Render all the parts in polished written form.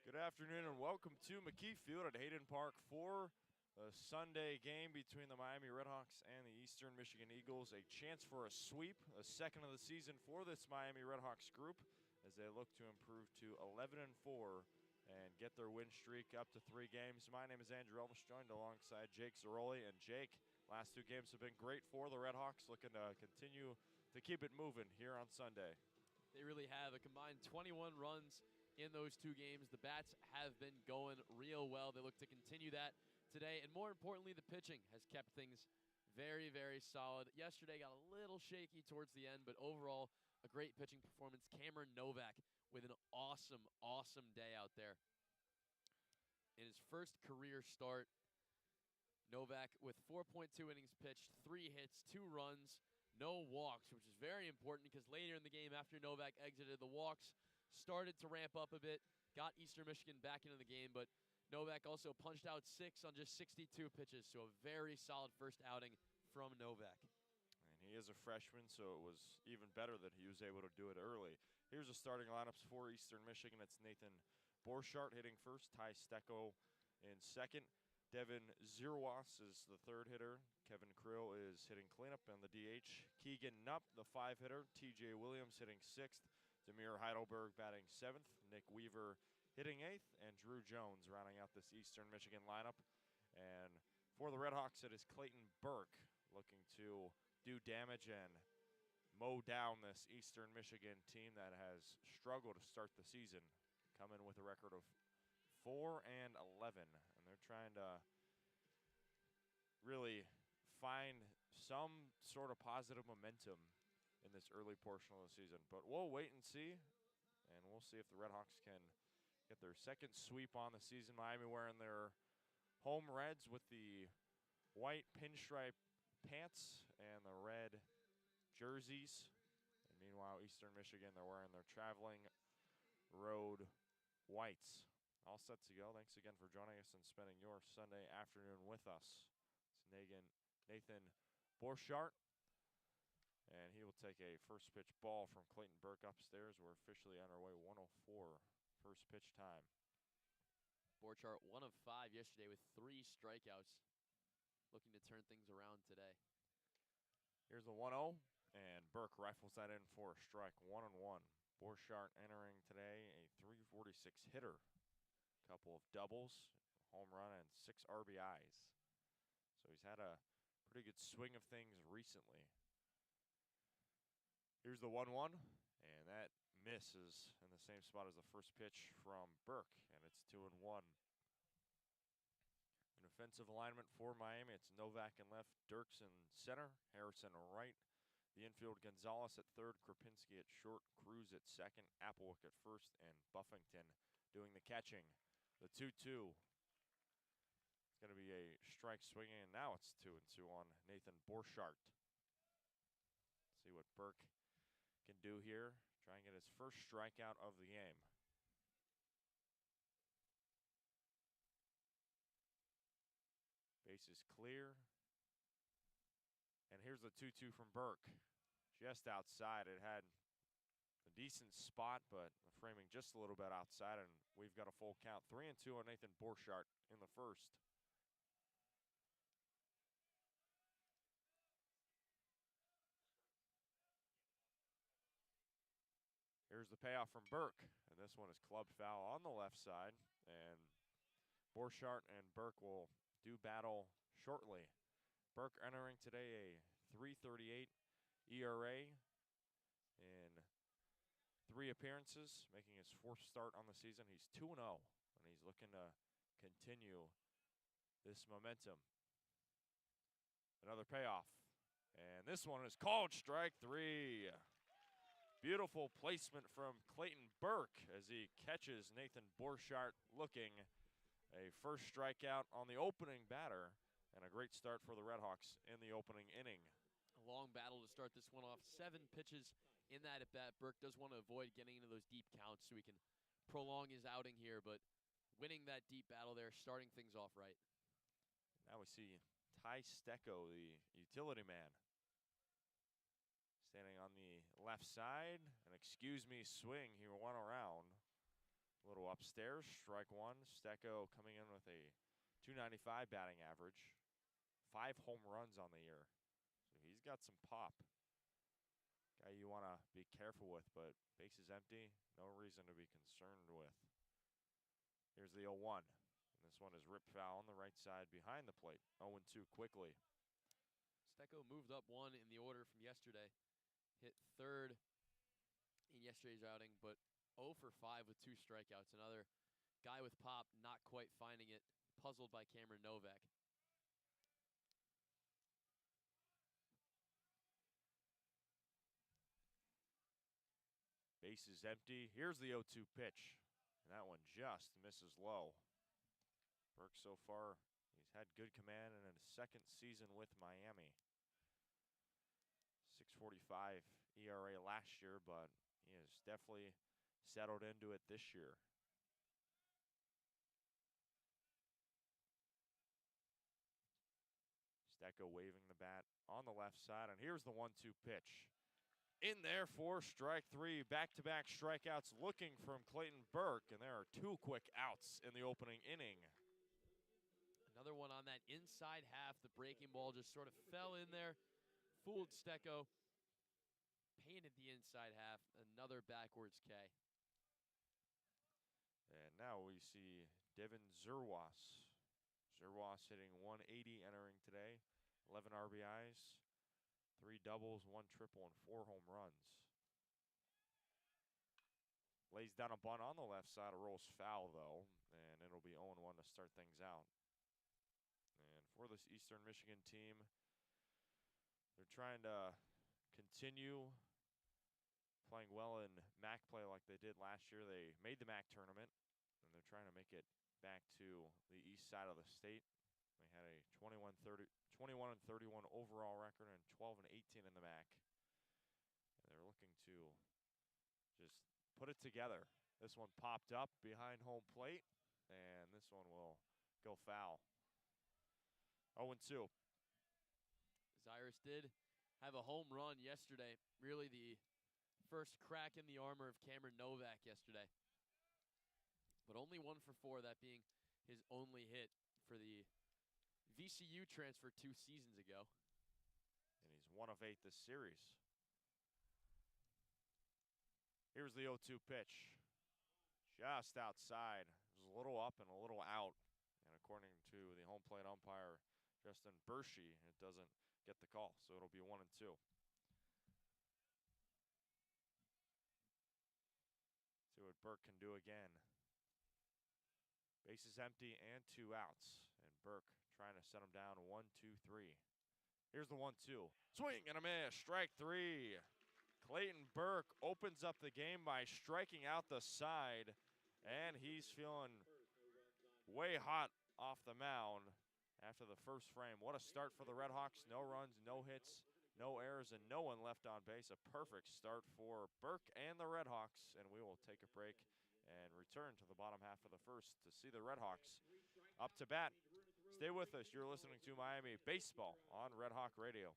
Good afternoon and welcome to McKie Field at Hayden Park for the Sunday game between the Miami RedHawks and the Eastern Michigan Eagles. A chance for a sweep, a second of the season for this Miami RedHawks group as they look to improve to 11-4 and get their win streak up to 3 games. My name is Andrew Relvas, joined alongside Jake Zirolli. And Jake, last 2 games have been great for the RedHawks, looking to continue to keep it moving here on Sunday. They really have. A combined 21 runs in those 2 games. The bats have been going real well. They look to continue that today. And more importantly, the pitching has kept things very, very solid. Yesterday got a little shaky towards the end, but overall, a great pitching performance. Cameron Novak with an awesome, awesome day out there. In his first career start, Novak with 4.2 innings pitched, 3 hits, 2 runs, no walks, which is very important because later in the game after Novak exited, the walks started to ramp up a bit, got Eastern Michigan back into the game, but Novak also punched out 6 on just 62 pitches, so a very solid first outing from Novak. And he is a freshman, so it was even better that he was able to do it early. Here's the starting lineups for Eastern Michigan. It's Nathan Borchardt hitting first, Ty Stecco in second. Devin Zirolli is the third hitter. Kevin Krill is hitting cleanup on the DH. Keegan Nupp, the 5 hitter. TJ Williams hitting 6th. Demir Heidelberg batting 7th. Nick Weaver hitting 8th. And Drew Jones rounding out this Eastern Michigan lineup. And for the RedHawks, it is Clayton Burke looking to do damage and mow down this Eastern Michigan team that has struggled to start the season, coming with a record of 4-11, and they're trying to really find some sort of positive momentum in this early portion of the season. But we'll wait and see, and we'll see if the RedHawks can get their second sweep on the season. Miami wearing their home reds with the white pinstripe pants and the red jerseys. And meanwhile, Eastern Michigan, they're wearing their traveling road whites. All set to go. Thanks again for joining us and spending your Sunday afternoon with us. It's Nathan Borchardt, and he will take a first pitch ball from Clayton Burke upstairs. We're officially on our way, 1:04 first pitch time. Borchardt 1 of 5 yesterday with 3 strikeouts, looking to turn things around today. Here's the 1-0, and Burke rifles that in for a strike, 1-1. Borchardt entering today a .346 hitter. Couple of doubles, home run, and 6 RBIs. So he's had a pretty good swing of things recently. Here's the 1-1, and that misses in the same spot as the first pitch from Burke, and it's 2-1. An offensive alignment for Miami. It's Novak in left, Dirks in center, Harrison right. The infield, Gonzalez at third, Krapinski at short, Cruz at second, Applewick at first, and Buffington doing the catching. The 2-2. It's going to be a strike swinging, and now it's 2-2 on Nathan Borchardt. See what Burke can do here. Try and get his first strikeout of the game. Base is clear. And here's the 2-2 from Burke. Just outside. It had a decent spot, but the framing just a little bit outside, and we've got a full count. 3-2 on Nathan Borchardt in the first. Here's the payoff from Burke, and this one is clubbed foul on the left side, and Borchardt and Burke will do battle shortly. Burke entering today a .338 ERA in 3 appearances, making his 4th start on the season. He's 2-0, and he's looking to continue this momentum. Another payoff, and this one is called strike 3. Beautiful placement from Clayton Burke as he catches Nathan Borchardt looking. A first strikeout on the opening batter, and a great start for the RedHawks in the opening inning. A long battle to start this one off. 7 pitches in that at bat. Burke does want to avoid getting into those deep counts so he can prolong his outing here, but winning that deep battle there, starting things off right. Now we see Ty Stecco, the utility man, standing on the left side. An excuse me swing. He went around. A little upstairs, strike one. Stecco coming in with a .295 batting average. 5 home runs on the year. So he's got some pop. Guy you want to be careful with, but base is empty. No reason to be concerned with. Here's the 0-1. And this one is ripped foul on the right side behind the plate. 0-2 quickly. Stecco moved up one in the order from yesterday. Hit third in yesterday's outing, but 0 for 5 with 2 strikeouts. Another guy with pop not quite finding it. Puzzled by Cameron Novak. Base is empty. Here's the 0-2 pitch. And that one just misses low. Burke so far, he's had good command in his second season with Miami. 6.45 ERA last year, but he has definitely settled into it this year. Stecco waving the bat on the left side, and here's the 1-2 pitch. In there for strike 3, back-to-back strikeouts looking from Clayton Burke, and there are 2 quick outs in the opening inning. Another one on that inside half. The breaking ball just sort of fell in there, fooled Stecco, painted the inside half. Another backwards K. And now we see Devin Zirolli. Zirolli hitting .180 entering today, 11 RBIs. 3 doubles, 1 triple, and 4 home runs. Lays down a bunt on the left side, it rolls foul though, and it'll be 0-1 to start things out. And for this Eastern Michigan team, they're trying to continue playing well in MAC play like they did last year. They made the MAC tournament, and they're trying to make it back to the east side of the state. They had a 21-31 overall record and 12-18 in the MAC. And they're looking to just put it together. This one popped up behind home plate, and this one will go foul. 0-2. Zyrus did have a home run yesterday. Really the first crack in the armor of Cameron Novak yesterday. But only 1 for 4, that being his only hit for the VCU transfer 2 seasons ago. And he's 1 of 8 this series. Here's the 0-2 pitch. Just outside. It was a little up and a little out. And according to the home plate umpire, Justin Bershey, it doesn't get the call. So it'll be 1-2. See what Burke can do again. Base is empty and 2 outs. And Burke trying to set him down 1-2-3. Here's the 1-2. Swing and a miss. Strike 3. Clayton Burke opens up the game by striking out the side. And he's feeling way hot off the mound after the first frame. What a start for the RedHawks. No runs, no hits, no errors, and no one left on base. A perfect start for Burke and the RedHawks. And we will take a break and return to the bottom half of the first to see the RedHawks up to bat. Stay with us. You're listening to Miami Baseball on Red Hawk Radio.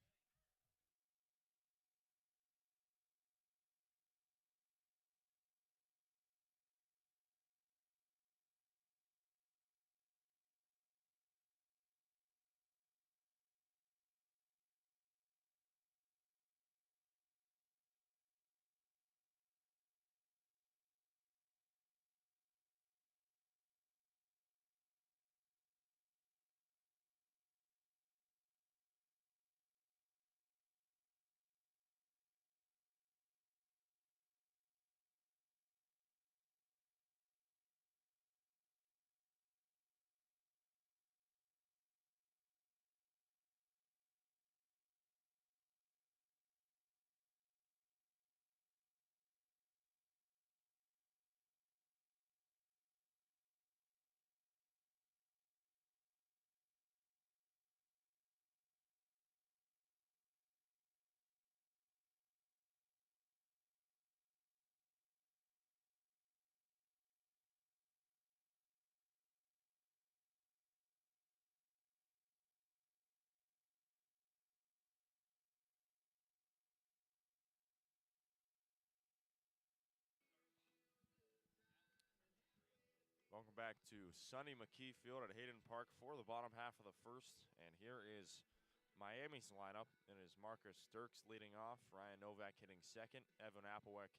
Welcome back to sunny McKie Field at Hayden Park for the bottom half of the first. And here is Miami's lineup. It is Marcus Dirks leading off, Ryan Novak hitting second, Evan Applewhite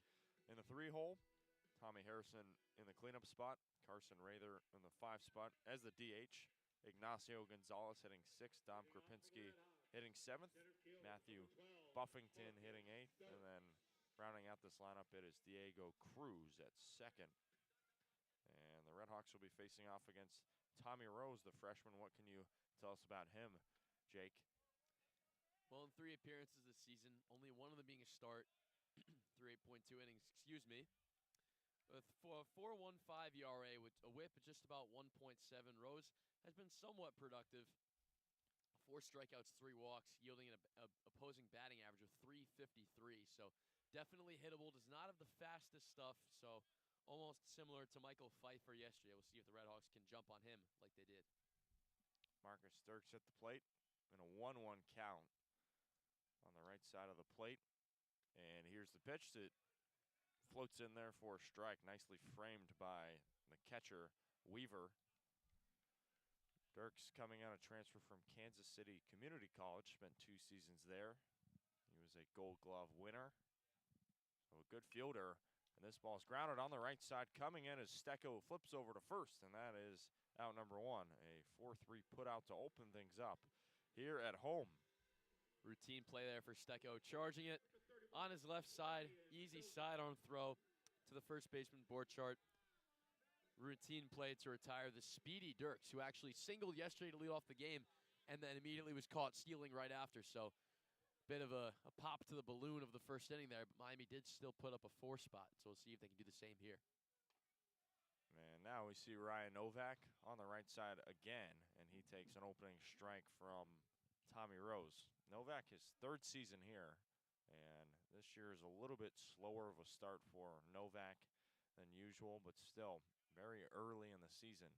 in the 3-hole, Tommy Harrison in the cleanup spot, Carson Rather in the 5 spot as the DH, Ignacio Gonzalez hitting 6th, Dom Krupinski hitting 7th, Matthew Buffington hitting 8th, and then rounding out this lineup, it is Diego Cruz at 2nd. And the RedHawks will be facing off against Tommy Rose, the freshman. What can you tell us about him, Jake? Well, in 3 appearances this season, only one of them being a start through 8.2 innings, excuse me. With a 4.15 ERA with a whip at just about 1.7, Rose has been somewhat productive. 4 strikeouts, 3 walks, yielding an opposing batting average of .353. So definitely hittable. Does not have the fastest stuff, so almost similar to Michael Pfeiffer yesterday. We'll see if the RedHawks can jump on him like they did. Marcus Dirks at the plate in a 1-1 count on the right side of the plate. And here's the pitch that floats in there for a strike, nicely framed by the catcher, Weaver. Dirks coming out of transfer from Kansas City Community College, spent 2 seasons there. He was a Gold Glove winner, so a good fielder. And this ball is grounded on the right side. Coming in as Stecco flips over to first, and that is out number 1. A 4-3 put out to open things up here at home. Routine play there for Stecco, charging it on his left side. Easy sidearm throw to the first baseman board chart. Routine play to retire the speedy Dirks, who actually singled yesterday to lead off the game and then immediately was caught stealing right after. So bit of a pop to the balloon of the first inning there, but Miami did still put up a 4 spot, so we'll see if they can do the same here. And now we see Ryan Novak on the right side again, and he takes an opening strike from Tommy Rose. Novak, his 3rd season here, and this year is a little bit slower of a start for Novak than usual, but still very early in the season.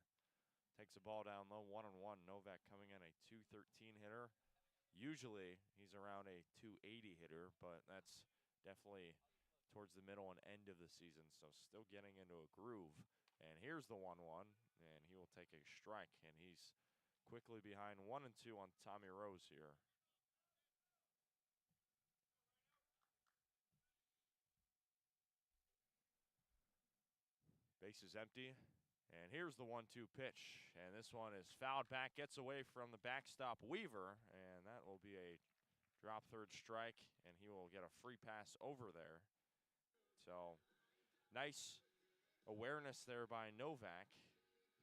Takes a ball down low, 1-1. Novak coming in a .213 hitter. Usually he's around a .280 hitter, but that's definitely towards the middle and end of the season, so still getting into a groove. And here's the 1-1, and he will take a strike, and he's quickly behind 1-2 on Tommy Rose here. Base is empty. And here's the 1-2 pitch, and this one is fouled back, gets away from the backstop Weaver, and that will be a drop 3rd strike, and he will get a free pass over there. So nice awareness there by Novak.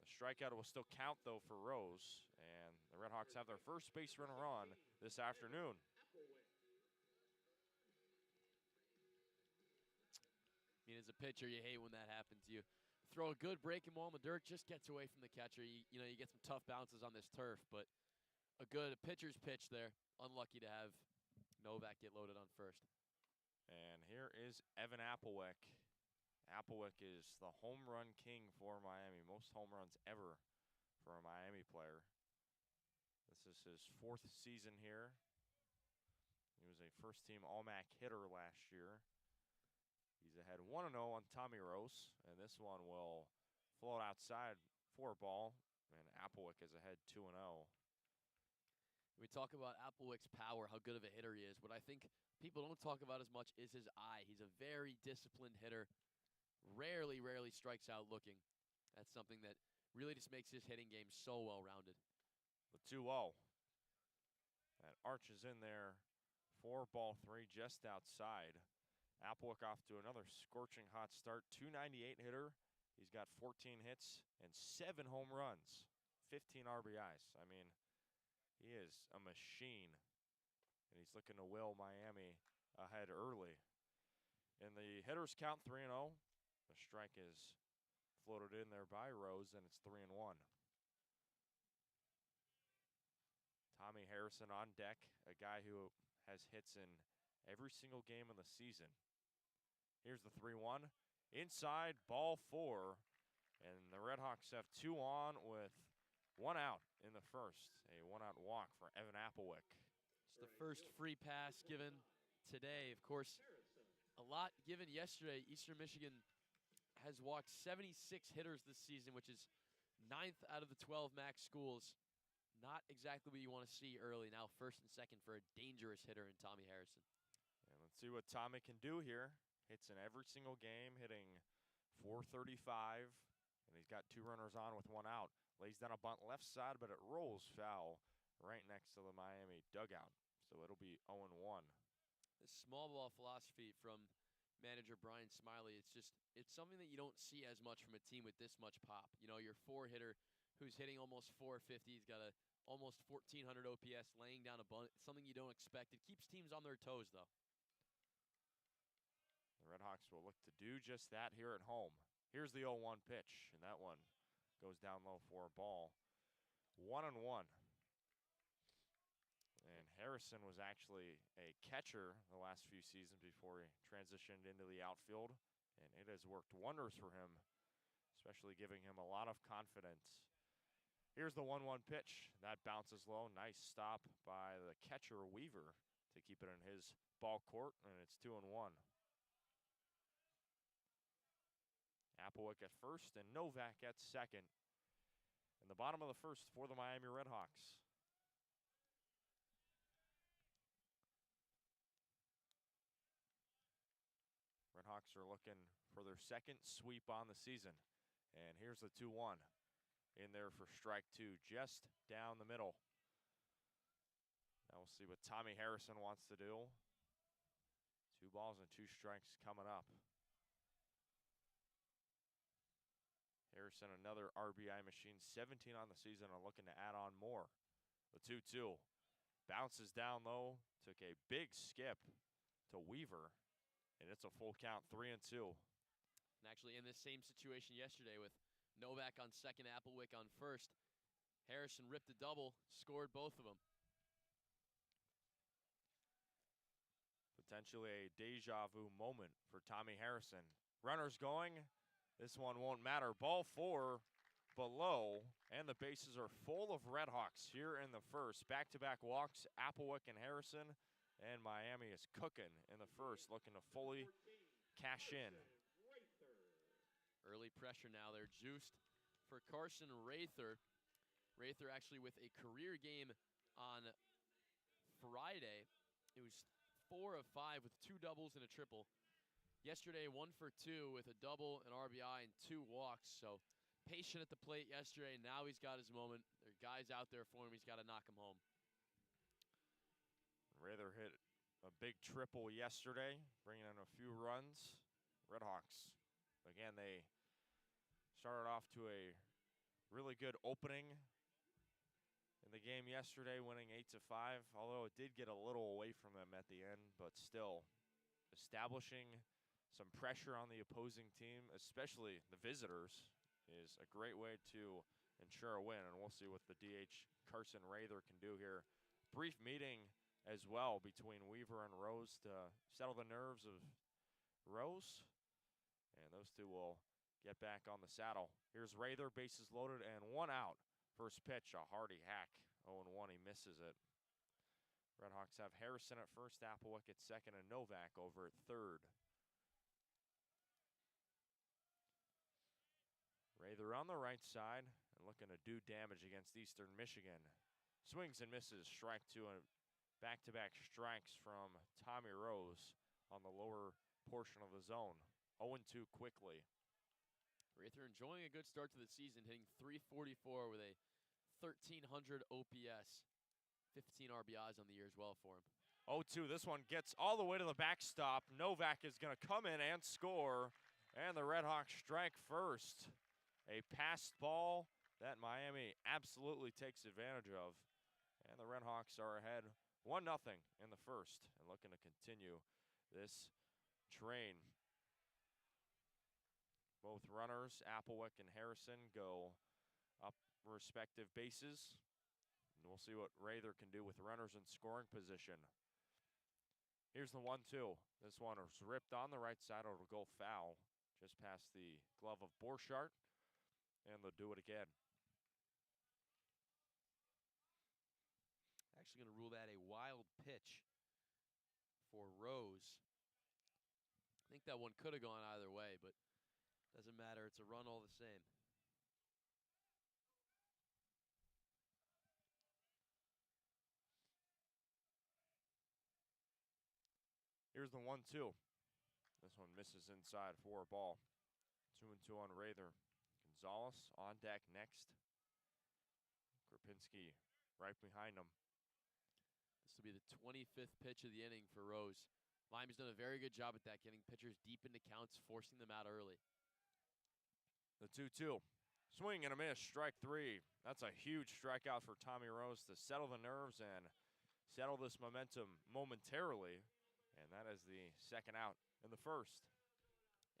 The strikeout will still count, though, for Rose, and the RedHawks have their first base runner on this afternoon. I mean, as a pitcher, you hate when that happens. You throw a good breaking ball in the dirt, just gets away from the catcher. You get some tough bounces on this turf, but a good pitcher's pitch there. Unlucky to have Novak get loaded on first. And here is Evan Applewhite. Applewhite is the home run king for Miami. Most home runs ever for a Miami player. This is his 4th season here. He was a first-team All-MAC hitter last year. He's ahead 1-0 on Tommy Rose, and this one will float outside for a ball, and Applewhite is ahead 2-0. We talk about Applewhite's power, how good of a hitter he is. What I think people don't talk about as much is his eye. He's a very disciplined hitter. Rarely strikes out looking. That's something that really just makes his hitting game so well-rounded. The 2-0. That arches in there for ball 3 just outside. Applewhite off to another scorching hot start. .298 hitter. He's got 14 hits and 7 home runs, 15 RBIs. I mean, he is a machine, and he's looking to will Miami ahead early. In the hitters count, 3-0. The strike is floated in there by Rose, and it's 3-1. Tommy Harrison on deck, a guy who has hits in every single game of the season. Here's the 3-1. Inside, ball 4. And the RedHawks have 2 on with 1 out in the first. A 1-out walk for Evan Applewhite. It's the first free pass given today. Of course, a lot given yesterday. Eastern Michigan has walked 76 hitters this season, which is 9th out of the 12 MAC schools. Not exactly what you want to see early. Now 1st and 2nd for a dangerous hitter in Tommy Harrison. And let's see what Tommy can do here. Hits in every single game, hitting .435. And he's got 2 runners on with 1 out. Lays down a bunt left side, but it rolls foul right next to the Miami dugout. So it'll be 0-1. The small ball philosophy from manager Brian Smiley, it's something that you don't see as much from a team with this much pop. You know, your 4-hitter who's hitting almost 450, he's got a almost 1,400 OPS, laying down a bunt. It's something you don't expect. It keeps teams on their toes, though. The RedHawks will look to do just that here at home. Here's the 0-1 pitch, and that one goes down low for a ball. 1-1. And Harrison was actually a catcher the last few seasons before he transitioned into the outfield, and it has worked wonders for him, especially giving him a lot of confidence. Here's the 1-1 pitch. That bounces low. Nice stop by the catcher, Weaver, to keep it in his ball court, and it's 2-1. Applewick at first and Novak at second. In the bottom of the first for the Miami RedHawks. RedHawks are looking for their second sweep on the season. And here's the 2-1. In there for strike 2, just down the middle. Now we'll see what Tommy Harrison wants to do. 2 balls and 2 strikes coming up. Harrison, another RBI machine, 17 on the season, and looking to add on more. The 2-2 bounces down low, took a big skip to Weaver, and it's a full count, 3-2. And actually in this same situation yesterday with Novak on second, Applewick on first, Harrison ripped a double, scored both of them. Potentially a deja vu moment for Tommy Harrison. Runners going. This one won't matter. Ball 4 below, and the bases are full of RedHawks here in the first. Back-to-back walks, Applewick and Harrison, and Miami is cooking in the first, looking to fully cash in. Early pressure now. They're juiced for Carson Rather. Rather actually with a career game on Friday. It was 4 of 5 with 2 doubles and a triple. Yesterday, 1 for 2 with a double, an RBI, and 2 walks. So patient at the plate yesterday. Now he's got his moment. There are guys out there for him. He's got to knock him home. Rather hit a big triple yesterday, bringing in a few runs. RedHawks, again, they started off to a really good opening in the game yesterday, winning 8-5, although it did get a little away from them at the end, but still establishing some pressure on the opposing team, especially the visitors, is a great way to ensure a win, and we'll see what the DH Carson Rather can do here. Brief meeting as well between Weaver and Rose to settle the nerves of Rose, and those two will get back on the saddle. Here's Rather, bases loaded, and 1 out. First pitch, a hearty hack. 0-1, he misses it. RedHawks have Harrison at first, Applewick at second, and Novak over at third. Rather on the right side and looking to do damage against Eastern Michigan. Swings and misses, strike 2, and back-to-back strikes from Tommy Rose on the lower portion of the zone. 0-2 quickly. Rather enjoying a good start to the season, hitting .344 with a 1,300 OPS. 15 RBIs on the year as well for him. 0-2, this one gets all the way to the backstop. Novak is going to come in and score, and the RedHawks strike first. A passed ball that Miami absolutely takes advantage of, and the RedHawks are ahead 1-0 in the first and looking to continue this train. Both runners, Applewick and Harrison, go up respective bases. And we'll see what Rather can do with runners in scoring position. Here's the 1-2. This one is ripped on the right side. It'll go foul just past the glove of Borchardt, and they'll do it again. Actually going to rule that a wild pitch for Rose. I think that one could have gone either way, but doesn't matter. It's a run all the same. Here's the 1-2. This one misses inside for a ball. 2-2 on Rather. Gonzalez on deck next. Krupinski right behind him. This will be the 25th pitch of the inning for Rose. Miami's done a very good job at that, getting pitchers deep into counts, forcing them out early. The 2-2. Swing and a miss, strike three. That's a huge strikeout for Tommy Rose to settle the nerves and settle this momentum momentarily. And that is the second out in the first.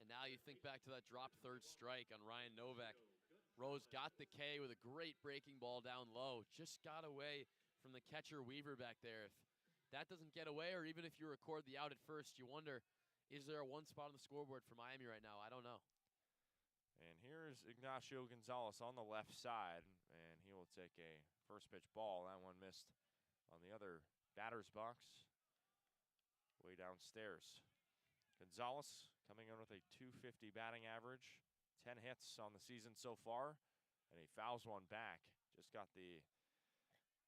And now you think back to that drop third strike on Ryan Novak. Rose got the K with a great breaking ball down low. Just got away from the catcher Weaver back there. If that doesn't get away, or even if you record the out at first, you wonder, is there a one spot on the scoreboard for Miami right now? I don't know. And here's Ignacio Gonzalez on the left side, and he will take a first pitch ball. That one missed on the other batter's box, way downstairs. Gonzalez coming in with a .250 batting average, 10 hits on the season so far, and he fouls one back. Just got the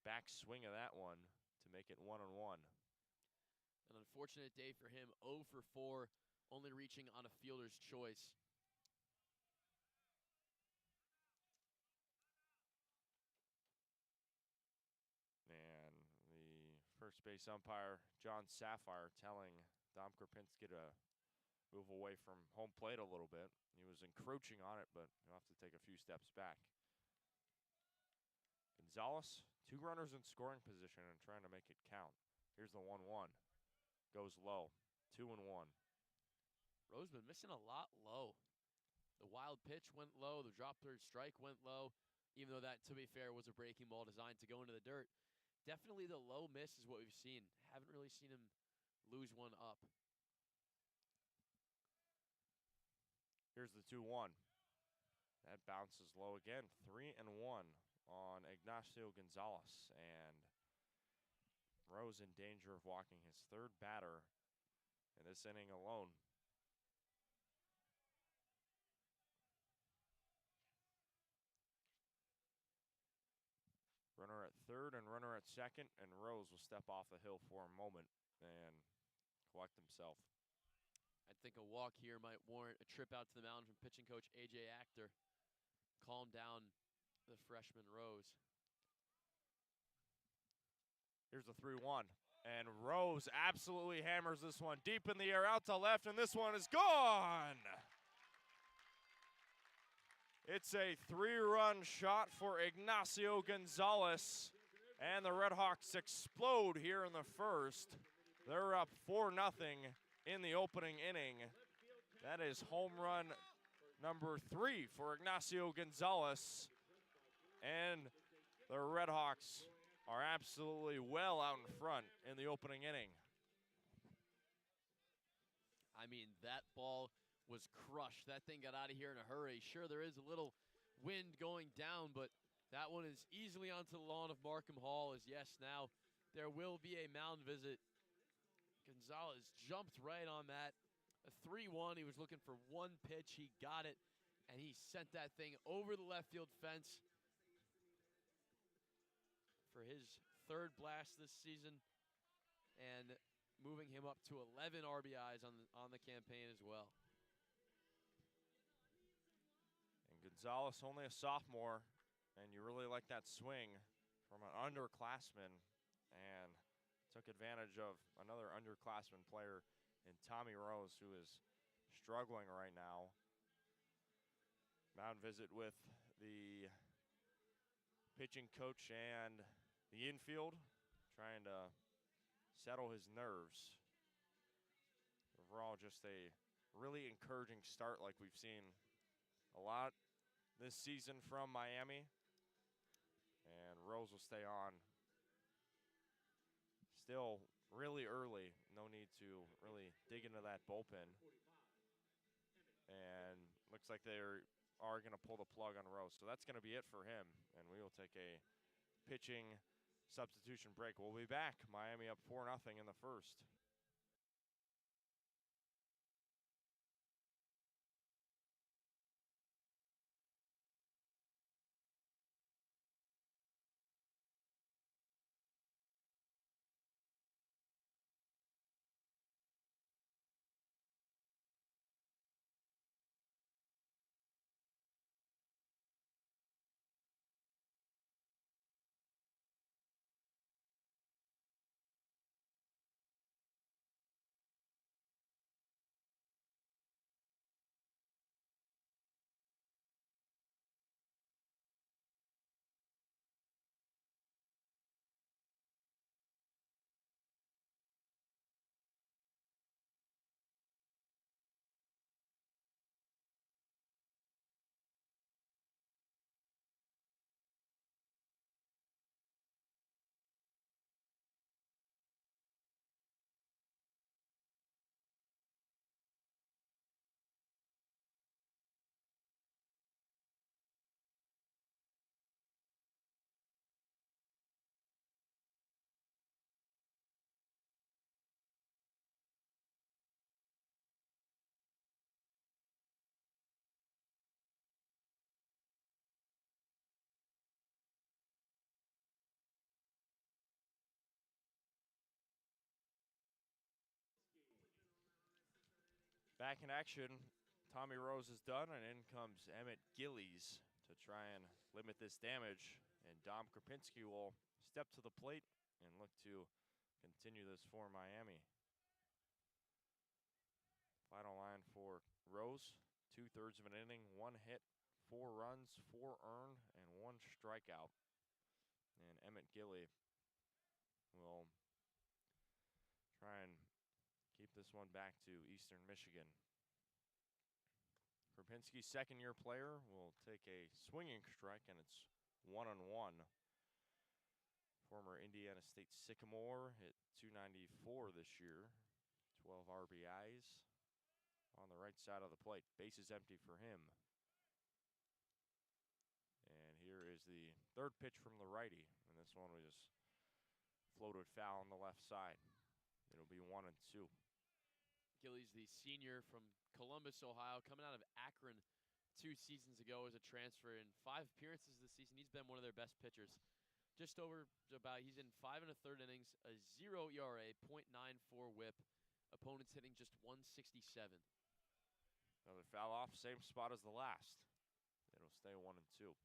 back swing of that one to make it 1-1. An unfortunate day for him, 0 for 4, only reaching on a fielder's choice. And the first base umpire, John Sapphire, telling Dom Krupinski to move away from home plate a little bit. He was encroaching on it, but he'll have to take a few steps back. Gonzalez, 2 runners in scoring position and trying to make it count. Here's the 1-1. Goes low, 2-1. Rose been missing a lot low. The wild pitch went low. The drop third strike went low, even though that, to be fair, was a breaking ball designed to go into the dirt. Definitely the low miss is what we've seen. Haven't really seen him lose one up. Here's the 2-1. That bounces low again. 3-1 on Ignacio Gonzalez. And Rose in danger of walking his third batter in this inning alone. Runner at third and runner at second, and Rose will step off the hill for a moment and collect himself. I think a walk here might warrant a trip out to the mound from pitching coach A.J. Actor. Calm down the freshman Rose. Here's the 3-1. And Rose absolutely hammers this one deep in the air out to left, and this one is gone. It's a 3-run shot for Ignacio Gonzalez, and the RedHawks explode here in the first. They're up 4-0 in the opening inning. That is home run number 3 for Ignacio Gonzalez, and the RedHawks are absolutely well out in front in the opening inning. I mean, that ball was crushed. That thing got out of here in a hurry. Sure, there is a little wind going down, but that one is easily onto the lawn of Markham Hall. As yes, now there will be a mound visit. Gonzalez jumped right on that. A 3-1. He was looking for one pitch. He got it, and he sent that thing over the left field fence for his third blast this season, and moving him up to 11 RBIs on the campaign as well. And Gonzalez, only a sophomore, and you really like that swing from an underclassman, and took advantage of another underclassman player in Tommy Rose, who is struggling right now. Mound visit with the pitching coach and the infield, trying to settle his nerves. Overall, just a really encouraging start like we've seen a lot this season from Miami. And Rose will stay on. Still really early. No need to really dig into that bullpen. And looks like they are going to pull the plug on Rose. So that's going to be it for him. And we will take a pitching substitution break. We'll be back. Miami up 4-0 in the first. back in action. Tommy Rose is done, and in comes Emmett Gillies to try and limit this damage. And Dom Krupinski will step to the plate and look to continue this for Miami. Final line for Rose, 2/3 of an inning, 1 hit, 4 runs, 4 earned, and 1 strikeout. And Emmett Gilly will try and keep this one back to Eastern Michigan. Krupinski's second-year player will take a swinging strike, and it's 1-1. Former Indiana State Sycamore hit .294 this year, 12 RBIs on the right side of the plate. Base is empty for him. And here is the third pitch from the righty, and this one was floated foul on the left side. It'll be 1-2. Gillies, the senior from Columbus, Ohio, coming out of Akron 2 seasons ago as a transfer. In 5 appearances this season, he's been one of their best pitchers. Just over about, he's in 5 1/3 innings, a 0 ERA, .94 whip. Opponents hitting just 167. Another foul off, same spot as the last. It'll stay 1-2.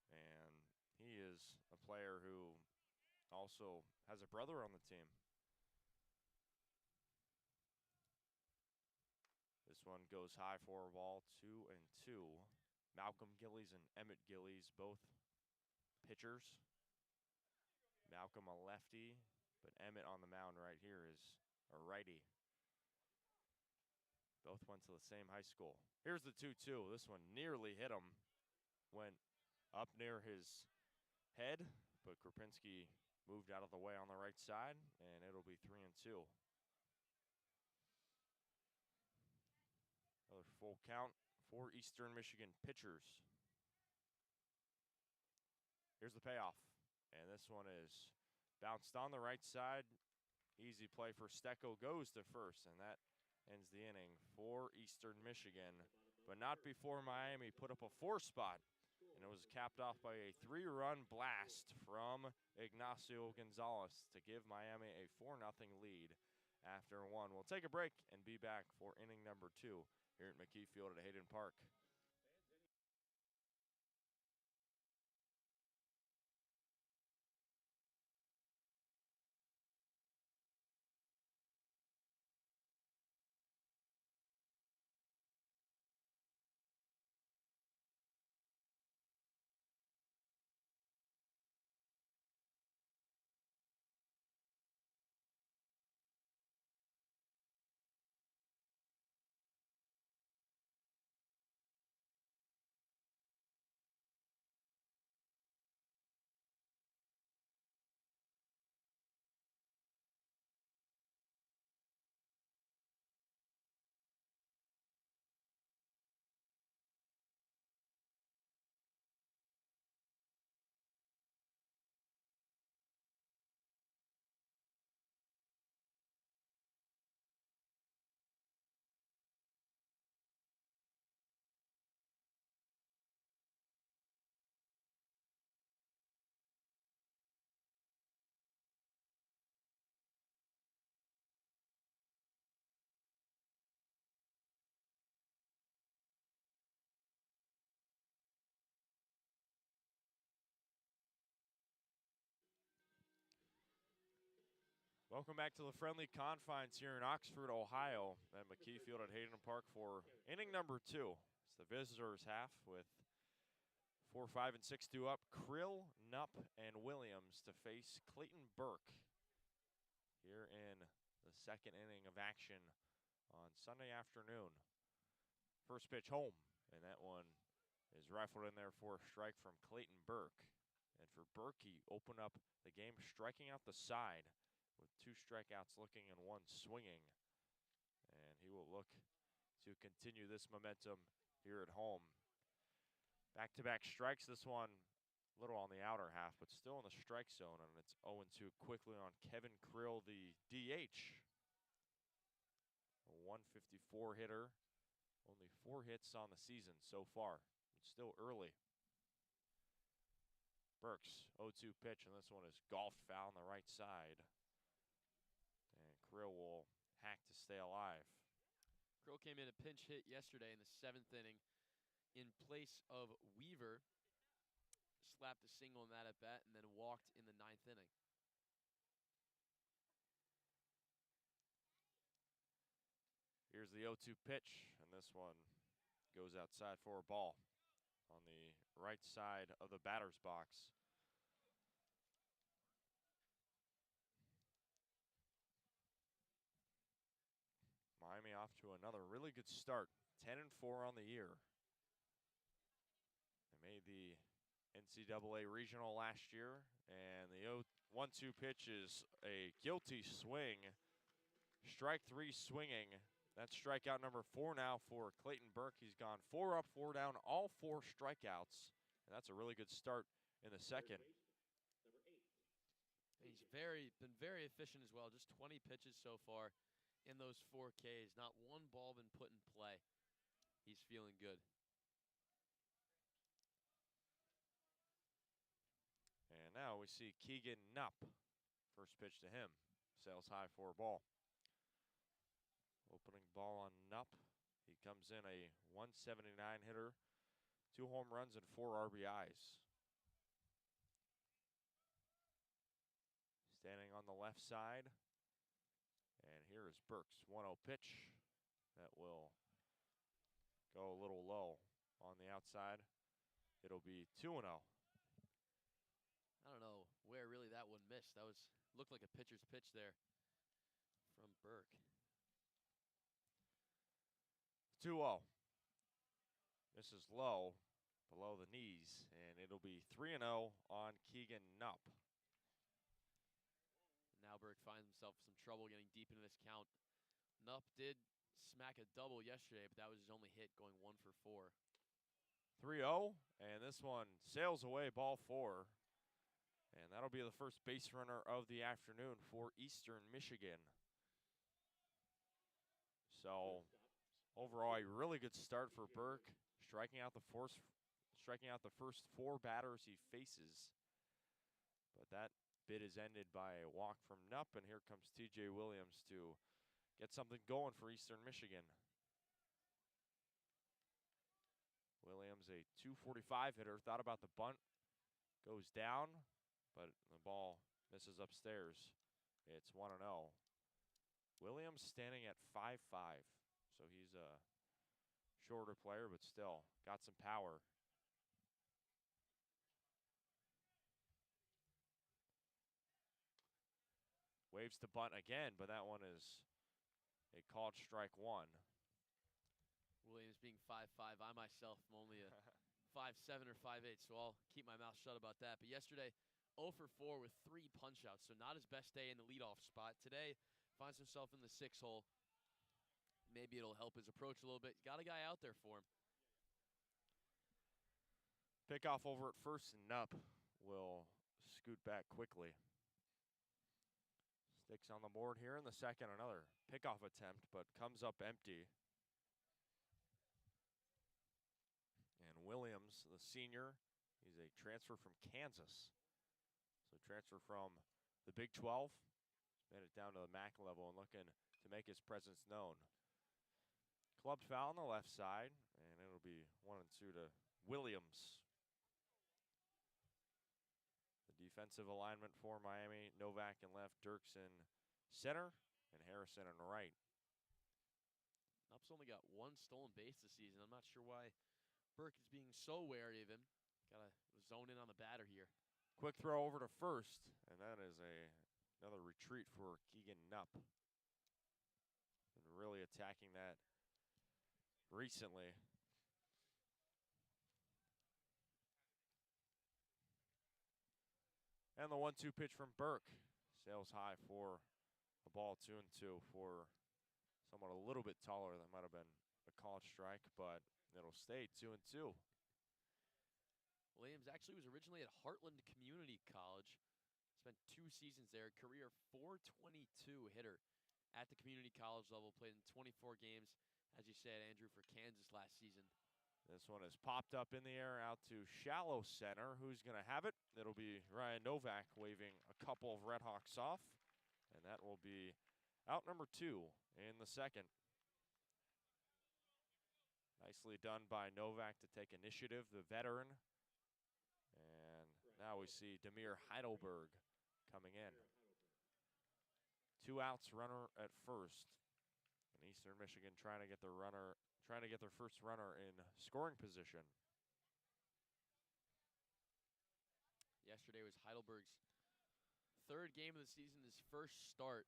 And he is a player who also has a brother on the team. This one goes high for a ball, 2-2. Malcolm Gillies and Emmett Gillies, both pitchers. Malcolm a lefty, but Emmett on the mound right here is a righty. Both went to the same high school. Here's the 2-2. This one nearly hit him. Went up near his head, but Krupinski moved out of the way on the right side, and it'll be 3-2. Another full count for Eastern Michigan pitchers. Here's the payoff, and this one is bounced on the right side. Easy play for Stecco, goes to first, and that ends the inning for Eastern Michigan, but not before Miami put up a 4 spot, and it was capped off by a 3-run blast from Ignacio Gonzalez to give Miami a 4-0 lead after 1. We'll take a break and be back for inning number 2 here at McKie Field at Hayden Park. Welcome back to the friendly confines here in Oxford, Ohio, at McKie Field at Hayden Park for inning number 2. It's the visitors' half with 4, 5, and 6 due up. Krill, Nupp, and Williams to face Clayton Burke here in the second inning of action on Sunday afternoon. First pitch home, and that one is rifled in there for a strike from Clayton Burke. And for Burke, he opened up the game striking out the side, with 2 strikeouts looking and 1 swinging. And he will look to continue this momentum here at home. Back-to-back strikes, this one a little on the outer half, but still in the strike zone, and it's 0-2 quickly on Kevin Krill, the DH. A 154 hitter, only 4 hits on the season so far. It's still early. Burke's 0-2 pitch, and this one is golfed foul on the right side. Krill will hack to stay alive. Krill came in a pinch hit yesterday in the 7th inning in place of Weaver. Slapped a single in that at bat and then walked in the 9th inning. Here's the 0-2 pitch, and this one goes outside for a ball on the right side of the batter's box. Miami off to another really good start. 10-4 on the year. They made the NCAA regional last year, and the 1-2 pitch is a guilty swing. Strike 3 swinging. That's strikeout number 4 now for Clayton Burke. He's gone 4 up, 4 down, all 4 strikeouts, and that's a really good start in the second. He's been very efficient as well. Just 20 pitches so far in those 4 Ks. Not one ball been put in play. He's feeling good. And now we see Keegan Nupp. First pitch to him. Sails high for a ball. Opening ball on Nupp. He comes in a 179 hitter, 2 home runs and 4 RBIs. Standing on the left side. And here is Burke's 1-0 pitch. That will go a little low on the outside. It'll be 2-0. I don't know where really that one missed. That looked like a pitcher's pitch there from Burke. 2-0. This is low, below the knees, and it'll be 3-0 on Keegan Nupp. Now Burke finds himself some trouble getting deep into this count. Nupp did smack a double yesterday, but that was his only hit, going 1 for 4. 3-0, and this one sails away, ball 4. And that'll be the first base runner of the afternoon for Eastern Michigan. So overall, a really good start for Burke, striking out the first 4 batters he faces. But that bid is ended by a walk from Nupp, and here comes T.J. Williams to get something going for Eastern Michigan. Williams, a .245 hitter, thought about the bunt, goes down, but the ball misses upstairs. It's 1-0. Williams standing at 5'5", so he's a shorter player, but still got some power. Waves to bunt again, but that one is a called strike 1. Williams being 5'5", I myself am only a 5'7" or 5'8", so I'll keep my mouth shut about that. But yesterday, 0 for 4 with 3 punch-outs, so not his best day in the leadoff spot. Today, finds himself in the 6 hole. Maybe it'll help his approach a little bit. Got a guy out there for him. Pickoff over at first, and Nupp will scoot back quickly. Sticks on the board here in the second. Another pickoff attempt, but comes up empty. And Williams, the senior, he's a transfer from Kansas. So transfer from the Big 12, made it down to the MAC level and looking to make his presence known. Clubbed foul on the left side, and it'll be 1-2 to Williams. The defensive alignment for Miami, Novak in left, Dirks in center, and Harrison in right. Nupp's only got 1 stolen base this season. I'm not sure why Burke is being so wary of him. Got to zone in on the batter here. Quick throw over to first, and that is another retreat for Keegan Nupp. Been really attacking that recently. And the 1-2 pitch from Burke. Sails high for a ball, 2-2 for someone a little bit taller. That might have been a called strike, but it'll stay 2-2. Williams actually was originally at Heartland Community College. Spent 2 seasons there. Career .422 hitter at the community college level. Played in 24 games, as you said, Andrew, for Kansas last season. This one is popped up in the air out to shallow center. Who's going to have it? It'll be Ryan Novak waving a couple of RedHawks off. And that will be Out number 2 in the second. Nicely done by Novak to take initiative, the veteran. And now we see Demir Heidelberg coming in. 2 outs, runner at first. And Eastern Michigan trying to get their first runner in scoring position. Yesterday was Heidelberg's third game of the season, his first start.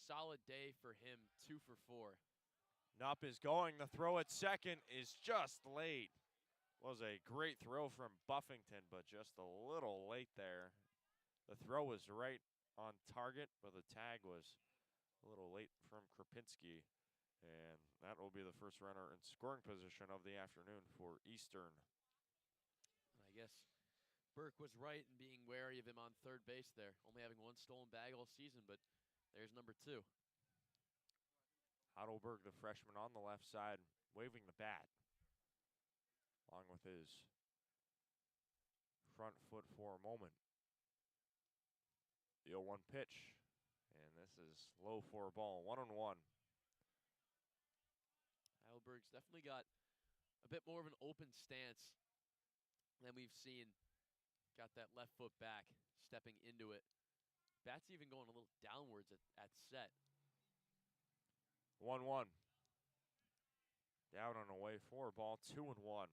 Solid day for him, 2 for 4. Nupp is going. The throw at second is just late. Was a great throw from Buffington, but just a little late there. The throw was right on target, but the tag was a little late from Krapinski. And that will be the first runner in scoring position of the afternoon for Eastern. I guess Burke was right in being wary of him on third base there. Only having 1 stolen bag all season, but there's number 2. Heidelberg, the freshman on the left side, waving the bat, along with his front foot for a moment. The 0-1 pitch, and this is low for a ball, 1-1. Heidelberg's definitely got a bit more of an open stance than we've seen. Got that left foot back, stepping into it. Bat's even going a little downwards at set. 1-1. Down on away for a ball, 2-1. Well,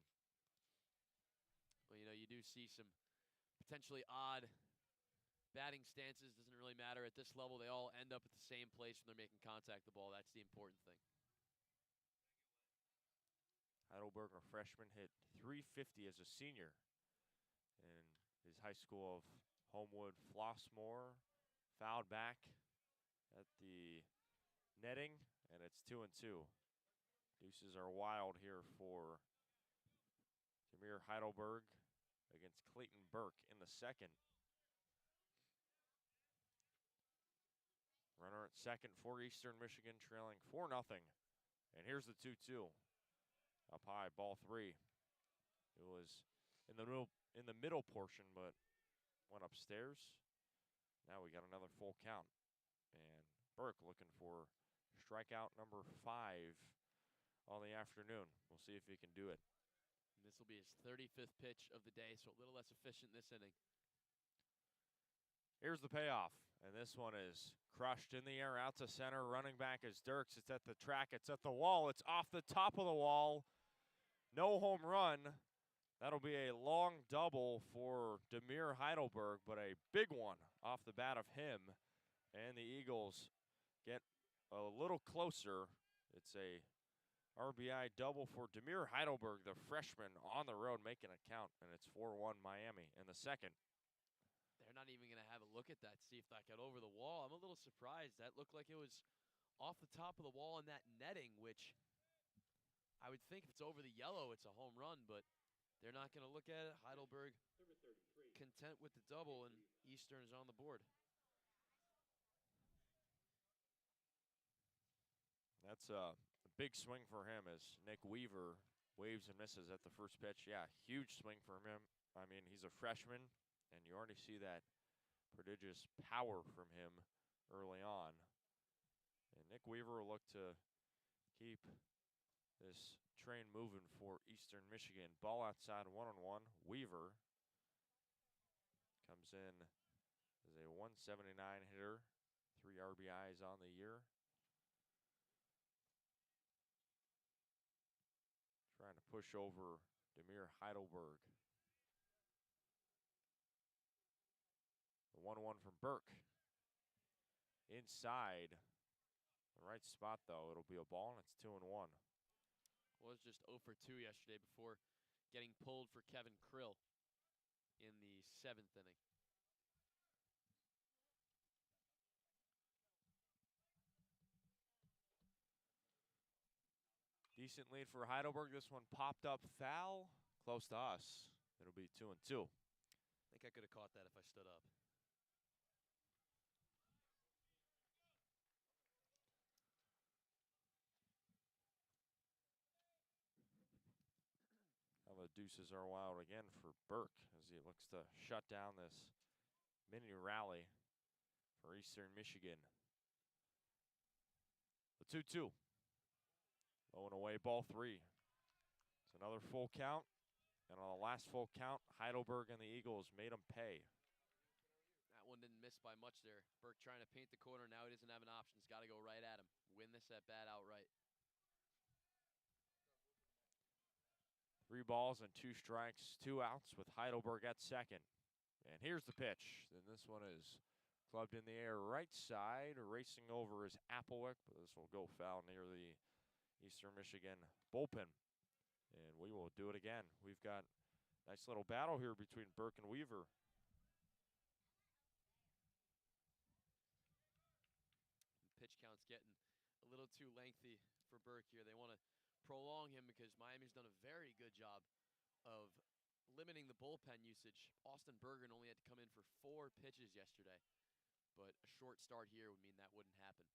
you know, you do see some potentially odd batting stances. Doesn't really matter at this level. They all end up at the same place when they're making contact with the ball. That's the important thing. Heidelberg, a freshman, hit .350 as a senior in his high school of Homewood Flossmoor. Fouled back at the netting, and it's 2-2. Deuces are wild here for Demir Heidelberg against Clayton Burke in the second. Runner at second for Eastern Michigan, trailing 4-0. And here's the 2-2. Up high, ball 3. It was in the middle portion, but went upstairs. Now we got another full count. And Burke looking for strikeout number 5 on the afternoon. We'll see if he can do it. And this will be his 35th pitch of the day, so a little less efficient this inning. Here's the payoff. And this one is crushed in the air out to center. Running back is Dirks. It's at the track. It's at the wall. It's off the top of the wall. No home run. That'll be a long double for Demir Heidelberg, but a big one off the bat of him. And the Eagles get a little closer. It's a RBI double for Demir Heidelberg, the freshman on the road making a count, and it's 4-1 Miami in the second. They're not even going to have a look at that, see if that got over the wall. I'm a little surprised. That looked like it was off the top of the wall in that netting, which I would think if it's over the yellow, it's a home run, but they're not going to look at it. Heidelberg content with the double, and Eastern is on the board. That's a big swing for him as Nick Weaver waves and misses at the first pitch. Yeah, huge swing for him. I mean, he's a freshman, and you already see that prodigious power from him early on. And Nick Weaver will look to keep this train moving for Eastern Michigan. Ball outside, 1-1. Weaver comes in as a 179 hitter, 3 RBIs on the year. Trying to push over Demir Heidelberg. The 1-1 from Burke. Inside the right spot, though. It'll be a ball, and it's 2-1. Was just 0 for 2 yesterday before getting pulled for Kevin Krill in the 7th inning. Decent lead for Heidelberg. This one popped up foul, close to us. It'll be 2-2. I think I could have caught that if I stood up. Now the deuces are wild again for Burke as he looks to shut down this mini rally for Eastern Michigan. 2-2. Low and away, ball 3. It's another full count. And on the last full count, Heidelberg and the Eagles made them pay. That one didn't miss by much there. Burke trying to paint the corner. Now he doesn't have an option. He's got to go right at him. Win this at bat outright. 3 balls and 2 strikes, 2 outs with Heidelberg at second. And here's the pitch. And this one is clubbed in the air right side, racing over is Applewick, but this will go foul near the Eastern Michigan bullpen. And we will do it again. We've got a nice little battle here between Burke and Weaver. Pitch count's getting a little too lengthy for Burke here. They want to prolong him because Miami's done a very good job of limiting the bullpen usage. Austin Bergen only had to come in for 4 pitches yesterday, but a short start here would mean that wouldn't happen.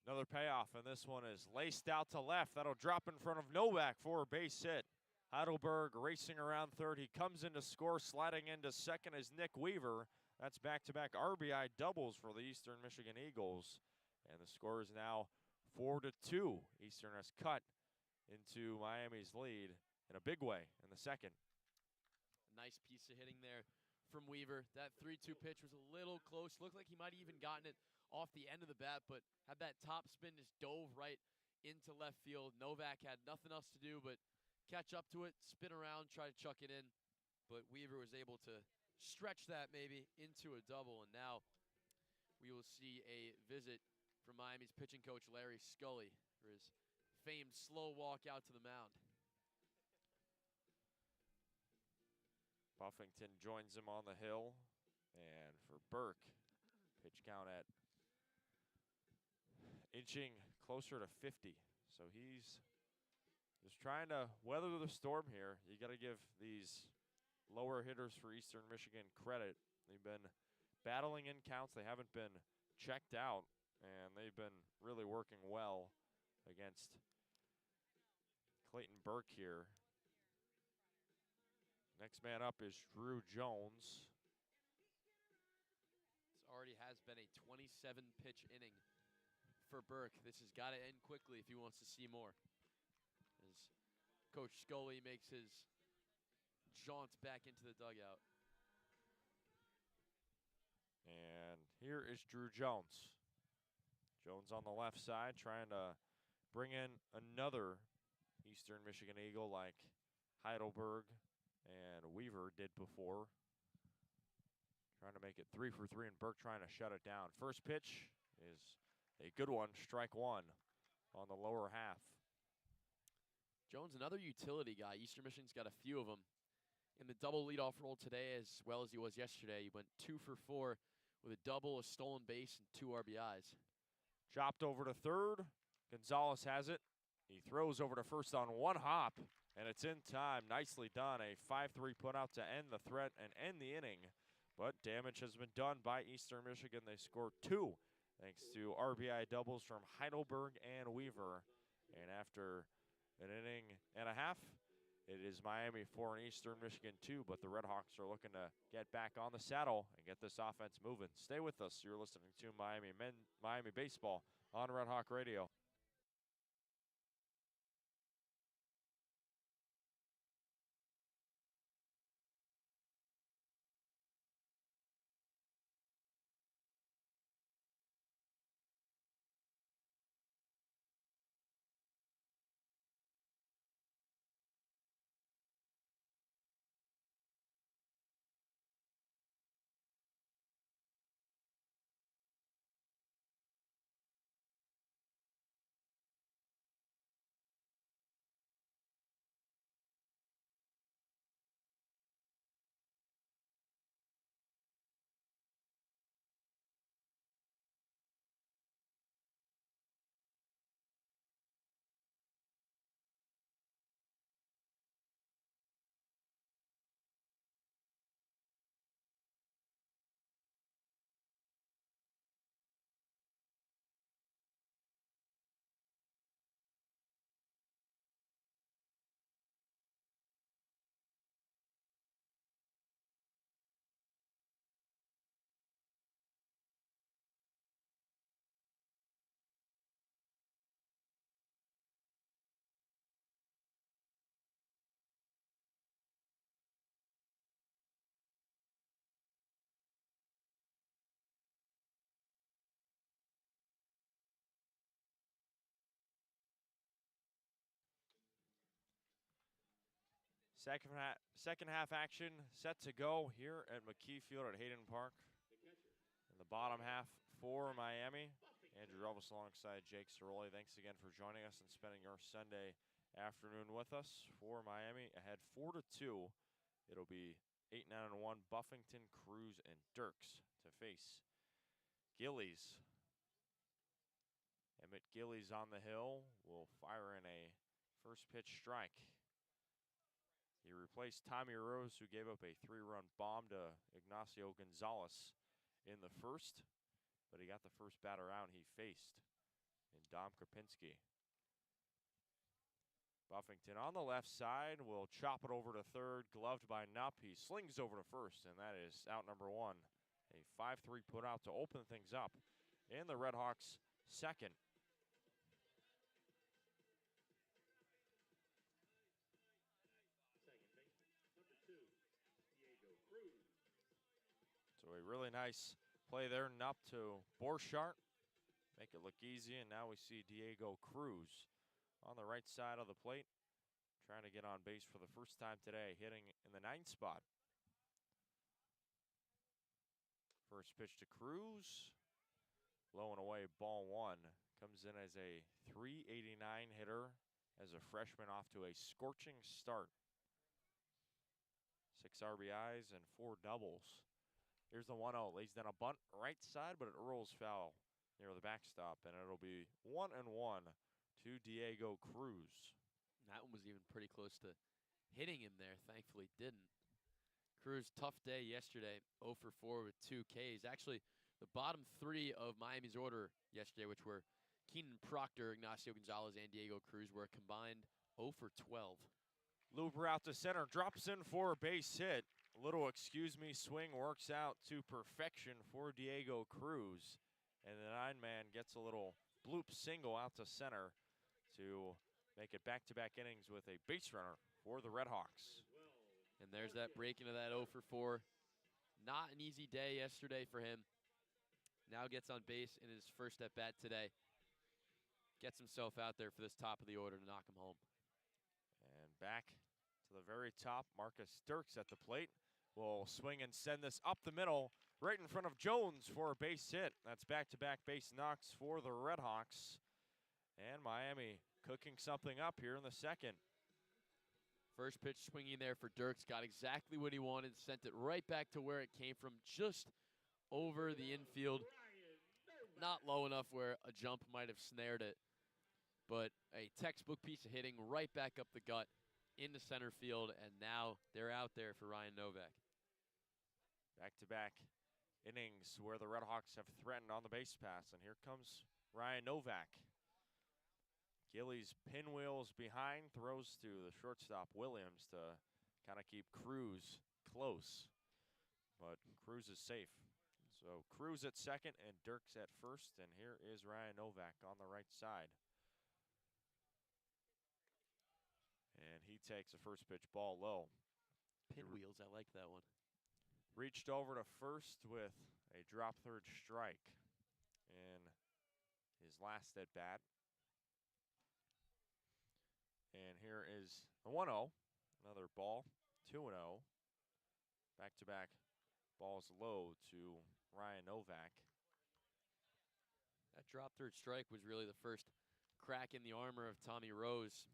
Another payoff, and this one is laced out to left. That'll drop in front of Novak for a base hit. Heidelberg racing around third. He comes in to score. Sliding into second is Nick Weaver. That's back-to-back RBI doubles for the Eastern Michigan Eagles. And the score is now 4-2. Eastern has cut into Miami's lead in a big way in the second. A nice piece of hitting there from Weaver. That 3-2 pitch was a little close. Looked like he might have even gotten it off the end of the bat, but had that top spin, just dove right into left field. Novak had nothing else to do but catch up to it, spin around, try to chuck it in. But Weaver was able to stretch that maybe into a double, and now we will see a visit from Miami's pitching coach, Larry Scully, for his famed slow walk out to the mound. Buffington joins him on the hill. And for Burke, pitch count at inching closer to 50. So he's just trying to weather the storm here. You got to give these lower hitters for Eastern Michigan credit. They've been battling in counts. They haven't been checked out, and they've been really working well against Clayton Burke here. Next man up is Drew Jones. This already has been a 27-pitch inning for Burke. This has got to end quickly if he wants to see more, as Coach Scully makes his jaunt back into the dugout. And here is Drew Jones. Jones on the left side trying to bring in another Eastern Michigan Eagle like Heidelberg and Weaver did before. Trying to make it 3 for 3, and Burke trying to shut it down. First pitch is a good one, strike 1 on the lower half. Jones, another utility guy. Eastern Michigan's got a few of them. In the double leadoff role today, as well as he was yesterday, he went 2 for 4 with a double, a stolen base, and 2 RBIs. Chopped over to third. Gonzalez has it. He throws over to first on one hop, and it's in time. Nicely done. A 5-3 putout to end the threat and end the inning. But damage has been done by Eastern Michigan. They scored 2 thanks to RBI doubles from Heidelberg and Weaver. And after an inning and a half, it is Miami 4 and Eastern Michigan 2, but the RedHawks are looking to get back on the saddle and get this offense moving. Stay with us. You're listening to Miami Baseball on Red Hawk Radio. Second half action set to go here at McKie Field at Hayden Park. In the bottom half for Miami, Andrew Relvas alongside Jake Zirolli. Thanks again for joining us and spending your Sunday afternoon with us. For Miami, ahead 4-2. It'll be 8-9-1 Buffington, Cruz, and Dirks to face Gillies. Emmett Gillies on the hill will fire in a first pitch strike. He replaced Tommy Rose, who gave up a 3-run bomb to Ignacio Gonzalez in the first, but he got the first batter out he faced in Dom Krapinski. Buffington on the left side will chop it over to third, gloved by Nupp. He slings over to first, and that is out number one. A 5-3 put out to open things up in the RedHawks' second. So a really nice play there, Nupp to Borchardt. Make it look easy, and now we see Diego Cruz on the right side of the plate, trying to get on base for the first time today, hitting in the 9th spot. First pitch to Cruz, low and away, ball one. Comes in as a .389 hitter as a freshman, off to a scorching start. 6 RBIs and 4 doubles. Here's the 1-0, lays down a bunt right side, but it rolls foul near the backstop, and it'll be 1-1 to Diego Cruz. That one was even pretty close to hitting him there. Thankfully didn't. Cruz, tough day yesterday, 0 for 4 with 2 Ks. Actually, the bottom 3 of Miami's order yesterday, which were Keenan Proctor, Ignacio Gonzalez, and Diego Cruz, were a combined 0 for 12. Looper out to center, drops in for a base hit. A little excuse me swing works out to perfection for Diego Cruz. And the 9-man gets a little bloop single out to center to make it back-to-back innings with a base runner for the RedHawks. And there's that break into that 0 for 4. Not an easy day yesterday for him. Now gets on base in his first at-bat today. Gets himself out there for this top of the order to knock him home. And back to the very top, Marcus Dirks at the plate. Will swing and send this up the middle, right in front of Jones for a base hit. That's back-to-back base knocks for the RedHawks. And Miami cooking something up here in the second. First pitch swinging there for Dirks. Got exactly what he wanted. Sent it right back to where it came from, just over the infield. Not low enough where a jump might have snared it, but a textbook piece of hitting right back up the gut into center field, and now they're out there for Ryan Novak. Back-to-back innings where the RedHawks have threatened on the base pass, and here comes Ryan Novak. Gillies pinwheels behind, throws to the shortstop Williams to kind of keep Cruz close, but Cruz is safe. So Cruz at second and Dirks at first, and here is Ryan Novak on the right side. And he takes a first pitch ball low. Pinwheels, I like that one. Reached over to first with a drop third strike in his last at bat. And here is the 1-0, another ball, 2-0. Back-to-back balls low to Ryan Novak. That drop third strike was really the first crack in the armor of Tommy Rose.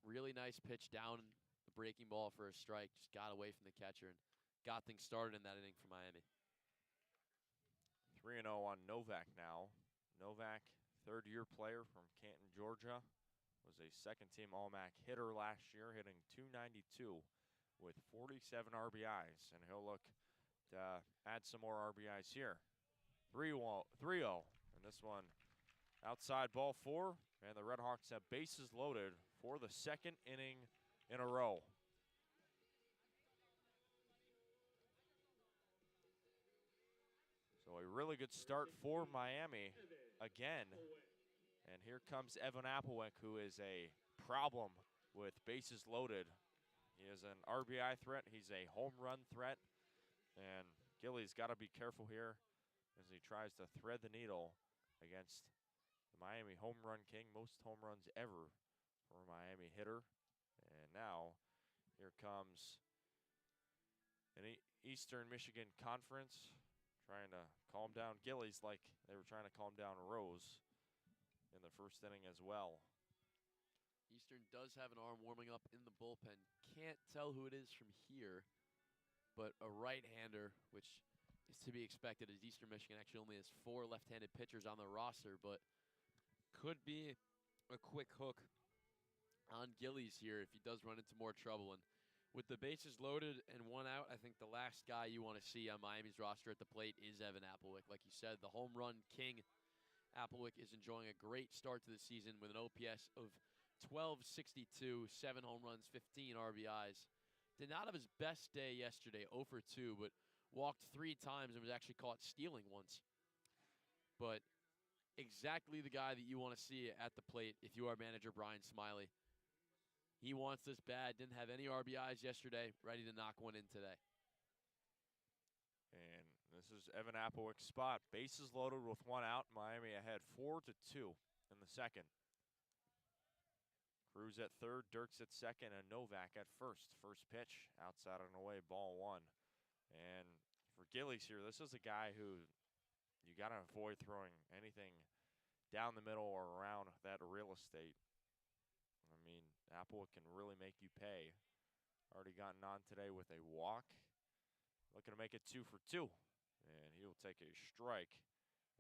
Really nice pitch down the breaking ball for a strike. Just got away from the catcher and got things started in that inning for Miami. 3-0 on Novak now. Novak, third-year player from Canton, Georgia. Was a second-team All-MAC hitter last year, hitting .292 with 47 RBIs. And he'll look to add some more RBIs here. 3-0. And this one outside ball 4. And the RedHawks have bases loaded for the second inning in a row. So a really good start for Miami again. And here comes Evan Applewick, who is a problem with bases loaded. He is an RBI threat. He's a home run threat. And Gillies got to be careful here as he tries to thread the needle against the Miami home run king, most home runs ever for a Miami hitter. And now Here comes an Eastern Michigan Conference trying to calm down Gillies like they were trying to calm down Rose in the first inning as well. Eastern does have an arm warming up in the bullpen. Can't tell who it is from here, but a right-hander, which is to be expected, as Eastern Michigan actually only has 4 left-handed pitchers on their roster, but could be a quick hook on Gillies here if he does run into more trouble. And with the bases loaded and 1 out, I think the last guy you want to see on Miami's roster at the plate is Evan Applewick. Like you said, the home run king. Applewick is enjoying a great start to the season with an OPS of 1262, 7 home runs, 15 RBIs. Did not have his best day yesterday, 0 for 2, but walked 3 times and was actually caught stealing once. But exactly the guy that you want to see at the plate if you are manager Brian Smiley. He wants this bad, didn't have any RBIs yesterday, ready to knock one in today. And this is Evan Applewick's spot. Bases loaded with 1 out. Miami ahead 4-2 in the second. Cruz at third, Dirks at second, and Novak at first. First pitch, outside and away, ball 1. And for Gillies here, this is a guy who you got to avoid throwing anything down the middle or around that real estate. I mean, Applewick can really make you pay. Already gotten on today with a walk. Looking to make it 2 for 2. And he'll take a strike.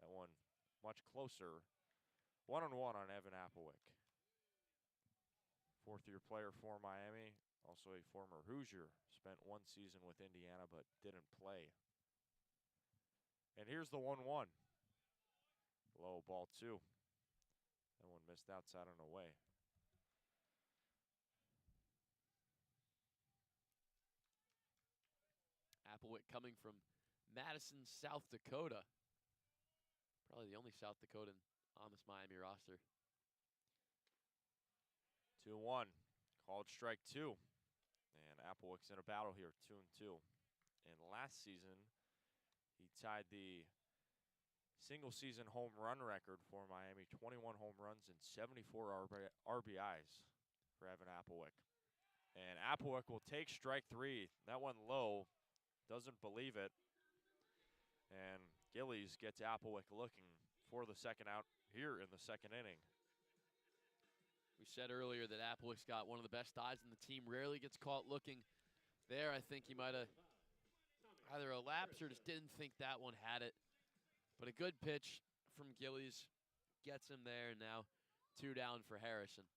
That one much closer. 1-1 on Evan Applewick. 4th-year player for Miami. Also a former Hoosier. Spent 1 season with Indiana but didn't play. And here's the 1-1. Low, ball 2. That one missed outside and away. Applewick coming from Madison, South Dakota. Probably the only South Dakotan on this Miami roster. 2-1. Called strike 2. And Applewick's in a battle here, 2-2. And last season, he tied the single-season home run record for Miami, 21 home runs and 74 RBIs for Evan Applewick. And Applewick will take strike 3. That one low. Doesn't believe it. And Gillies gets Applewick looking for the second out here in the second inning. We said earlier that Applewick's got one of the best eyes in the team. Rarely gets caught looking there. I think he might have either elapsed or just didn't think that one had it. But a good pitch from Gillies gets him there. And now 2 down for Harrison.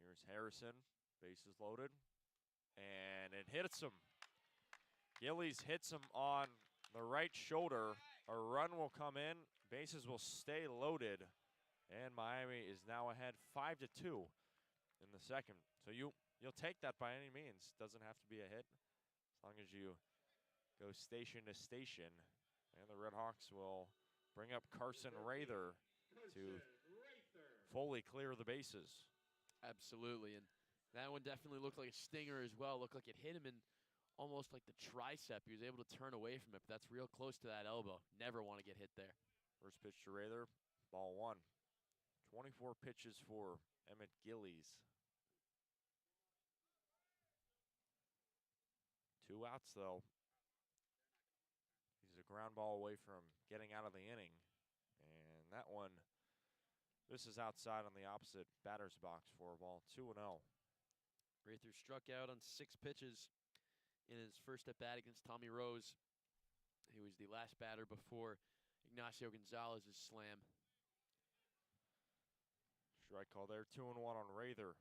Here's Harrison. Bases loaded. And it hits him. Gillies hits him on the right shoulder. A run will come in. Bases will stay loaded. And Miami is now ahead 5-2 in the second. So you'll take that by any means. Doesn't have to be a hit as long as you go station to station. And the RedHawks will bring up Carson Rather to fully clear the bases. Absolutely. And that one definitely looked like a stinger as well. Looked like it hit him in almost like the tricep. He was able to turn away from it, but that's real close to that elbow. Never want to get hit there. First pitch to Rather, ball 1. 24 pitches for Emmett Gillies. 2 outs, though. He's a ground ball away from getting out of the inning. And that one, this is outside on the opposite batter's box for a ball, 2-0. Rather struck out on 6 pitches in his first at bat against Tommy Rose. He was the last batter before Ignacio Gonzalez's slam. Strike call there, 2-1 on Rather.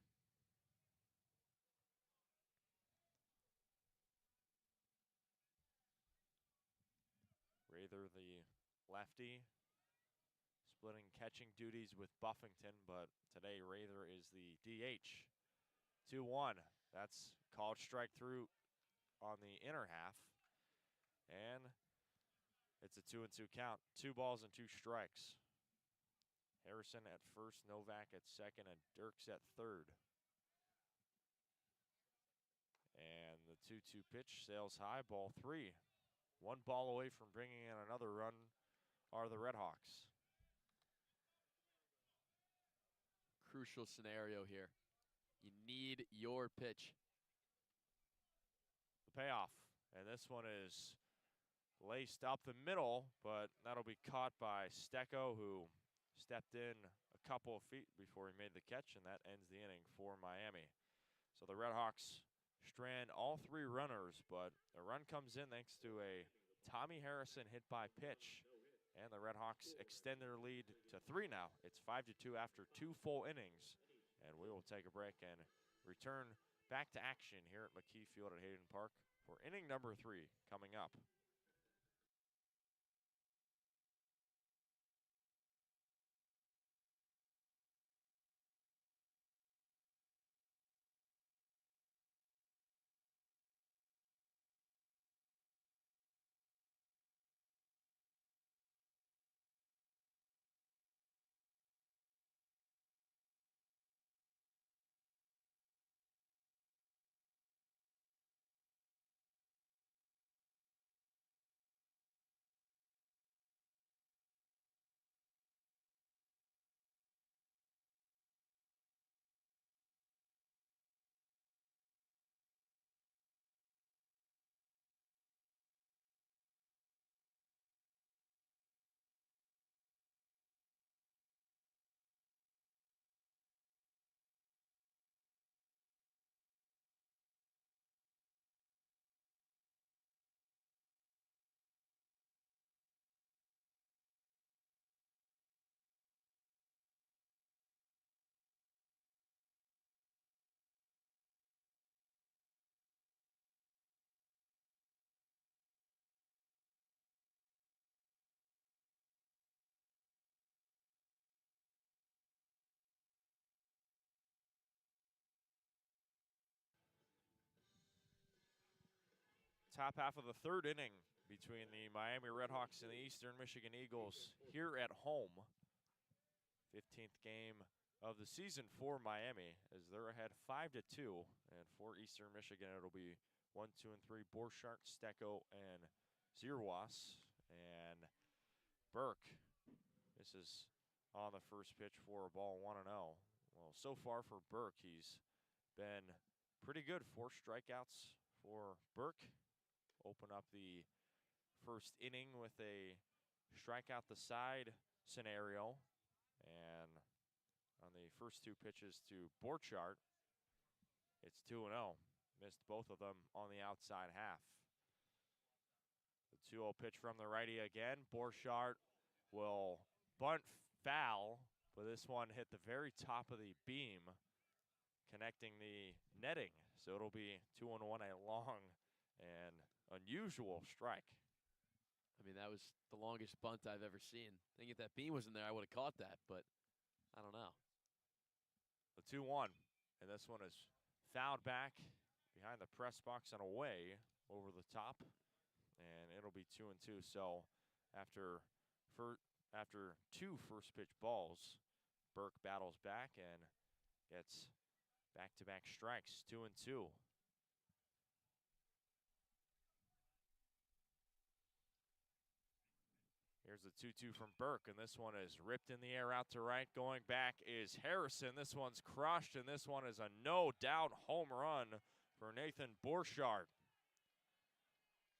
Rather, the lefty, splitting catching duties with Buffington, but today Rather is the DH. 2-1. That's called strike through on the inner half. And it's a 2-2 count. 2 balls and 2 strikes. Harrison at first, Novak at second, and Dirks at third. And the 2-2 pitch sails high, ball 3. 1 ball away from bringing in another run are the RedHawks. Crucial scenario here. You need your pitch payoff. And this one is laced up the middle, but that'll be caught by Stecco, who stepped in a couple of feet before he made the catch, and that ends the inning for Miami. So the RedHawks strand all 3 runners, but a run comes in thanks to a Tommy Harrison hit by pitch. And the RedHawks extend their lead to 3 now. It's 5-2 after 2 full innings. And we will take a break and return back to action here at McKie Field at Hayden Park for inning number 3 coming up. Top half of the 3rd inning between the Miami RedHawks and the Eastern Michigan Eagles here at home. 15th game of the season for Miami as they're ahead 5-2. And for Eastern Michigan, it'll be 1, 2, and 3, Borchardt, Stecco, and Zirolli. And Burke, this is on the first pitch for a ball 1-0. Well, so far for Burke, he's been pretty good. 4 strikeouts for Burke. Open up the first inning with a strikeout the side scenario. And on the first 2 pitches to Borchardt, it's 2-0. Missed both of them on the outside half. The 2-0 pitch from the righty again. Borchardt will bunt foul, but this one hit the very top of the beam, connecting the netting. So it'll be 2-1, a long and unusual strike. I mean, that was the longest bunt I've ever seen. I think if that beam was in there, I would have caught that, but I don't know. The 2-1, and this one is fouled back behind the press box and away over the top, and it'll be 2-2. So after 2 first pitch balls, Burke battles back and gets back-to-back strikes, 2-2. Here's the 2-2 from Burke, and this one is ripped in the air out to right. Going back is Harrison. This one's crushed, and this one is a no-doubt home run for Nathan Borchardt.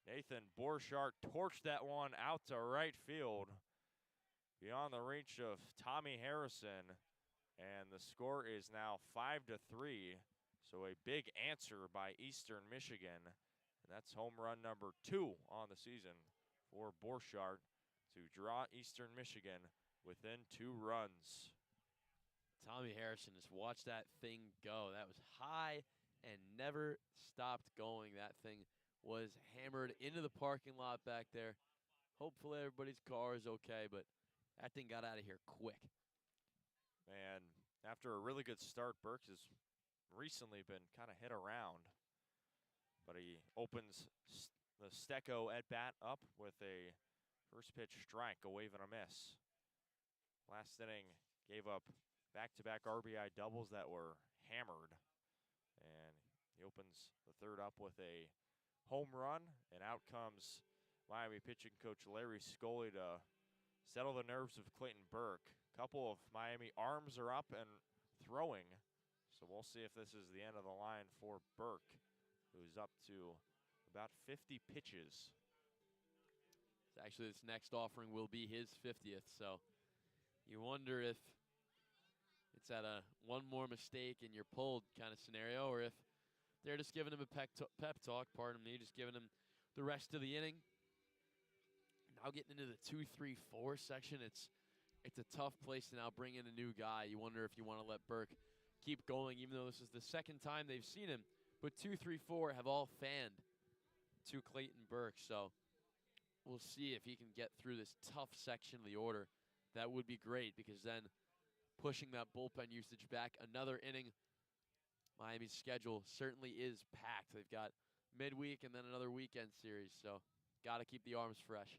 Nathan Borchardt torched that one out to right field beyond the reach of Tommy Harrison, and the score is now 5-3. So a big answer by Eastern Michigan, and that's home run number 2 on the season for Borchardt to draw Eastern Michigan within 2 runs. Tommy Harrison, just watch that thing go. That was high and never stopped going. That thing was hammered into the parking lot back there. Hopefully everybody's car is okay, but that thing got out of here quick. And after a really good start, Burke has recently been kind of hit around, but he opens the Stecco at bat up with a first pitch strike, a wave and a miss. Last inning gave up back-to-back RBI doubles that were hammered. And he opens the 3rd up with a home run, and out comes Miami pitching coach Larry Scully to settle the nerves of Clayton Burke. A couple of Miami arms are up and throwing, so we'll see if this is the end of the line for Burke, who's up to the about 50 pitches. Actually, this next offering will be his 50th, so you wonder if it's at a one more mistake and you're pulled kind of scenario, or if they're just giving him a pep talk, pardon me, just giving him the rest of the inning. Now getting into the 2, 3, 4 section, it's a tough place to now bring in a new guy. You wonder if you want to let Burke keep going, even though this is the second time they've seen him. But 2, 3, 4 have all fanned to Clayton Burke, so we'll see if he can get through this tough section of the order. That would be great, because then pushing that bullpen usage back another inning. Miami's schedule certainly is packed. They've got midweek and then another weekend series, so got to keep the arms fresh.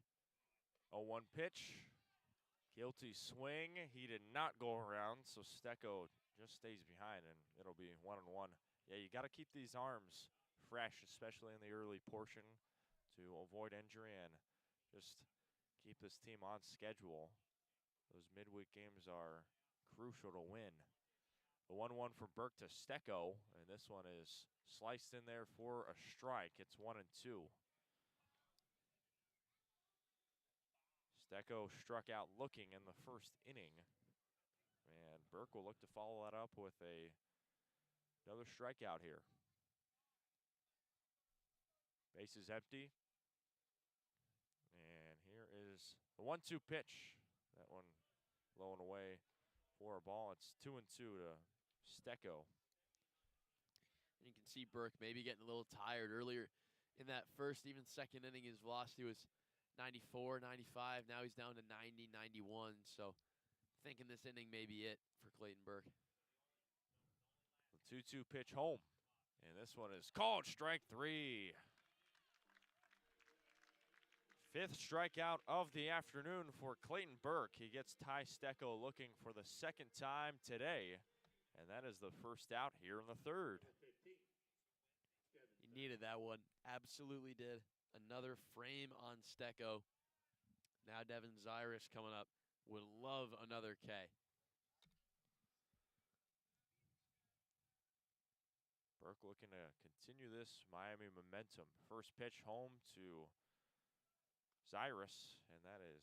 0-1 pitch. Guilty swing. He did not go around, so Stecco just stays behind, and it'll be 1-1. Yeah, you got to keep these arms fresh, especially in the early portion, to avoid injury and just keep this team on schedule. Those midweek games are crucial to win. The 1-1 from Burke to Stecco, and this one is sliced in there for a strike. It's 1-2. Stecco struck out looking in the first inning, and Burke will look to follow that up with another strikeout here. Base is empty, and here is the 1-2 pitch. That one low and away for a ball. It's 2-2 to Stecco. And you can see Burke maybe getting a little tired earlier in that first, even second inning. His velocity was 94, 95. Now he's down to 90, 91. So thinking this inning may be it for Clayton Burke. The 2-2 pitch home. And this one is called strike 3. 5th strikeout of the afternoon for Clayton Burke. He gets Ty Stecco looking for the second time today. And that is the first out here in the 3rd. He needed that one. Absolutely did. Another frame on Stecco. Now Devin Zirolli coming up. Would love another K. Burke looking to continue this Miami momentum. First pitch home to Zirolli, and that is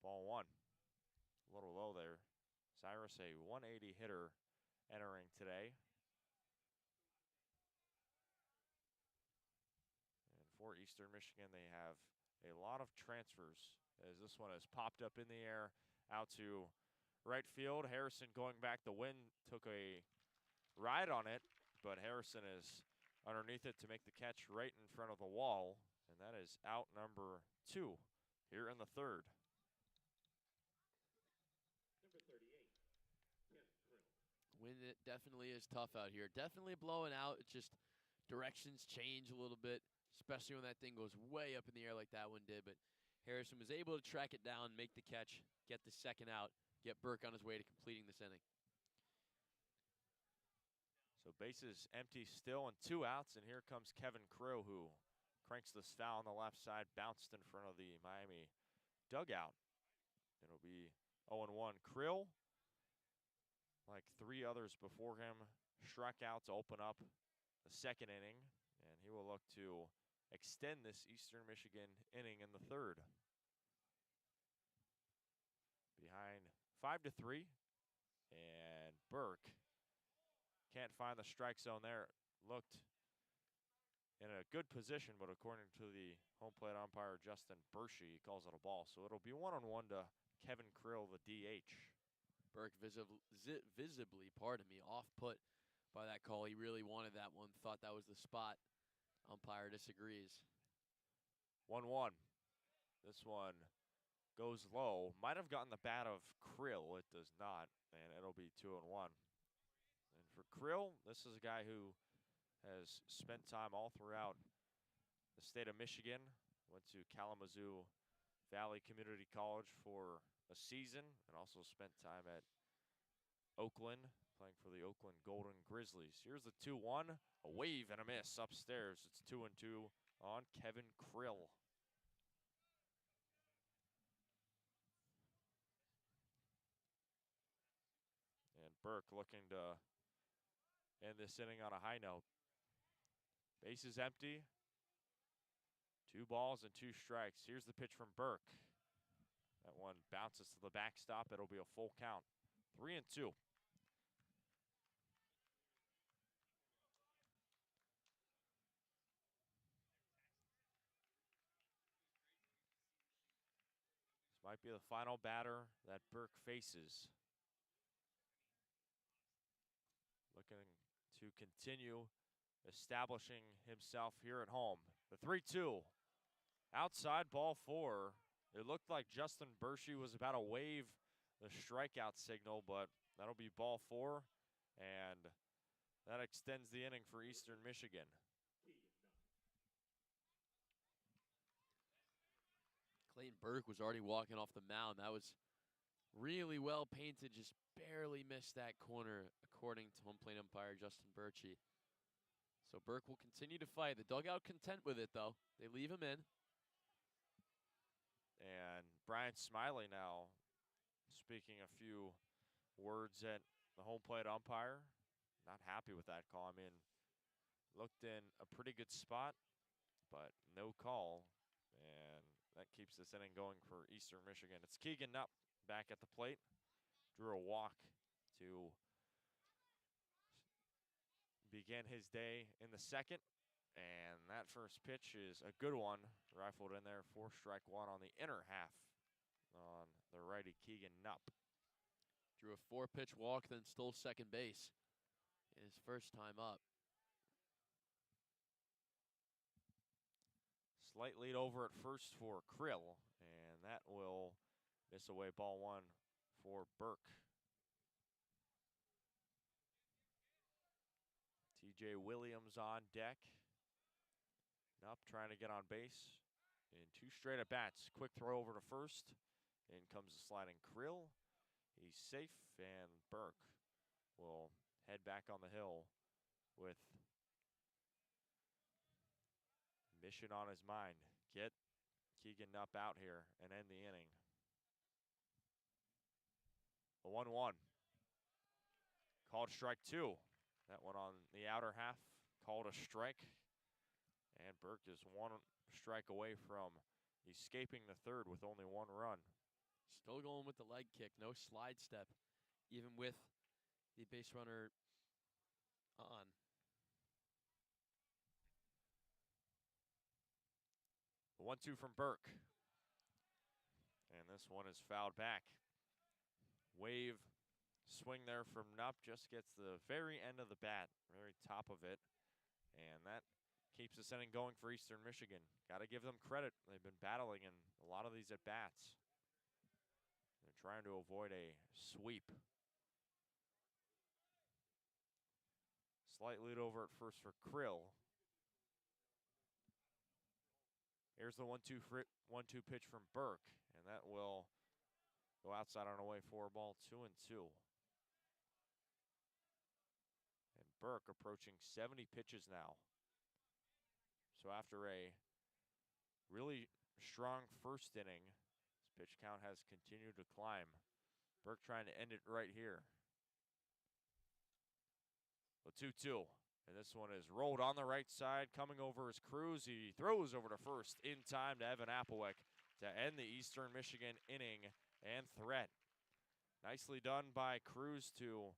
ball 1. A little low there. Zirolli, a 180 hitter entering today. And for Eastern Michigan, they have a lot of transfers, as this one has popped up in the air out to right field. Harrison going back. The wind took a ride on it, but Harrison is underneath it to make the catch right in front of the wall. And that is out number 2 here in the 3rd. Number 38. Wind it definitely is tough out here. Definitely blowing out. It's just directions change a little bit, especially when that thing goes way up in the air like that one did. But Harrison was able to track it down, make the catch, get the second out, get Burke on his way to completing this inning. So bases empty still and 2 outs, and here comes Kevin Crow, who cranks this foul on the left side, bounced in front of the Miami dugout. It'll be 0-1. Krill, like 3 others before him, struck out to open up the second inning, and he will look to extend this Eastern Michigan inning in the 3rd. Behind 5-3, and Burke can't find the strike zone there. Looked in a good position, but according to the home plate umpire, Justin Bershey, he calls it a ball. So it'll be 1-1 to Kevin Krill, the DH. Burke visibly, off put by that call. He really wanted that one, thought that was the spot. Umpire disagrees. 1-1. This one goes low. Might have gotten the bat of Krill. It does not, and it'll be 2-1. And for Krill, this is a guy who has spent time all throughout the state of Michigan. Went to Kalamazoo Valley Community College for a season, and also spent time at Oakland, playing for the Oakland Golden Grizzlies. Here's the 2-1, a wave and a miss upstairs. It's 2-2 on Kevin Krill. And Burke looking to end this inning on a high note. Base is empty. 2 balls and 2 strikes. Here's the pitch from Burke. That one bounces to the backstop. It'll be a full count. 3-2. This might be the final batter that Burke faces. Looking to continue establishing himself here at home. The 3-2. Outside, ball 4. It looked like Justin Bershey was about to wave the strikeout signal, but that'll be ball 4, and that extends the inning for Eastern Michigan. Clayton Burke was already walking off the mound. That was really well painted, just barely missed that corner, according to home plate umpire Justin Bershey. So Burke will continue to fight. The dugout content with it, though. They leave him in. And Brian Smiley now speaking a few words at the home plate umpire. Not happy with that call. I mean, looked in a pretty good spot, but no call. And that keeps this inning going for Eastern Michigan. It's Keegan Nupp back at the plate. Drew a walk to begin his day in the second. And that first pitch is a good one. Rifled in there, 4-strike-1 on the inner half on the righty Keegan Nupp. Drew a 4-pitch walk, then stole second base in his first time up. Slight lead over at first for Krill, and that will miss away ball 1 for Burke. TJ Williams on deck. Nupp trying to get on base in 2 straight at bats. Quick throw over to first. In comes the sliding Krill. He's safe, and Burke will head back on the hill with mission on his mind. Get Keegan Nupp out here and end the inning. The 1-1. Called strike 2. That one on the outer half, called a strike. And Burke is 1 strike away from escaping the third with only 1 run. Still going with the leg kick, no slide step, even with the base runner on. The 1-2 from Burke. And this one is fouled back. Wave swing there from Nupp, just gets the very end of the bat, very top of it. And that keeps this inning going for Eastern Michigan. Got to give them credit. They've been battling in a lot of these at-bats. They're trying to avoid a sweep. Slight lead over at first for Krill. Here's the 1-2 pitch from Burke, and that will go outside on away for ball 2-2. And Burke approaching 70 pitches now. So after a really strong first inning, his pitch count has continued to climb. Burke trying to end it right here. The 2-2. And this one is rolled on the right side, coming over is Cruz. He throws over to first in time to Evan Applewick to end the Eastern Michigan inning and threat. Nicely done by Cruz to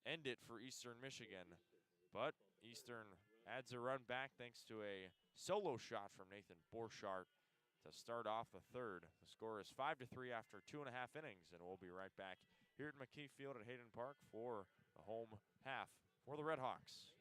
end it for Eastern Michigan. But Eastern adds a run back thanks to a solo shot from Nathan Borchardt to start off the third. The score is 5-3 after 2.5 innings, and we'll be right back here at McKie Field at Hayden Park for the home half for the RedHawks.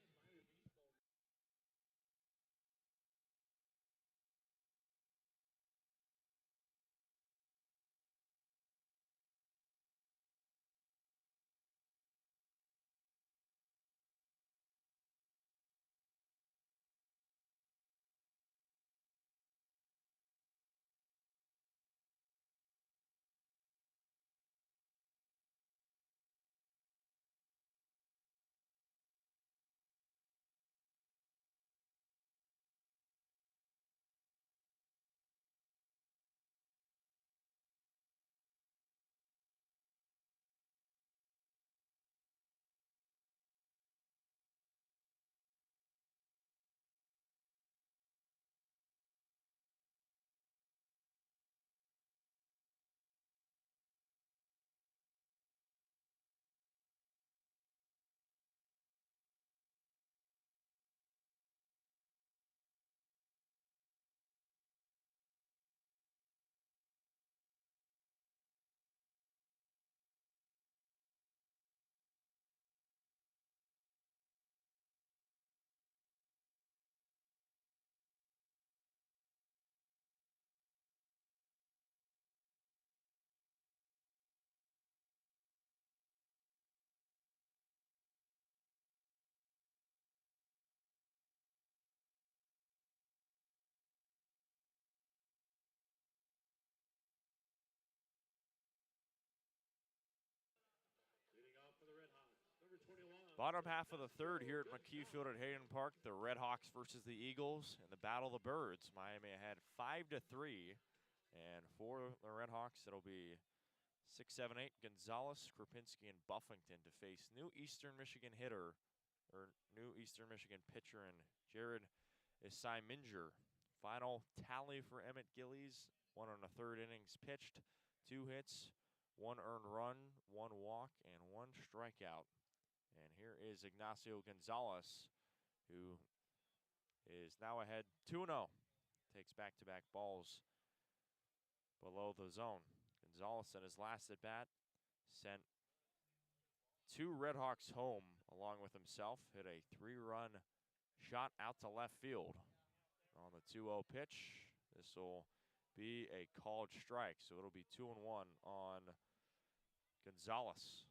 Bottom half of the third here at McKie Field at Hayden Park. The RedHawks versus the Eagles in the Battle of the Birds. Miami ahead 5-3. And for the RedHawks, it'll be 6, 7, 8, Gonzalez, Krupinski, and Buffington to face new Eastern Michigan pitcher, and Jared Isai-Minger. Final tally for Emmett Gillies: 1 1/3 innings pitched, 2 hits, 1 earned run, 1 walk, and 1 strikeout. And here is Ignacio Gonzalez, who is now ahead 2-0. Takes back-to-back balls below the zone. Gonzalez in his last at-bat sent 2 RedHawks home along with himself. Hit a 3-run shot out to left field. On the 2-0 pitch, this will be a called strike, so it'll be 2-1 on Gonzalez.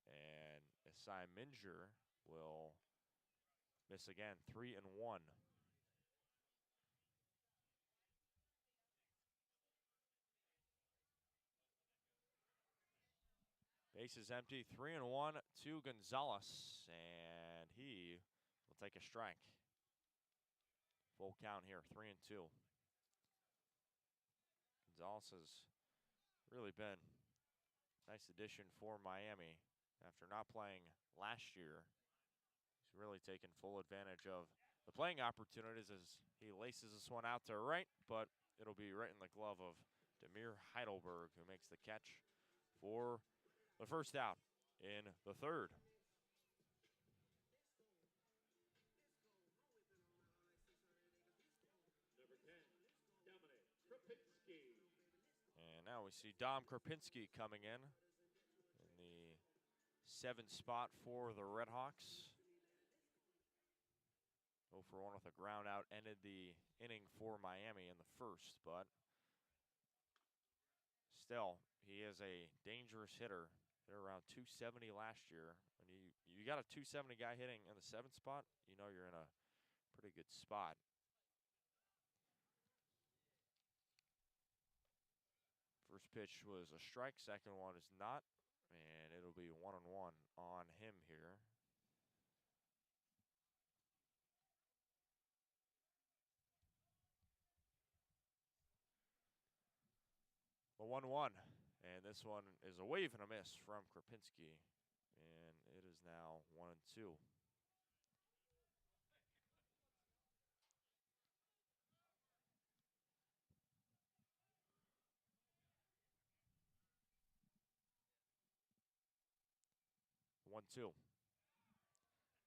And Isai-Minger will miss again, 3-1. Base is empty, 3-1 to Gonzalez, and he will take a strike. Full count here, 3-2. Gonzalez has really been a nice addition for Miami. After not playing last year, he's really taken full advantage of the playing opportunities as he laces this one out to right, but it'll be right in the glove of Demir Heidelberg, who makes the catch for the first out in the third. Number 10, Dominic Krupinski. And now we see Dom Krupinski coming in the 7th spot for the RedHawks. 0 for 1 with a ground out, ended the inning for Miami in the first, but still, he is a dangerous hitter. Hit around 270 last year. When you got a 270 guy hitting in the 7th spot, you know you're in a pretty good spot. First pitch was a strike, second one is not, and it'll be 1-1 on him here. The 1-1, and this one is a wave and a miss from Krupinski, and it is now 1-2. One, 2.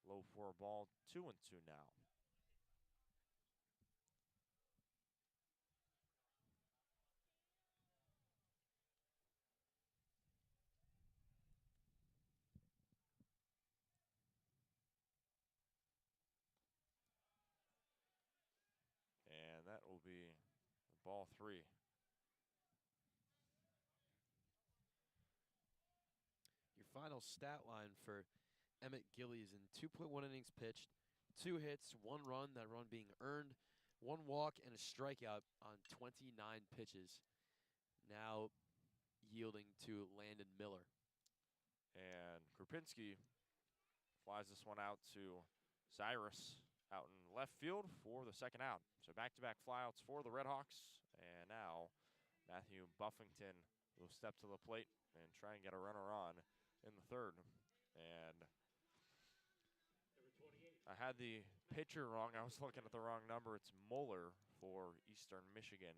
Low for a ball, 2-2 now. And that will be ball 3. Your final stat line for Emmett Gillies in 2.1 innings pitched, 2 hits, 1 run, that run being earned, 1 walk, and a strikeout on 29 pitches. Now yielding to Landon Miller. And Krupinski flies this one out to Cyrus out in left field for the second out. So back-to-back flyouts for the RedHawks. And now Matthew Buffington will step to the plate and try and get a runner on in the third. And I had the pitcher wrong. I was looking at the wrong number. It's Mueller for Eastern Michigan.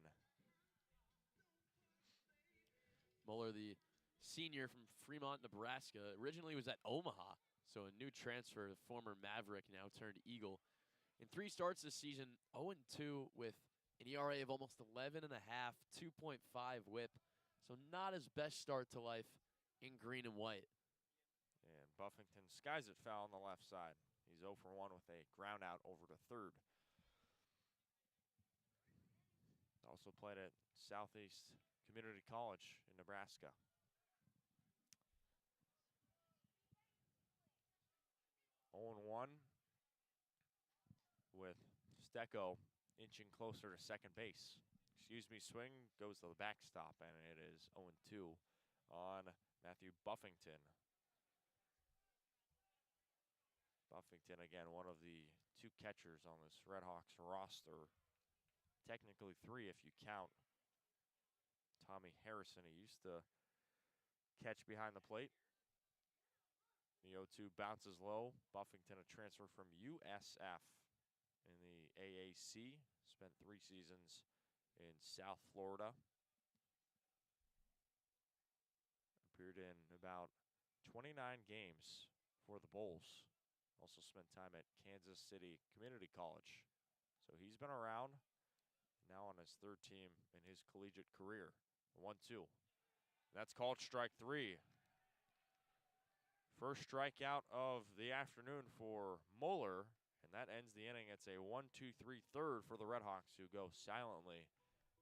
Mueller, the senior from Fremont, Nebraska, originally was at Omaha, so a new transfer, the former Maverick, now turned Eagle. In 3 starts this season, 0-2 with an ERA of almost 11.5, 2.5 whip, so not his best start to life in green and white. And Buffington skies it foul on the left side. He's 0 for 1 with a ground out over to third. Also played at Southeast Community College in Nebraska. 0-1 with Stecco inching closer to second base. swing goes to the backstop, and it is 0-2 on Matthew Buffington. Buffington, again, one of the 2 catchers on this RedHawks roster. Technically 3 if you count Tommy Harrison. He used to catch behind the plate. The 0-2 bounces low. Buffington, a transfer from USF in the AAC. Spent 3 seasons in South Florida. Appeared in about 29 games for the Bulls. Also spent time at Kansas City Community College. So he's been around, now on his 3rd team in his collegiate career. 1-2. That's called strike 3. First strikeout of the afternoon for Mueller, and that ends the inning. It's a 1-2-3 third for the RedHawks, who go silently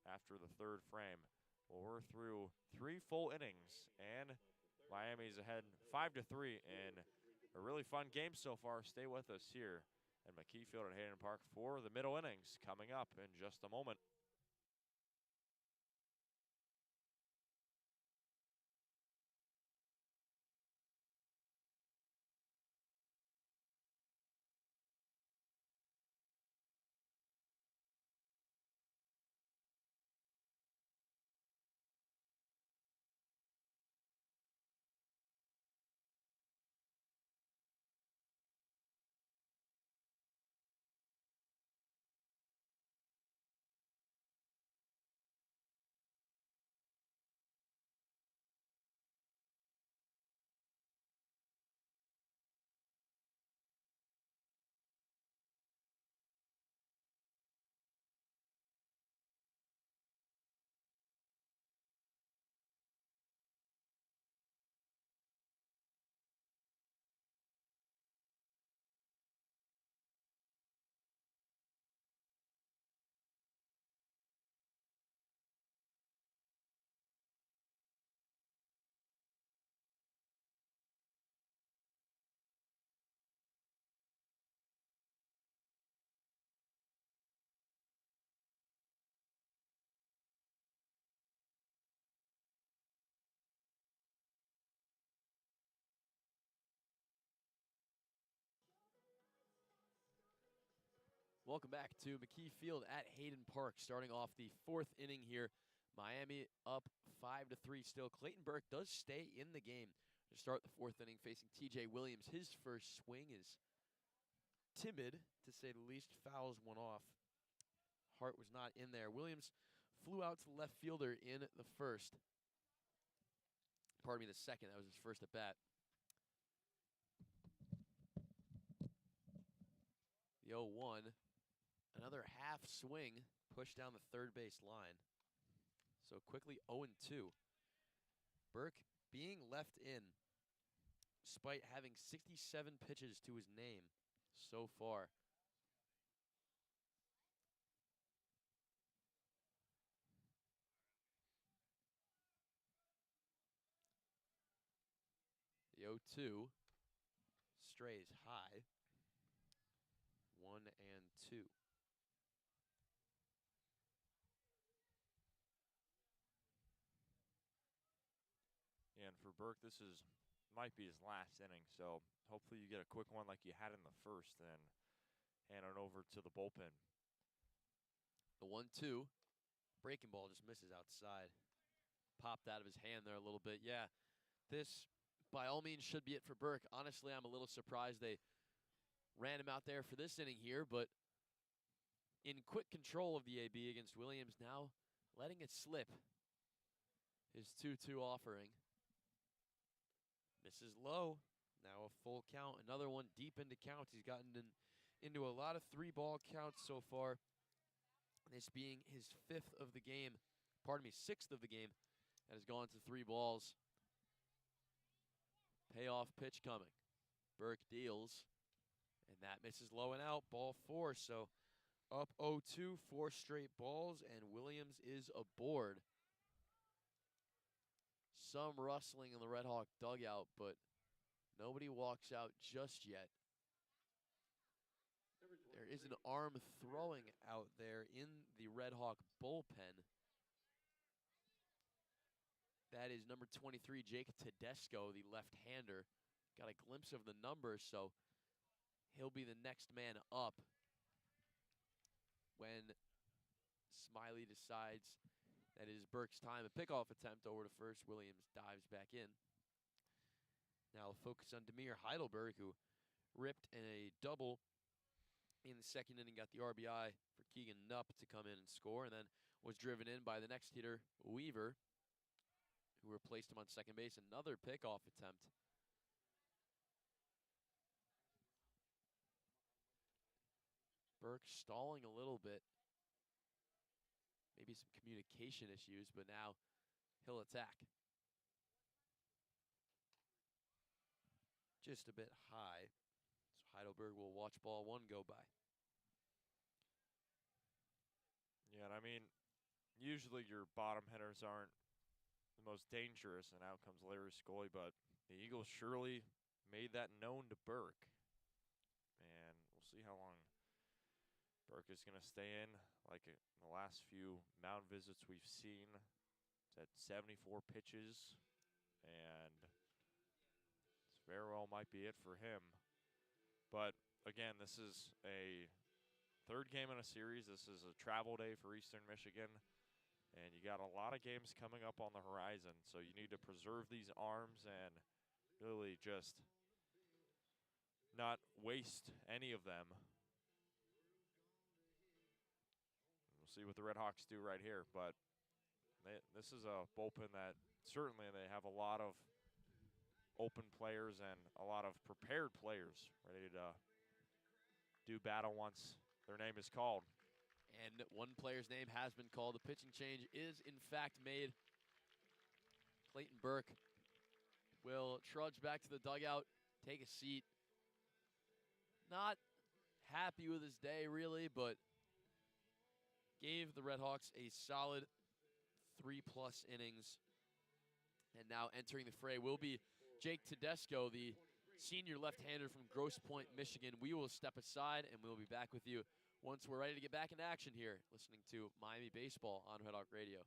after the 3rd frame. Well, we're through 3 full innings, and Miami's ahead 5-3 in a really fun game so far. Stay with us here at McKie Field at Hayden Park for the middle innings coming up in just a moment. Welcome back to McKie Field at Hayden Park, starting off the 4th inning here. Miami up 5-3 still. Clayton Burke does stay in the game to start the 4th inning, facing TJ Williams. His first swing is timid, to say the least. Fouls one off. Hart was not in there. Williams flew out to the left fielder in the 1st. Pardon me, the 2nd. That was his first at bat. The 0-1. Another half swing, pushed down the 3rd base line. So quickly 0-2. Burke being left in, despite having 67 pitches to his name so far. The 0-2 strays high. 1-2. And for Burke, this might be his last inning, so hopefully you get a quick one like you had in the 1st, then hand it over to the bullpen. The 1-2. Breaking ball just misses outside. Popped out of his hand there a little bit. Yeah, this by all means should be it for Burke. Honestly, I'm a little surprised they ran him out there for this inning here, but in quick control of the AB against Williams, now letting it slip. His 2-2 offering. Misses low. Now a full count. Another one deep into counts. He's gotten into a lot of 3-ball counts so far. This being his 5th of the game. Pardon me, 6th of the game. That has gone to 3 balls. Payoff pitch coming. Burke deals. And that misses low and out. Ball 4. So up 0-2, 4 straight balls, and Williams is aboard. Some rustling in the RedHawk dugout, but nobody walks out just yet. There is an arm throwing out there in the RedHawk bullpen. That is number 23, Jake Tedesco, the left-hander. Got a glimpse of the numbers, so he'll be the next man up when Smiley decides that it is Burke's time. A pickoff attempt over to first. Williams dives back in. Now we'll focus on Demir Heidelberg, who ripped in a double in the second inning, got the RBI for Keegan Nupp to come in and score, and then was driven in by the next hitter, Weaver, who replaced him on second base. Another pickoff attempt. Burke stalling a little bit. Maybe some communication issues, but now he'll attack. Just a bit high. So Heidelberg will watch ball one go by. Yeah, and I mean, usually your bottom hitters aren't the most dangerous, and out comes Larry Scully, but the Eagles surely made that known to Burke. And we'll see how long Burke is going to stay in. Like in the last few mound visits we've seen, it's at 74 pitches, and this very well might be it for him. But again, this is a third game in a series. This is a travel day for Eastern Michigan, and you got a lot of games coming up on the horizon, so you need to preserve these arms and really just not waste any of them. We'll see what the RedHawks do right here, but this is a bullpen that certainly they have a lot of open players and a lot of prepared players ready to do battle once their name is called. And one player's name has been called. The pitching change is, in fact, made. Clayton Burke will trudge back to the dugout, take a seat. Not happy with his day, really, but gave the RedHawks a solid 3+ innings. And now entering the fray will be Jake Tedesco, the senior left-hander from Grosse Pointe, Michigan. We will step aside, and we'll be back with you once we're ready to get back in action here, listening to Miami Baseball on Red Hawk Radio.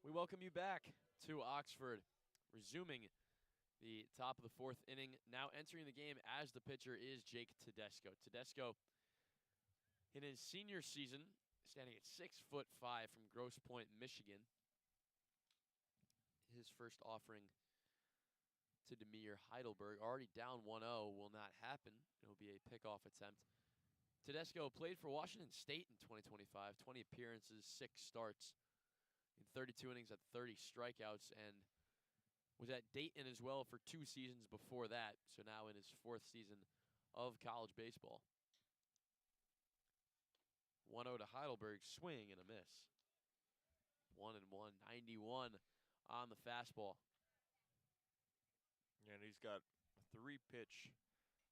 We welcome you back to Oxford, resuming the top of the fourth inning. Now entering the game as the pitcher is Jake Tedesco. Tedesco, in his senior season, standing at 6'5" from Grosse Pointe, Michigan. His first offering to Demir Heidelberg, already down 1-0, will not happen. It'll be a pickoff attempt. Tedesco played for Washington State in 2025, 20 appearances, 6 starts. In 32 innings at 30 strikeouts, and Was at Dayton as well for 2 seasons before that, so now in his 4th season of college baseball. 1-0 to Heidelberg, swing and a miss. 1-1, 91 on the fastball. Yeah, and he's got a 3-pitch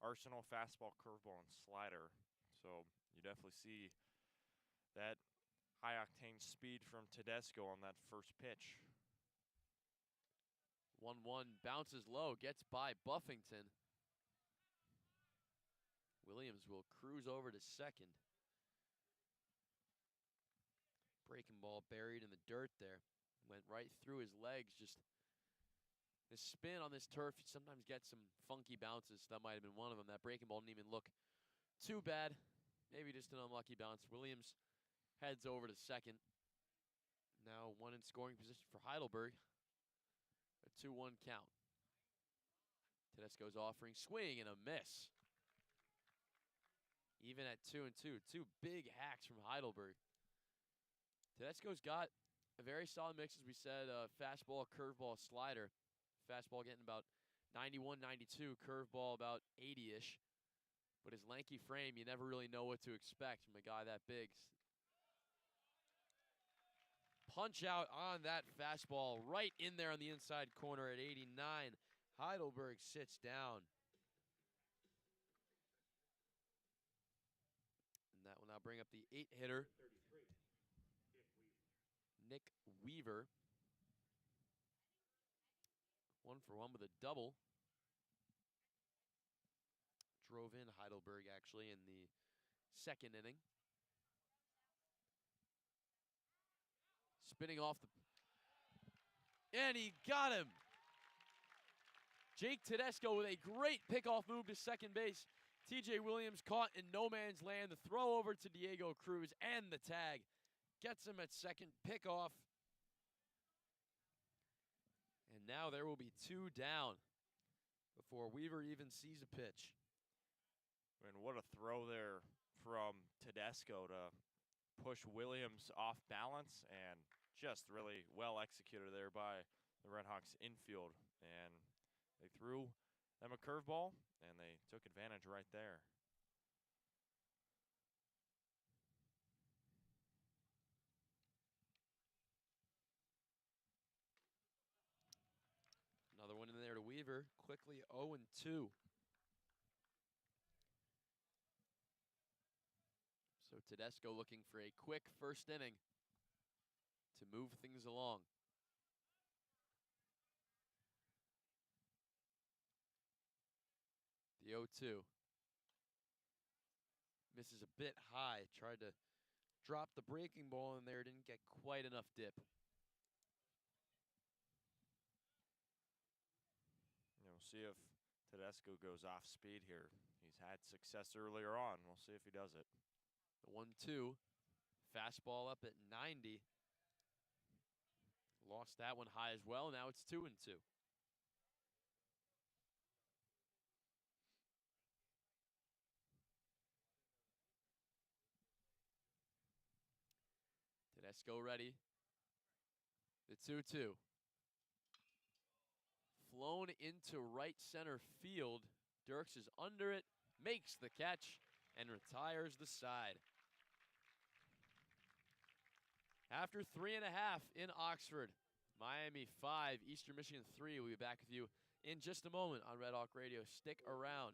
arsenal: fastball, curveball, and slider. So you definitely see that high-octane speed from Tedesco on that first pitch. 1-1, bounces low, gets by Buffington. Williams will cruise over to second. Breaking ball buried in the dirt there. Went right through his legs. Just the spin on this turf, you sometimes get some funky bounces. That might have been one of them. That breaking ball didn't even look too bad. Maybe just an unlucky bounce. Williams heads over to second. Now one in scoring position for Heidelberg. A 2-1 count. Tedesco's offering swing and a miss. Even at 2-2, 2 big hacks from Heidelberg. Tedesco's got a very solid mix, as we said, fastball, curveball, slider. Fastball getting about 91, 92, curveball about 80-ish. But his lanky frame, you never really know what to expect from a guy that big. Punch out on that fastball right in there on the inside corner at 89. Heidelberg sits down. And that will now bring up the 8-hitter, Nick Weaver. 1 for 1 with a double. Drove in Heidelberg, actually, in the 2nd inning. Spinning off the... And he got him! Jake Tedesco with a great pickoff move to second base. TJ Williams caught in no man's land. The throw over to Diego Cruz and the tag. Gets him at second, pickoff. And now there will be 2 down before Weaver even sees a pitch. And what a throw there from Tedesco to push Williams off balance, and just really well executed there by the RedHawks infield. And they threw them a curveball, and they took advantage right there. Another one in there to Weaver. Quickly 0-2. So Tedesco looking for a quick first inning to move things along. The 0-2. Misses a bit high. Tried to drop the breaking ball in there. Didn't get quite enough dip. We'll see if Tedesco goes off speed here. He's had success earlier on. We'll see if he does it. The 1-2. Fastball up at 90. Lost that one high as well. Now it's 2-2. Tedesco ready. The 2-2. Flown into right center field. Dirks is under it, makes the catch, and retires the side. After 3.5 in Oxford, Miami 5, Eastern Michigan 3. We'll be back with you in just a moment on Red Hawk Radio. Stick around.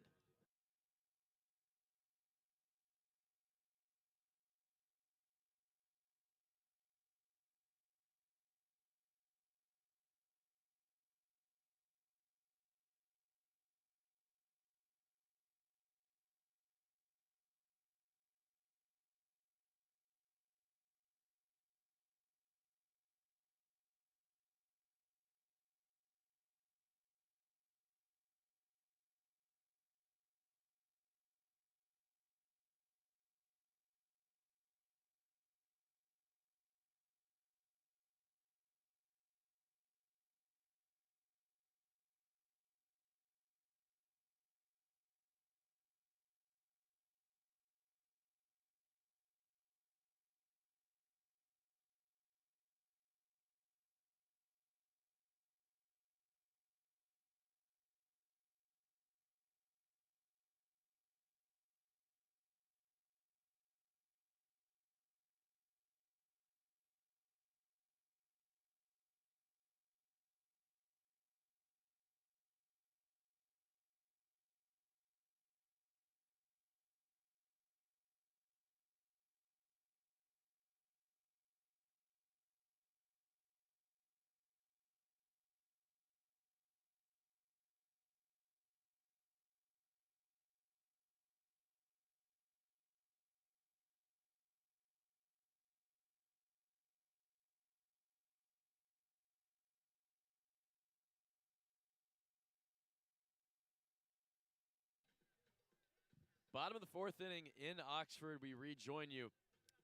Bottom of the fourth inning in Oxford, we rejoin you.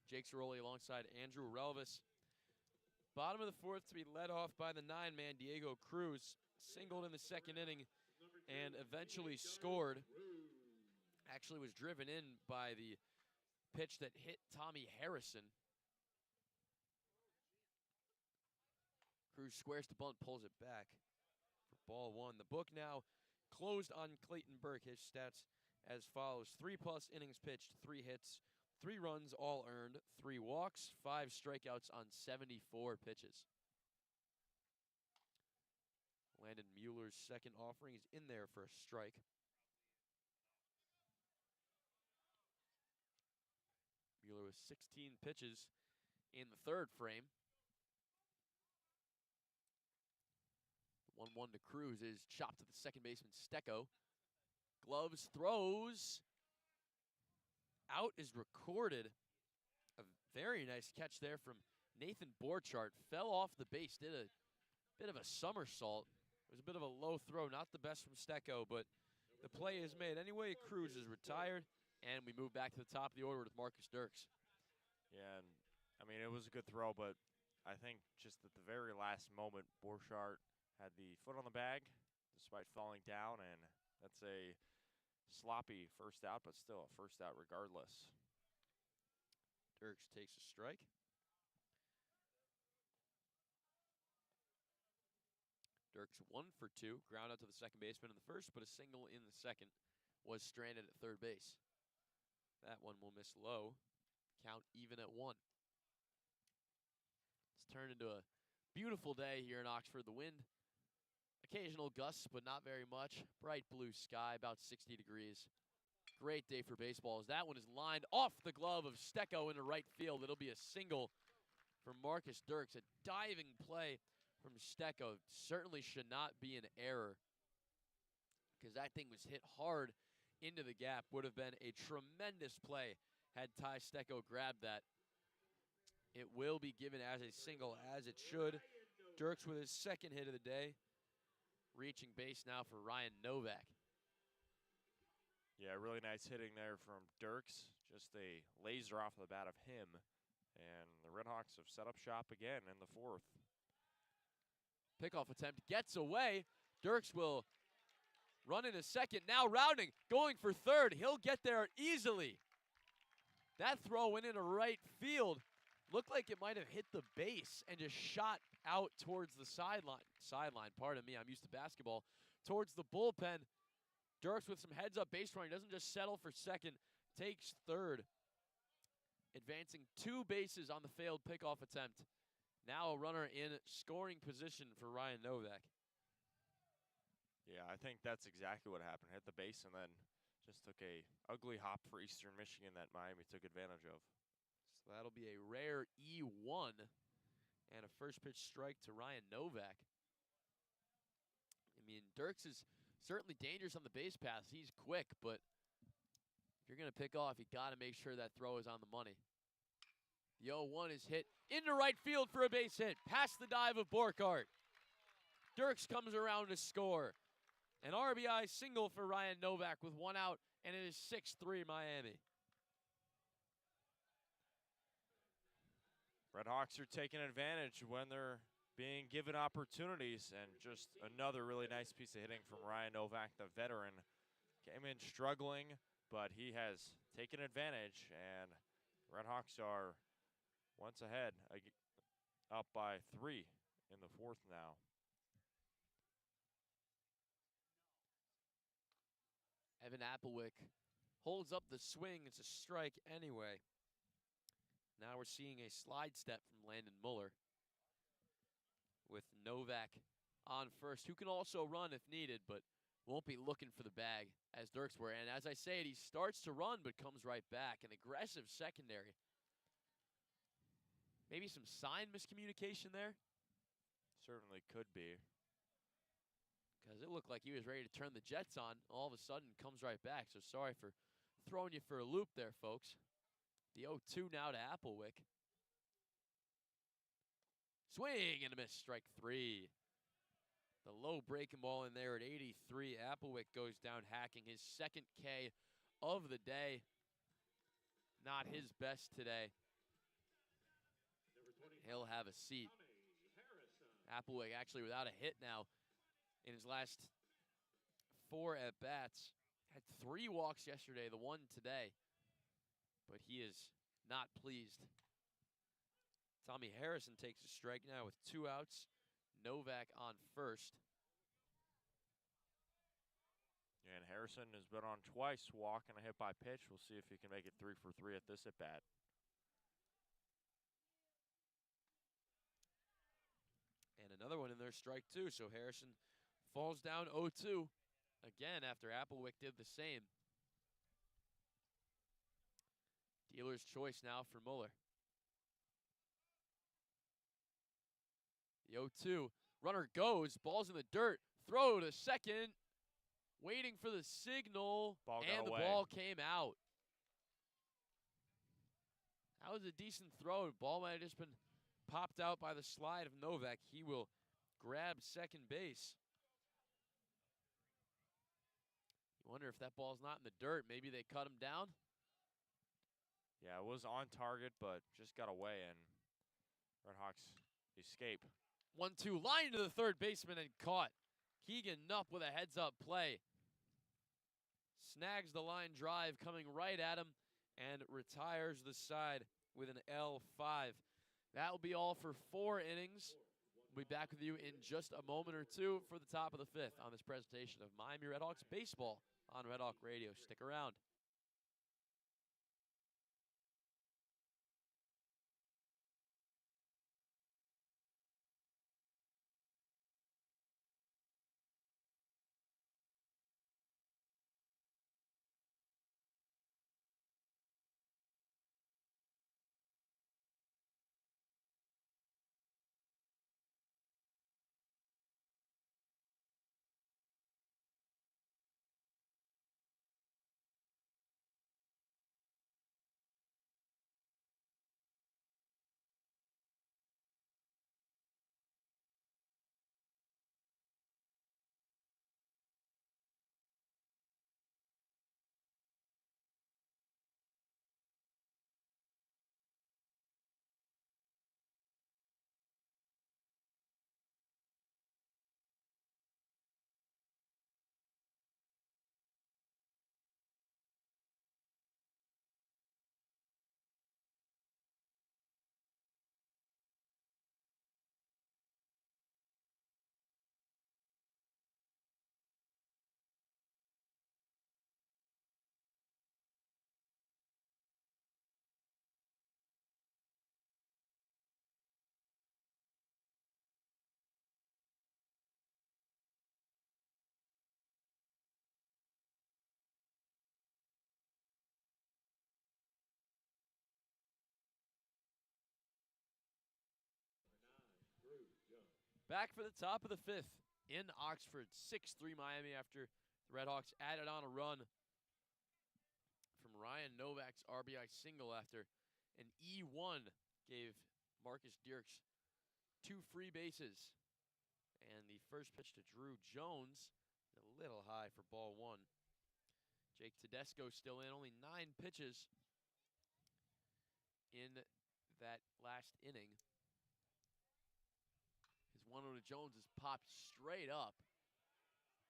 Jake Zirolli alongside Andrew Relvas. Bottom of the fourth to be led off by the 9-man Diego Cruz. Singled in the second inning and eventually scored. Actually was driven in by the pitch that hit Tommy Harrison. Cruz squares to bunt, pulls it back for ball one. The book now closed on Clayton Burke. His stats as follows: 3+ innings pitched, 3 hits, 3 runs all earned, 3 walks, 5 strikeouts on 74 pitches. Landon Mueller's second offering is in there for a strike. Mueller with 16 pitches in the third frame. 1-1 to Cruz is chopped to the second baseman, Stecco. Gloves, throws. Out is recorded. A very nice catch there from Nathan Borchardt. Fell off the base, did a bit of a somersault. It was a bit of a low throw, not the best from Stecco, but the play is made. Anyway, Cruz is retired, and we move back to the top of the order with Marcus Dirks. Yeah, and I mean, it was a good throw, but I think just at the very last moment, Borchardt had the foot on the bag despite falling down, and that's a sloppy first out, but still a first out regardless. Dirks takes a strike. Dirks 1 for 2, ground out to the second baseman in the first, but a single in the second. Was stranded at third base. That one will miss low. Count even at 1. It's turned into a beautiful day here in Oxford. The wind, occasional gusts, but not very much. Bright blue sky, about 60 degrees. Great day for baseball as that one is lined off the glove of Stecco into right field. It'll be a single for Marcus Dirks. A diving play from Stecco. Certainly should not be an error because that thing was hit hard into the gap. Would have been a tremendous play had Ty Stecco grabbed that. It will be given as a single, as it should. Dirks with his second hit of the day. Reaching base now for Ryan Novak. Yeah, really nice hitting there from Dirks. Just a laser off the bat of him. And the RedHawks have set up shop again in the fourth. Pickoff attempt gets away. Dirks will run into second. Now rounding, going for third. He'll get there easily. That throw went into right field. Looked like it might have hit the base and just shot out towards the sideline. Pardon me, I'm used to basketball. Towards the bullpen. Dirks with some heads-up base running. Doesn't just settle for second. Takes third. Advancing 2 bases on the failed pickoff attempt. Now a runner in scoring position for Ryan Novak. Yeah, I think that's exactly what happened. Hit the base and then just took a ugly hop for Eastern Michigan that Miami took advantage of. So that'll be a rare E1 and a first pitch strike to Ryan Novak. I mean, Dirks is certainly dangerous on the base paths. He's quick, but if you're going to pick off, you got to make sure that throw is on the money. The 0-1 is hit into right field for a base hit. Past the dive of Borchardt. Dirks comes around to score. An RBI single for Ryan Novak with 1 out, and it is 6-3 Miami. RedHawks are taking advantage when they're being given opportunities, and just another really nice piece of hitting from Ryan Novak, the veteran. Came in struggling, but he has taken advantage, and RedHawks are once ahead, up by 3 in the fourth now. Evan Applewick holds up the swing. It's a strike anyway. Now we're seeing a slide step from Landon Mueller with Novak on first, who can also run if needed, but won't be looking for the bag as Dirks were. And as I say, he starts to run but comes right back. An aggressive secondary. Maybe some sign miscommunication there? Certainly could be. Because it looked like he was ready to turn the Jets on. All of a sudden, comes right back. So sorry for throwing you for a loop there, folks. The 0-2 now to Applewick. Swing and a miss, strike 3. The low breaking ball in there at 83. Applewick goes down hacking his second K of the day. Not his best today. He'll have a seat. Applewhite actually without a hit now in his last 4 at-bats. Had 3 walks yesterday, the 1 today. But he is not pleased. Tommy Harrison takes a strike now with 2 outs. Novak on first. And Harrison has been on twice, walk and a hit by pitch. We'll see if he can make it 3 for 3 at this at-bat. And another one in there, strike 2. So Harrison falls down 0-2 again after Applewhite did the same. Dealer's choice now for Muller. The 0-2. Runner goes. Ball's in the dirt. Throw to second. Waiting for the signal. And the ball came out. That was a decent throw. Ball might have just been popped out by the slide of Novak. He will grab second base. You wonder if that ball's not in the dirt. Maybe they cut him down. Yeah, it was on target, but just got away, and RedHawks escape. 1-2, line to the third baseman and caught. Keegan Nupp with a heads-up play. Snags the line drive coming right at him and retires the side with an L5. That will be all for 4 innings. We'll be back with you in just a moment or two for the top of the 5th on this presentation of Miami RedHawks Baseball on Red Hawk Radio. Stick around. Back for the top of the 5th in Oxford. 6-3 Miami after the RedHawks added on a run from Ryan Novak's RBI single after an E1 gave Marcus Dierks 2 free bases. And the first pitch to Drew Jones, a little high for ball 1. Jake Tedesco still in, only 9 pitches in that last inning. His 1-0 to Jones is popped straight up.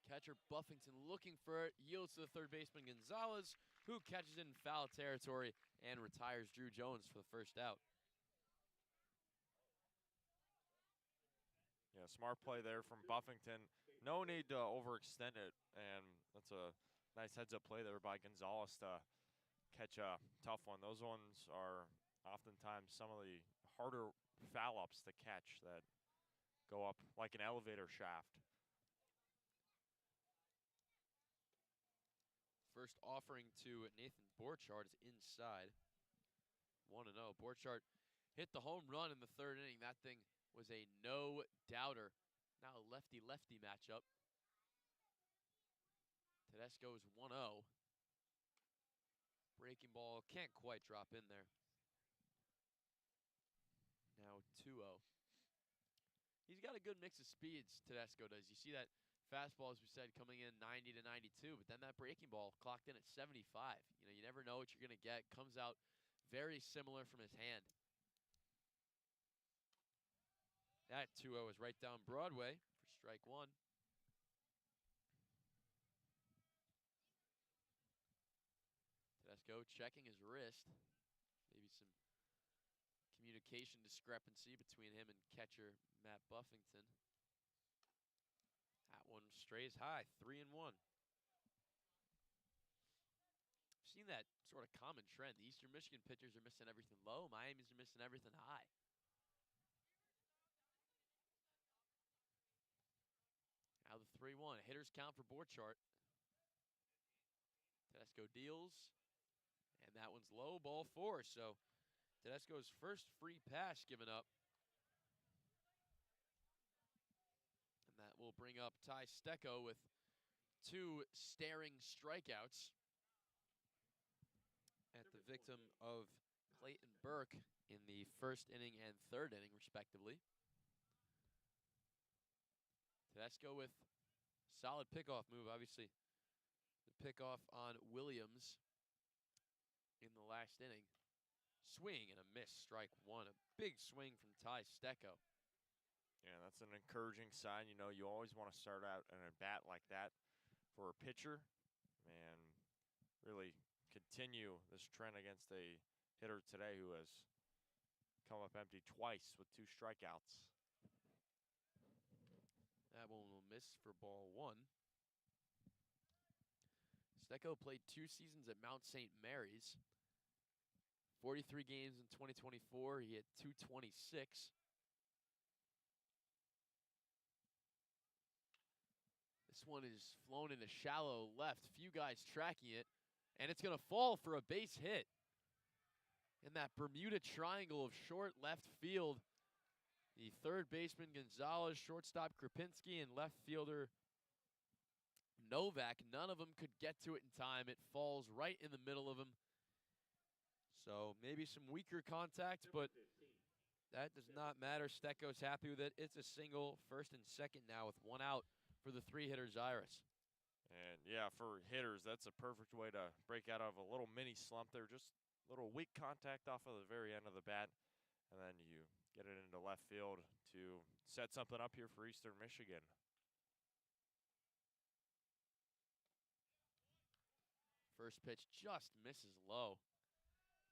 Catcher Buffington looking for it, yields to the third baseman Gonzalez, who catches it in foul territory and retires Drew Jones for the first out. Yeah, smart play there from Buffington. No need to overextend it, and that's a nice heads-up play there by Gonzalez to catch a tough one. Those ones are oftentimes some of the harder foul-ups to catch that go up like an elevator shaft. First offering to Nathan Borchardt is inside. 1-0. Borchardt hit the home run in the 3rd inning. That thing was a no-doubter. Now a lefty-lefty matchup. Tedesco's 1-0. Breaking ball can't quite drop in there. Now 2-0. He's got a good mix of speeds, Tedesco does. You see that Fastball, as we said, coming in 90 to 92, but then that breaking ball clocked in at 75. You know, you never know what you're going to get. Comes out very similar from his hand. That 2-0 is right down Broadway for strike one. Tedesco checking his wrist. Maybe some communication discrepancy between him and catcher Matt Buffington. That one strays high, 3-1. Seen that sort of common trend. The Eastern Michigan pitchers are missing everything low. Miami's are missing everything high. Now the 3-1. Hitters count for Borchardt. Tedesco deals. And that one's low, ball 4. So Tedesco's first free pass given up. And that will bring up Ty Stecco with 2 staring strikeouts at the victim of Clayton Burke in the first inning and third inning, respectively. Tedesco with solid pickoff move, obviously. The pickoff on Williams in the last inning. Swing and a miss, strike one. A big swing from Ty Stecco. Yeah, that's an encouraging sign. You know, you always want to start out an at-bat like that for a pitcher and really continue this trend against a hitter today who has come up empty twice with 2 strikeouts. That one will miss for ball 1. Stecco played 2 seasons at Mount St. Mary's. 43 games in 2024. He hit .226. This one is flown into shallow left. Few guys tracking it. And it's going to fall for a base hit. In that Bermuda Triangle of short left field. The third baseman Gonzalez, shortstop Krapinski, and left fielder Novak. None of them could get to it in time. It falls right in the middle of them. So maybe some weaker contact, but that does not matter. Stecco's happy with it. It's a single, first and second now with 1 out for the 3-hitter Zyrus. And yeah, for hitters, that's a perfect way to break out of a little mini slump there. Just a little weak contact off of the very end of the bat. And then you get it into left field to set something up here for Eastern Michigan. First pitch just misses low.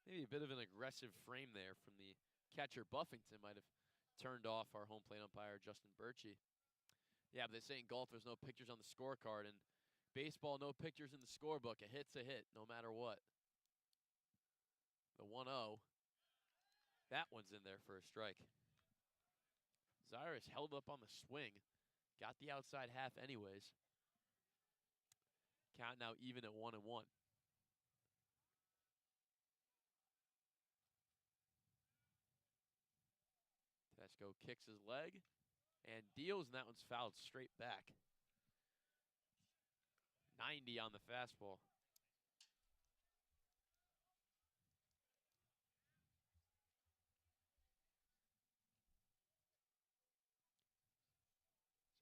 Maybe a bit of an aggressive frame there from the catcher. Buffington might have turned off our home plate umpire, Justin Birchie. Yeah, but they say in golf there's no pictures on the scorecard, and baseball, no pictures in the scorebook. A hit's a hit, no matter what. The 1-0. That one's in there for a strike. Zyrus held up on the swing. Got the outside half anyways. Count now even at 1-1. Tedesco kicks his leg and deals, and that one's fouled straight back. 90 on the fastball.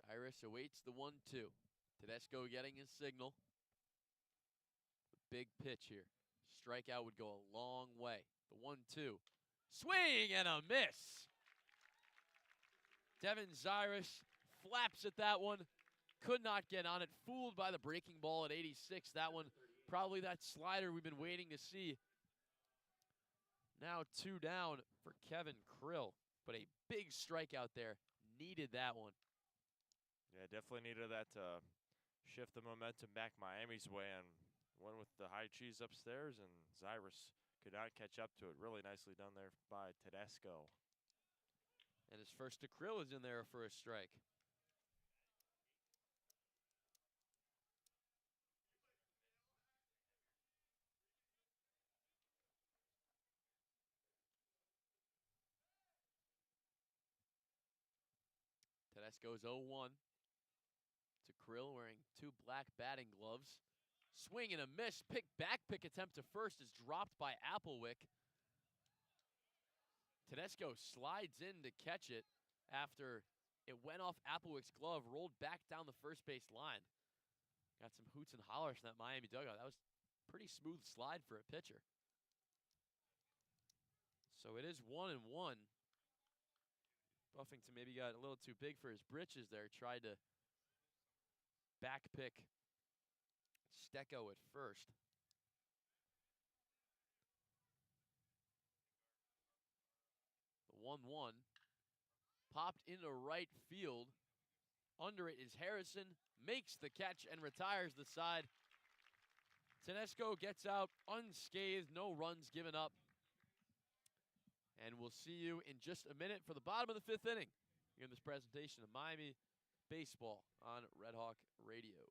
Zyrus awaits the 1-2. Tedesco getting his signal. The big pitch here. Strikeout would go a long way. The 1-2. Swing and a miss. Devin Zyrus flaps at that one. Could not get on it. Fooled by the breaking ball at 86. That one, probably that slider we've been waiting to see. Now 2 down for Kevin Krill. But a big strikeout there. Needed that one. Yeah, definitely needed that to shift the momentum back Miami's way, and went with the high cheese upstairs, and Zyrus could not catch up to it. Really nicely done there by Tedesco. And his first to Krill is in there for a strike. Tedesco's 0-1 to Krill, wearing 2 black batting gloves. Swing and a miss. Back pick attempt to first is dropped by Applewick. Tedesco slides in to catch it after It went off Applewick's glove, rolled back down the first base line. Got some hoots and hollers from that Miami dugout. That was a pretty smooth slide for a pitcher. So it is 1-1. Buffington maybe got a little too big for his britches there. Tried to back pick Stecco at first. The 1-1 popped into right field. Under it is Harrison, makes the catch and retires the side. Tedesco gets out unscathed, no runs given up. And we'll see you in just a minute for the bottom of the fifth inning here in this presentation of Miami Baseball on Red Hawk Radio.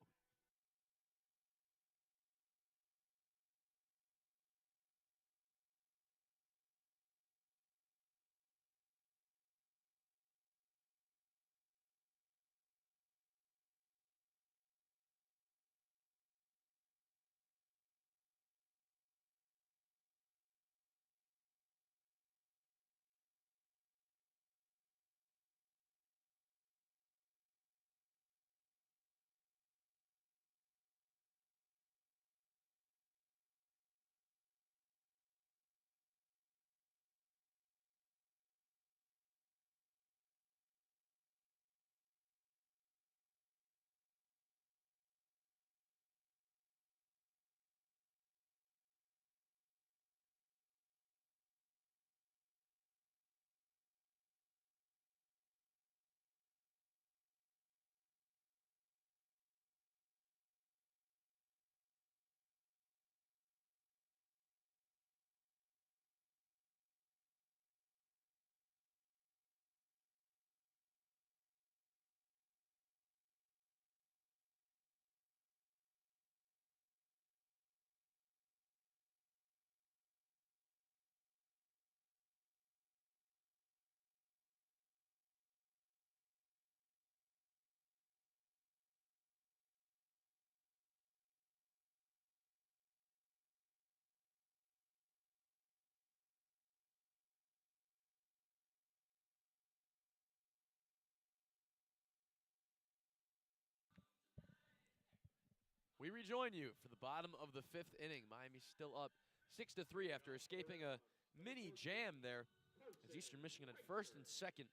We rejoin you for the bottom of the fifth inning. Miami's still up 6-3 after escaping a mini jam there as Eastern Michigan at first and second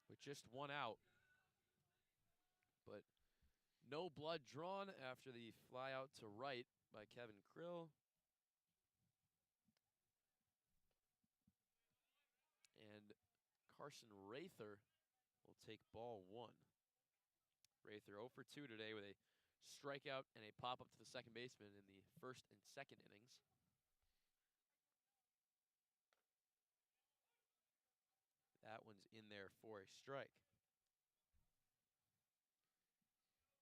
with just one out. But no blood drawn after the fly out to right by Kevin Krill. And Carson Rather will take ball one. Rather 0 for 2 today with a strikeout and a pop-up to the second baseman in the first and second innings. That one's in there for a strike.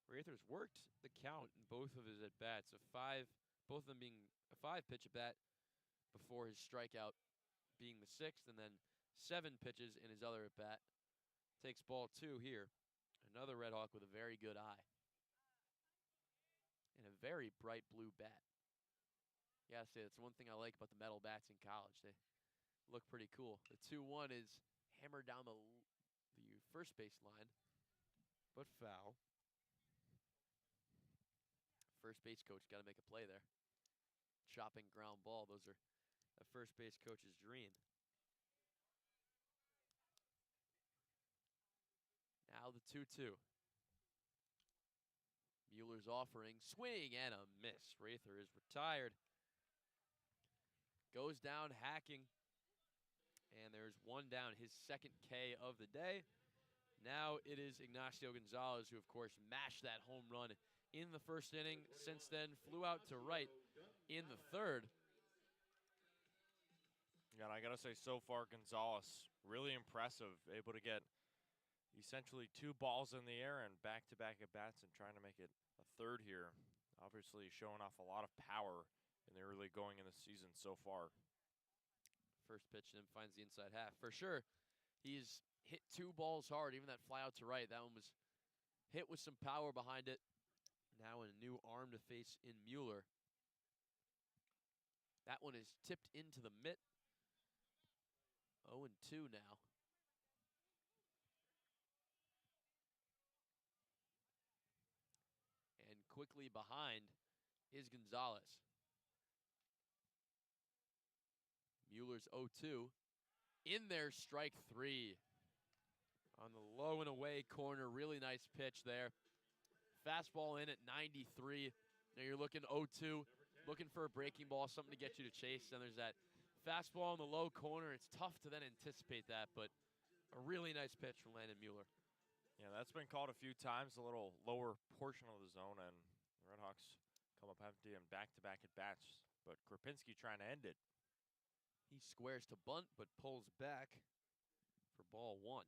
Rather's worked the count in both of his at-bats, both of them being a 5-pitch at-bat before his strikeout being the 6th, and then 7 pitches in his other at-bat. Takes ball 2 here. Another Red Hawk with a very good eye. And a very bright blue bat. Yeah, I say that's one thing I like about the metal bats in college. They look pretty cool. The 2-1 is hammered down the first base line, but foul. First base coach got to make a play there. Chopping ground ball. Those are a first base coach's dream. Now the 2-2. Mueller's offering, swing and a miss. Rather is retired. Goes down hacking. And there's one down, his second K of the day. Now it is Ignacio Gonzalez, who of course mashed that home run in the first inning. Since then, flew out to right in the third. Yeah, and I got to say, so far, Gonzalez, really impressive. Able to get essentially 2 balls in the air and back-to-back at-bats and trying to make it a third here. Obviously showing off a lot of power in the early going in the season so far. First pitch to him finds the inside half. For sure, he's hit 2 balls hard, even that fly out to right. That one was hit with some power behind it. Now in a new arm to face in Mueller. That one is tipped into the mitt. 0-2 now. quickly behind is Gonzalez. Mueller's 0-2. In there, strike 3. On the low and away corner, really nice pitch there. Fastball in at 93. Now you're looking 0-2, looking for a breaking ball, something to get you to chase. Then there's that fastball in the low corner. It's tough to then anticipate that, but a really nice pitch from Landon Mueller. Yeah, that's been called a few times, a little lower portion of the zone, and the RedHawks come up empty and back-to-back at-bats, but Krapinski trying to end it. He squares to bunt, but pulls back for ball 1.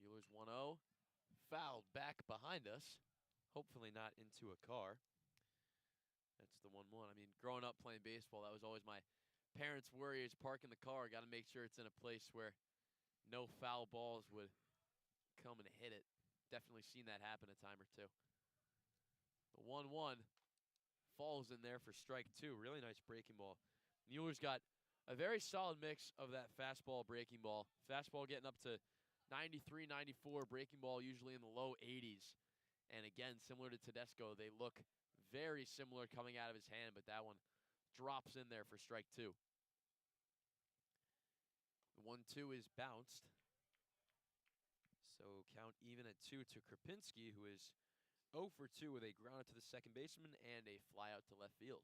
Mueller's 1-0. Fouled back behind us. Hopefully not into a car. That's the 1-1. I mean, growing up playing baseball, that was always my parents' worry is parking the car. Got to make sure it's in a place where no foul balls would come and hit it. Definitely seen that happen a time or two. The 1-1 falls in there for strike 2. Really nice breaking ball. Mueller's got a very solid mix of that fastball, breaking ball. Fastball getting up to 93, 94, breaking ball usually in the low 80s. And again, similar to Tedesco, they look very similar coming out of his hand, but that one drops in there for strike 2. The 1-2 is bounced. So count even at 2 to Krapinski, who is 0 for 2 with a ground to the second baseman and a fly out to left field.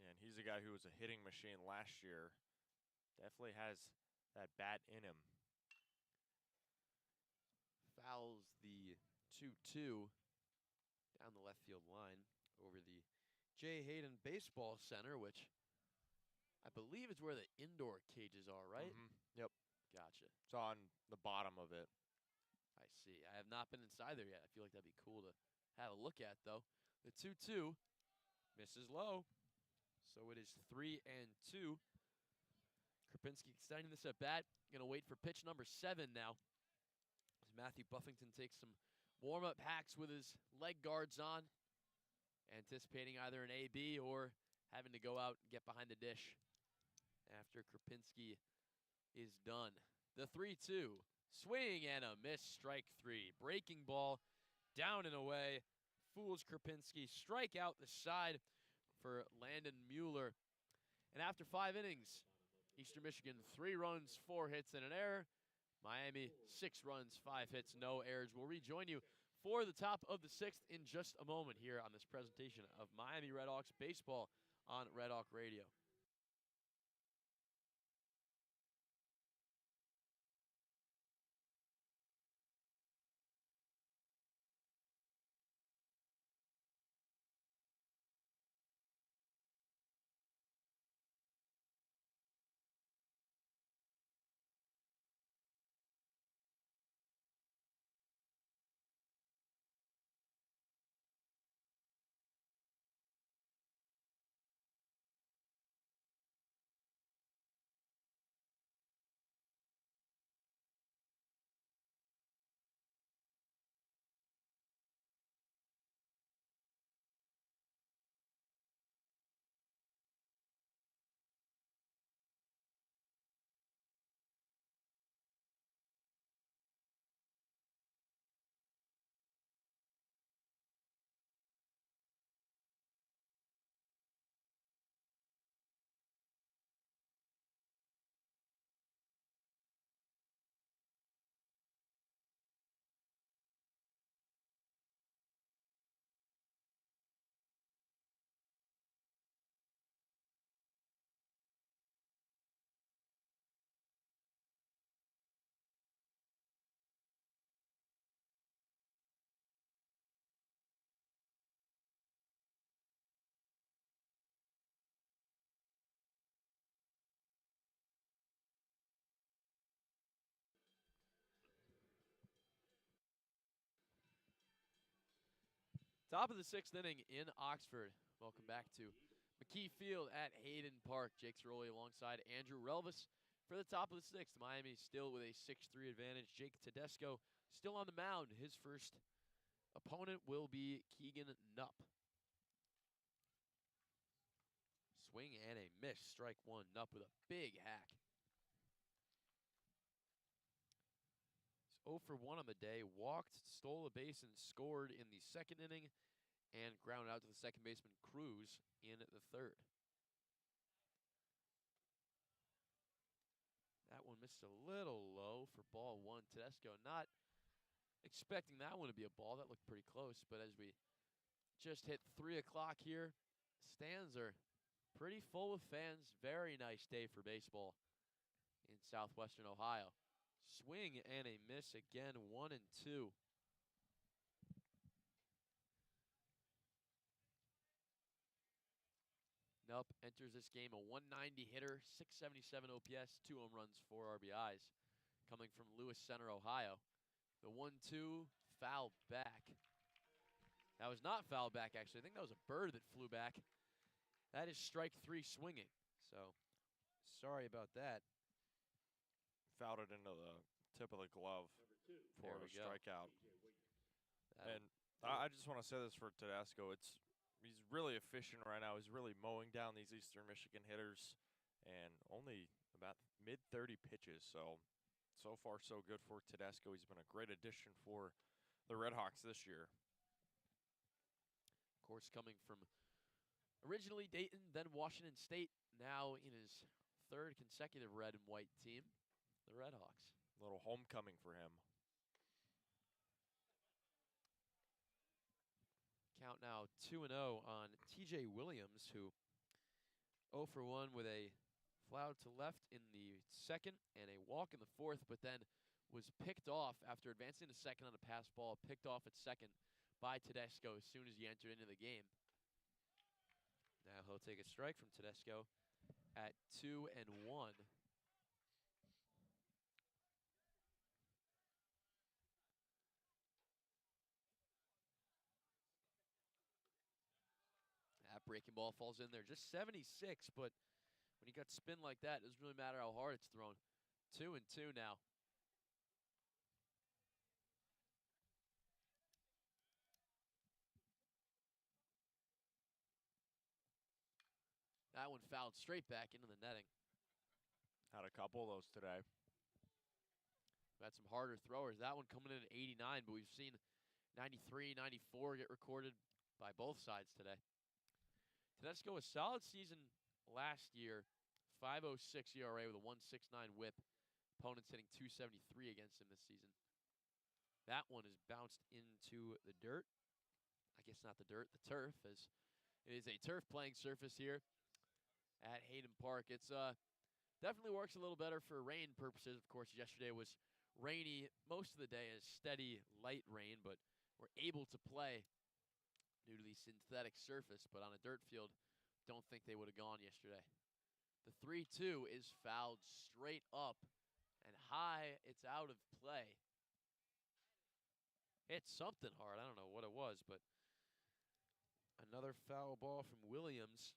Yeah, and he's a guy who was a hitting machine last year. Definitely has that bat in him. Fouls the 2-2 down the left field line over the J. Hayden Baseball Center, which I believe is where the indoor cages are, right? Mm-hmm. Yep. Gotcha. It's on the bottom of it. I see. I have not been inside there yet. I feel like that'd be cool to have a look at, though. The 2-2 misses low. So it is 3-2. Krapinski extending this at bat. Going to wait for pitch number 7 now. As Matthew Buffington takes some warm-up hacks with his leg guards on. Anticipating either an AB or having to go out and get behind the dish after Krapinski is done. The 3-2. Swing and a miss, strike 3. Breaking ball down and away. Fools Krapinski. Strike out the side for Landon Mueller. And after 5 innings, Eastern Michigan 3 runs, 4 hits, and an error. Miami 6 runs, 5 hits, no errors. We'll rejoin you for the top of the 6th in just a moment here on this presentation of Miami RedHawks Baseball on Red Hawk Radio. Top of the 6th inning in Oxford. Welcome back to McKie Field at Hayden Park. Jake Zirolli alongside Andrew Relvas for the top of the 6th. Miami still with a 6-3 advantage. Jake Tedesco still on the mound. His first opponent will be Keegan Nupp. Swing and a miss. Strike one. Up with a big hack. He's 0 for 1 on the day. Walked, stole a base, and scored in the second inning, and grounded out to the second baseman Cruz in the third. That one missed a little low for ball one. Tedesco not expecting that one to be a ball. That looked pretty close, but as we just hit 3 o'clock here, stands are pretty full of fans. Very nice day for baseball in southwestern Ohio. Swing and a miss again, 1-2. Nup enters this game a 190 hitter, 677 OPS, 2 home runs, 4 RBIs, coming from Lewis Center, Ohio. The 1-2 foul back. That was not foul back, actually. I think that was a bird that flew back. That is strike 3 swinging. So, sorry about that. Fouled it into the tip of the glove for a strikeout. And I just want to say this for Tedesco. He's really efficient right now. He's really mowing down these Eastern Michigan hitters, and only about mid-30 pitches. So far, so good for Tedesco. He's been a great addition for the RedHawks this year. Of course, coming from originally Dayton, then Washington State, now in his 3rd consecutive red and white team, the RedHawks. A little homecoming for him. Count now 2-0 on TJ Williams, who 0 for 1 with a fly out to left in the second and a walk in the fourth, but then was picked off after advancing to second on a pass ball, picked off at second by Tedesco as soon as he entered into the game. Now he'll take a strike from Tedesco at 2-1. That breaking ball falls in there. Just 76, but when you got spin like that, it doesn't really matter how hard it's thrown. 2-2 now. That one fouled straight back into the netting. Had a couple of those today. We've had some harder throwers. That one coming in at 89, but we've seen 93, 94 get recorded by both sides today. Tedesco, a solid season last year, 5.06 ERA with a 1.69 whip. Opponents hitting 273 against him this season. That one is bounced into the dirt. I guess not the dirt, the turf, as it is a turf playing surface here at Hayden Park. It's definitely works a little better for rain purposes. Of course, yesterday was rainy most of the day, as steady, light rain, but we're able to play due to the synthetic surface, but on a dirt field, don't think they would have gone yesterday. The 3-2 is fouled straight up and high. It's out of play. It's something hard. I don't know what it was, but another foul ball from Williams.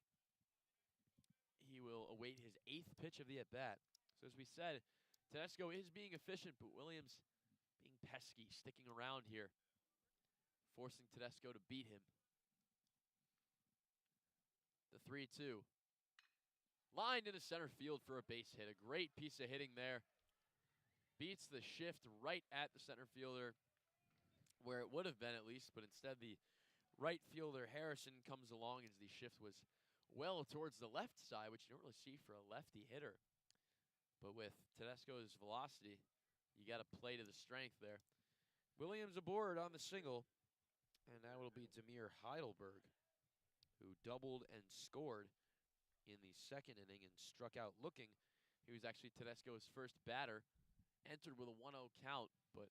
He will await his 8th pitch of the at-bat. So as we said, Tedesco is being efficient, but Williams being pesky, sticking around here, forcing Tedesco to beat him. The 3-2. Lined into center field for a base hit. A great piece of hitting there. Beats the shift right at the center fielder, where it would have been at least, but instead the right fielder Harrison comes along as the shift was well towards the left side, which you don't really see for a lefty hitter. But with Tedesco's velocity, you got to play to the strength there. Williams aboard on the single, and that will be Demir Heidelberg, who doubled and scored in the second inning and struck out looking. He was actually Tedesco's first batter, entered with a 1-0 count, but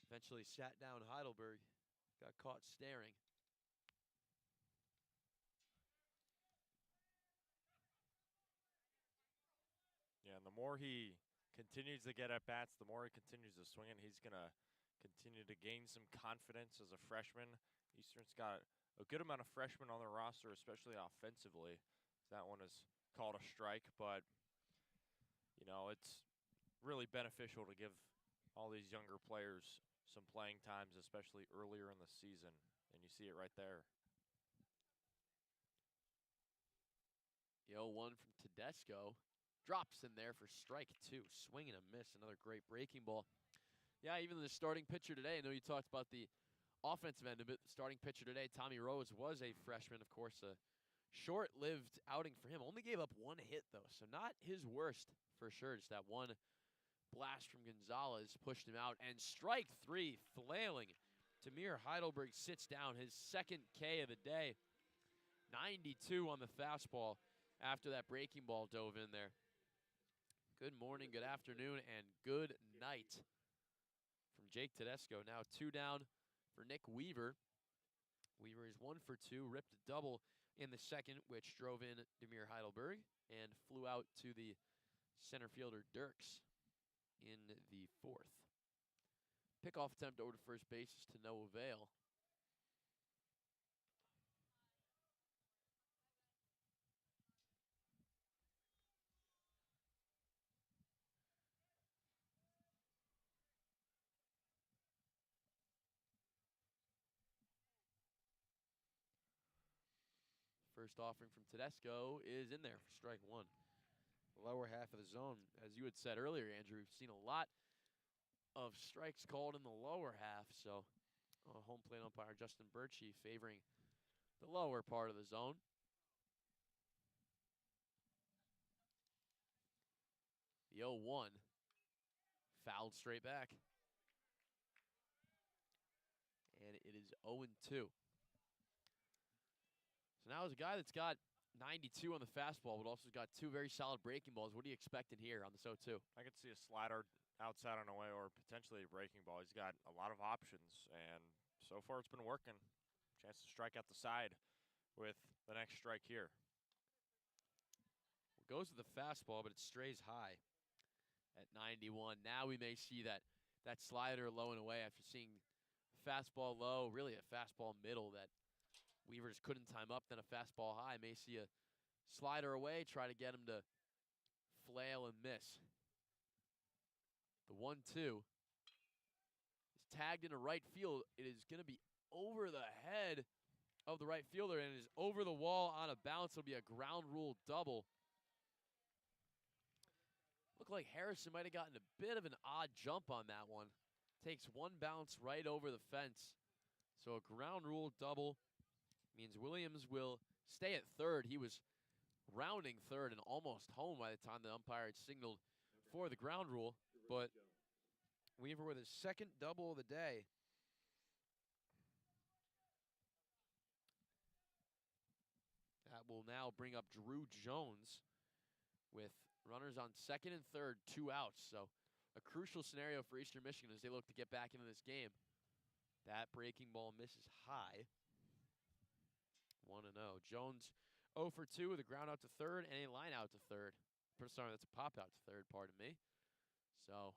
eventually sat down Heidelberg, got caught staring. Yeah, and the more he continues to get at bats, the more he continues to swing, and he's going to continue to gain some confidence as a freshman. Eastern's got a good amount of freshmen on their roster, especially offensively. That one is called a strike, but, you know, it's really beneficial to give all these younger players some playing times, especially earlier in the season, and you see it right there. The 0-1 from Tedesco. Drops in there for strike 2. Swing and a miss. Another great breaking ball. Yeah, even the starting pitcher today, I know you talked about the offensive end of it. The starting pitcher today, Tommy Rose, was a freshman. Of course, a short-lived outing for him. Only gave up 1 hit, though, so not his worst for sure. Just that one blast from Gonzalez pushed him out. And strike 3, flailing. Demir Heidelberg sits down, his second K of the day. 92 on the fastball after that breaking ball dove in there. Good morning, good afternoon, and good night from Jake Tedesco. Now 2 down for Nick Weaver. Weaver is 1 for 2, ripped a double in the second, which drove in Demir Heidelberg and flew out to the center fielder Dirks in the 4th. Pickoff attempt over to first base is to no avail. First offering from Tedesco is in there for strike 1. Lower half of the zone. As you had said earlier, Andrew, we've seen a lot of strikes called in the lower half, so home plate umpire Justin Birchie favoring the lower part of the zone. The 0-1 fouled straight back. And it is 0-2. So now as a guy that's got 92 on the fastball, but also got 2 very solid breaking balls, what are you expecting here on this 0-2? I could see a slider outside on the way or potentially a breaking ball. He's got a lot of options, and so far it's been working. Chance to strike out the side with the next strike here. It goes to the fastball, but it strays high at 91. Now we may see that slider low and away after seeing fastball low, really a fastball middle that Weaver just couldn't time up, then a fastball high. May see a slider away, try to get him to flail and miss. The 1-2 is tagged into right field. It is going to be over the head of the right fielder, and it is over the wall on a bounce. It'll be a ground rule double. Looked like Harrison might have gotten a bit of an odd jump on that one. Takes one bounce right over the fence. So a ground rule double means Williams will stay at third. He was rounding third and almost home by the time the umpire had signaled for the ground rule. But Weaver with his second double of the day. That will now bring up Drew Jones with runners on second and third, 2 outs. So a crucial scenario for Eastern Michigan as they look to get back into this game. That breaking ball misses high. 1-0. Jones 0 for 2 with a ground out to third and a line out to third. Sorry, that's a pop out to third, pardon me. So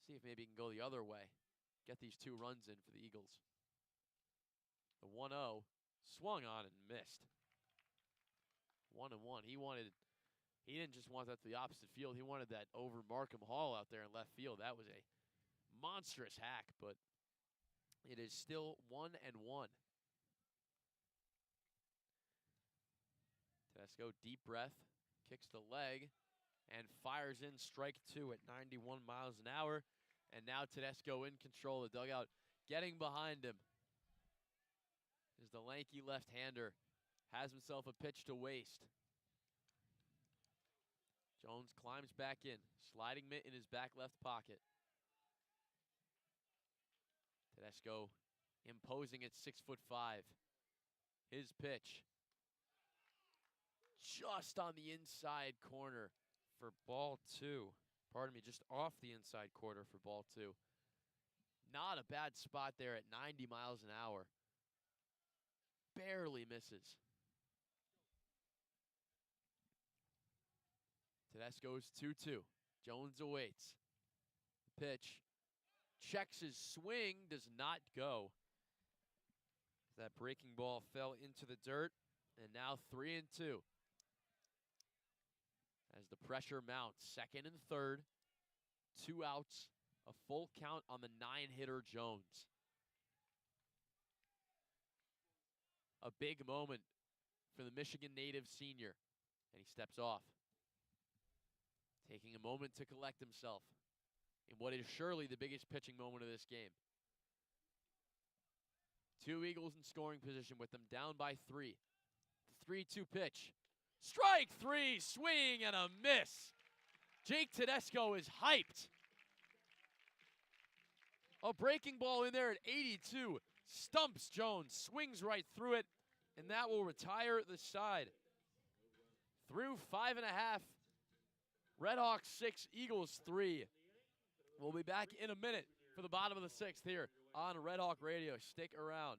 see if maybe he can go the other way. Get these 2 runs in for the Eagles. The 1-0 swung on and missed. 1-1. He didn't just want that to the opposite field. He wanted that over Markham Hall out there in left field. That was a monstrous hack, but it is still 1-1. Tedesco, deep breath, kicks the leg, and fires in strike 2 at 91 miles an hour. And now Tedesco in control of the dugout, getting behind him. As the lanky left-hander has himself a pitch to waste. Jones climbs back in, sliding mitt in his back left pocket. Tedesco imposing at 6'5". His pitch just on the inside corner for ball 2. Pardon me, just off the inside corner for ball 2. Not a bad spot there at 90 miles an hour. Barely misses. Tedesco's 2-2. Jones awaits. Pitch. Checks his swing. Does not go. That breaking ball fell into the dirt. And now 3-2. As the pressure mounts. Second and third. 2 outs. A full count on the 9-hitter Jones. A big moment for the Michigan native senior. And he steps off, taking a moment to collect himself in what is surely the biggest pitching moment of this game. 2 Eagles in scoring position with them down by 3. The 3-2 pitch. Strike 3, swing and a miss. Jake Tedesco is hyped. A breaking ball in there at 82. Stumps Jones, swings right through it, and that will retire the side. Through 5.5. RedHawks 6, Eagles 3. We'll be back in a minute for the bottom of the 6th here on RedHawk Radio. Stick around.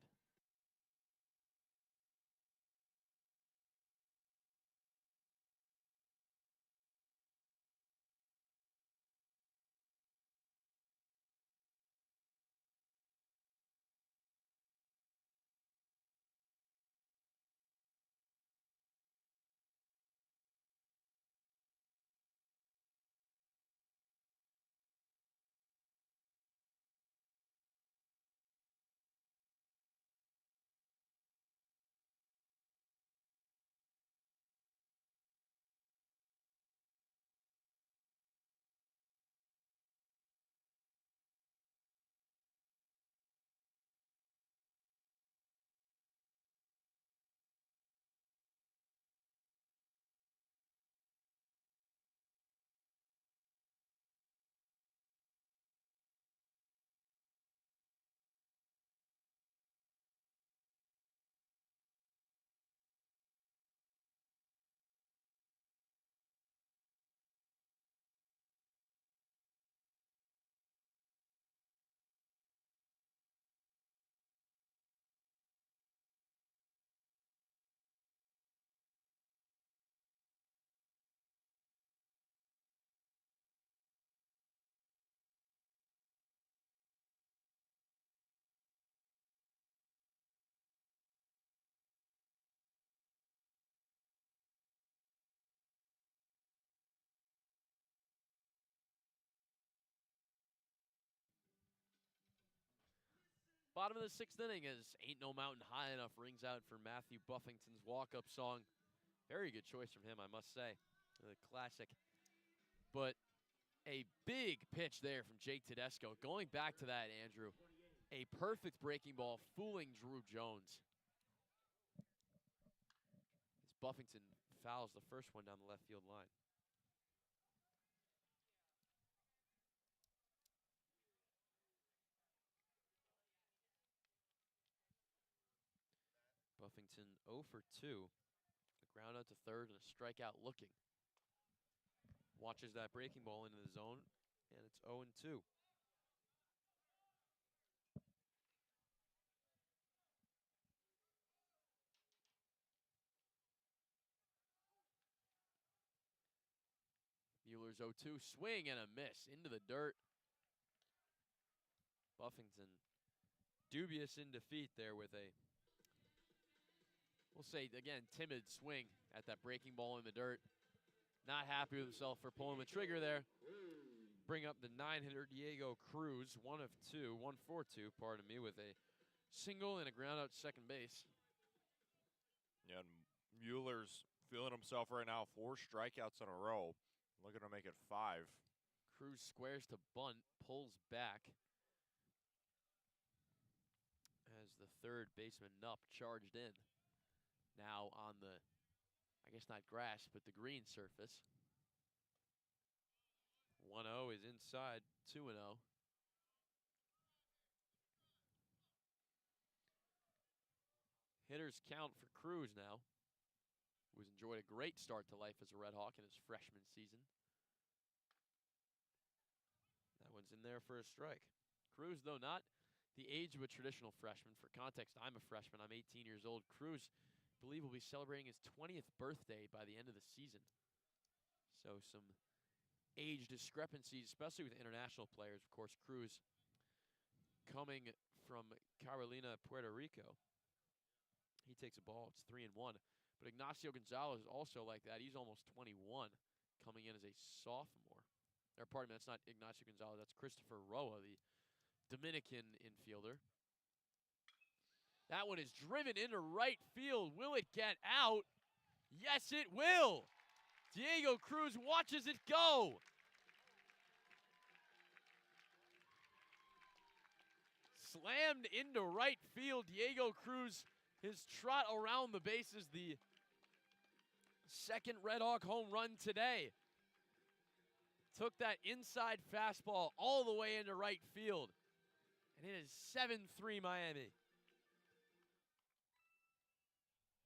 Bottom of the 6th inning as Ain't No Mountain High Enough rings out for Matthew Buffington's walk-up song. Very good choice from him, I must say. The classic. But a big pitch there from Jake Tedesco. Going back to that, Andrew, a perfect breaking ball fooling Drew Jones. As Buffington fouls the first one down the left field line. Buffington 0 for 2. A ground out to third and a strikeout looking. Watches that breaking ball into the zone, and it's 0 and 2. Mueller's 0-2, swing and a miss into the dirt. Buffington dubious in defeat there with a, we'll say again, timid swing at that breaking ball in the dirt. Not happy with himself for pulling the trigger there. Bring up the 9-hitter Diego Cruz, 1 of 2, 1 for 2, pardon me, with a single and a ground out to second base. Yeah, and Mueller's feeling himself right now. 4 strikeouts in a row. Looking to make it 5. Cruz squares to bunt, pulls back. As the third baseman, Nupp, charged in. Now on the, I guess not grass, but the green surface. 1-0 is inside, 2-0. Hitters count for Cruz now, who has enjoyed a great start to life as a Red Hawk in his freshman season. That one's in there for a strike. Cruz, though not the age of a traditional freshman. For context, I'm a freshman. I'm 18 years old. Cruz, I believe, will be celebrating his 20th birthday by the end of the season. So some age discrepancies, especially with international players. Of course, Cruz coming from Carolina, Puerto Rico. He takes a ball. It's 3-1. But Ignacio Gonzalez is also like that. He's almost 21, coming in as a sophomore. Or pardon me, that's not Ignacio Gonzalez. That's Christopher Roa, the Dominican infielder. That one is driven into right field. Will it get out? Yes, it will. Diego Cruz watches it go. Slammed into right field. Diego Cruz, his trot around the bases, the second Red Hawk home run today. Took that inside fastball all the way into right field. And it is 7-3 Miami.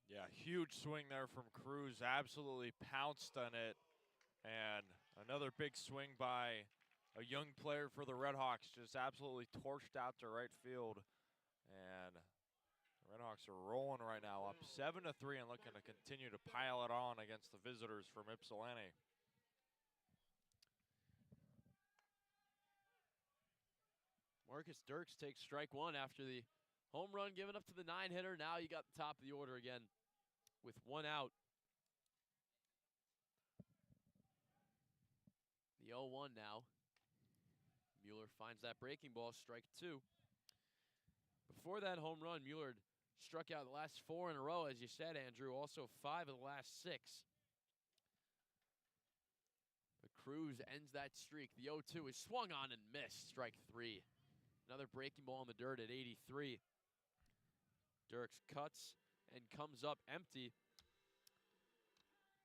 Yeah, huge swing there from Cruz. Absolutely pounced on it. And another big swing by a young player for the RedHawks. Just absolutely torched out to right field. And the RedHawks are rolling right now, up 7-3 and looking to continue to pile it on against the visitors from Ypsilanti. Marcus Dirks takes strike one after the home run given up to the 9-hitter. Now you got the top of the order again with one out. The 0-1 now. Mueller finds that breaking ball, strike two. Before that home run, Mueller struck out the last 4 in a row, as you said, Andrew. Also 5 of the last 6. But Cruz ends that streak. The 0-2 is swung on and missed, strike 3. Another breaking ball in the dirt at 83. Dirks cuts and comes up empty.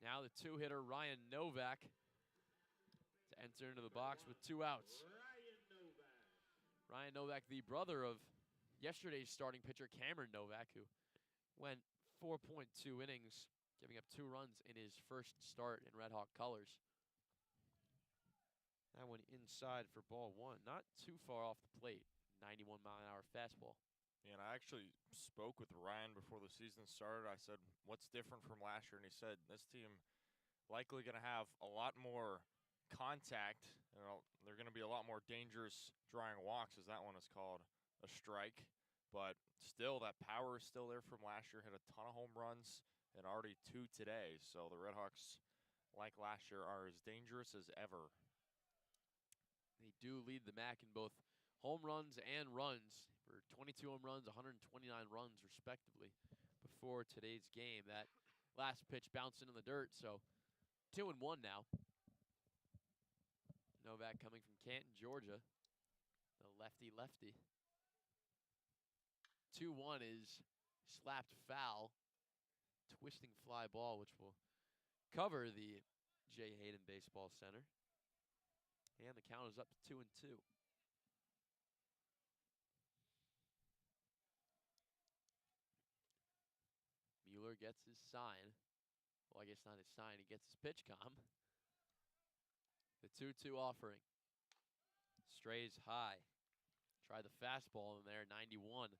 Now the 2-hitter Ryan Novak to enter into the box with 2 outs. Ryan Novak, the brother of yesterday's starting pitcher Cameron Novak, who went 4.2 innings, giving up 2 runs in his first start in Red Hawk colors. That one inside for ball 1. Not too far off the plate. 91-mile-an-hour fastball. Yeah, and I actually spoke with Ryan before the season started. I said, what's different from last year? And he said, this team likely going to have a lot more contact. You know, they're going to be a lot more dangerous drawing walks, as that one is called, a strike. But still, that power is still there from last year. Hit a ton of home runs and already 2 today. So the RedHawks, like last year, are as dangerous as ever. They do lead the MAC in both home runs and runs for 22 home runs, 129 runs respectively before today's game. That last pitch bounced into the dirt, so 2-1 now. Novak coming from Canton, Georgia. The lefty-lefty. 2-1 is slapped foul. Twisting fly ball, which will cover the J. Hayden Baseball Center. And the count is up to 2-2. Mueller gets his sign. Well, I guess not his sign. He gets his pitch comm. The 2-2 offering. Strays high. Try the fastball in there, 91.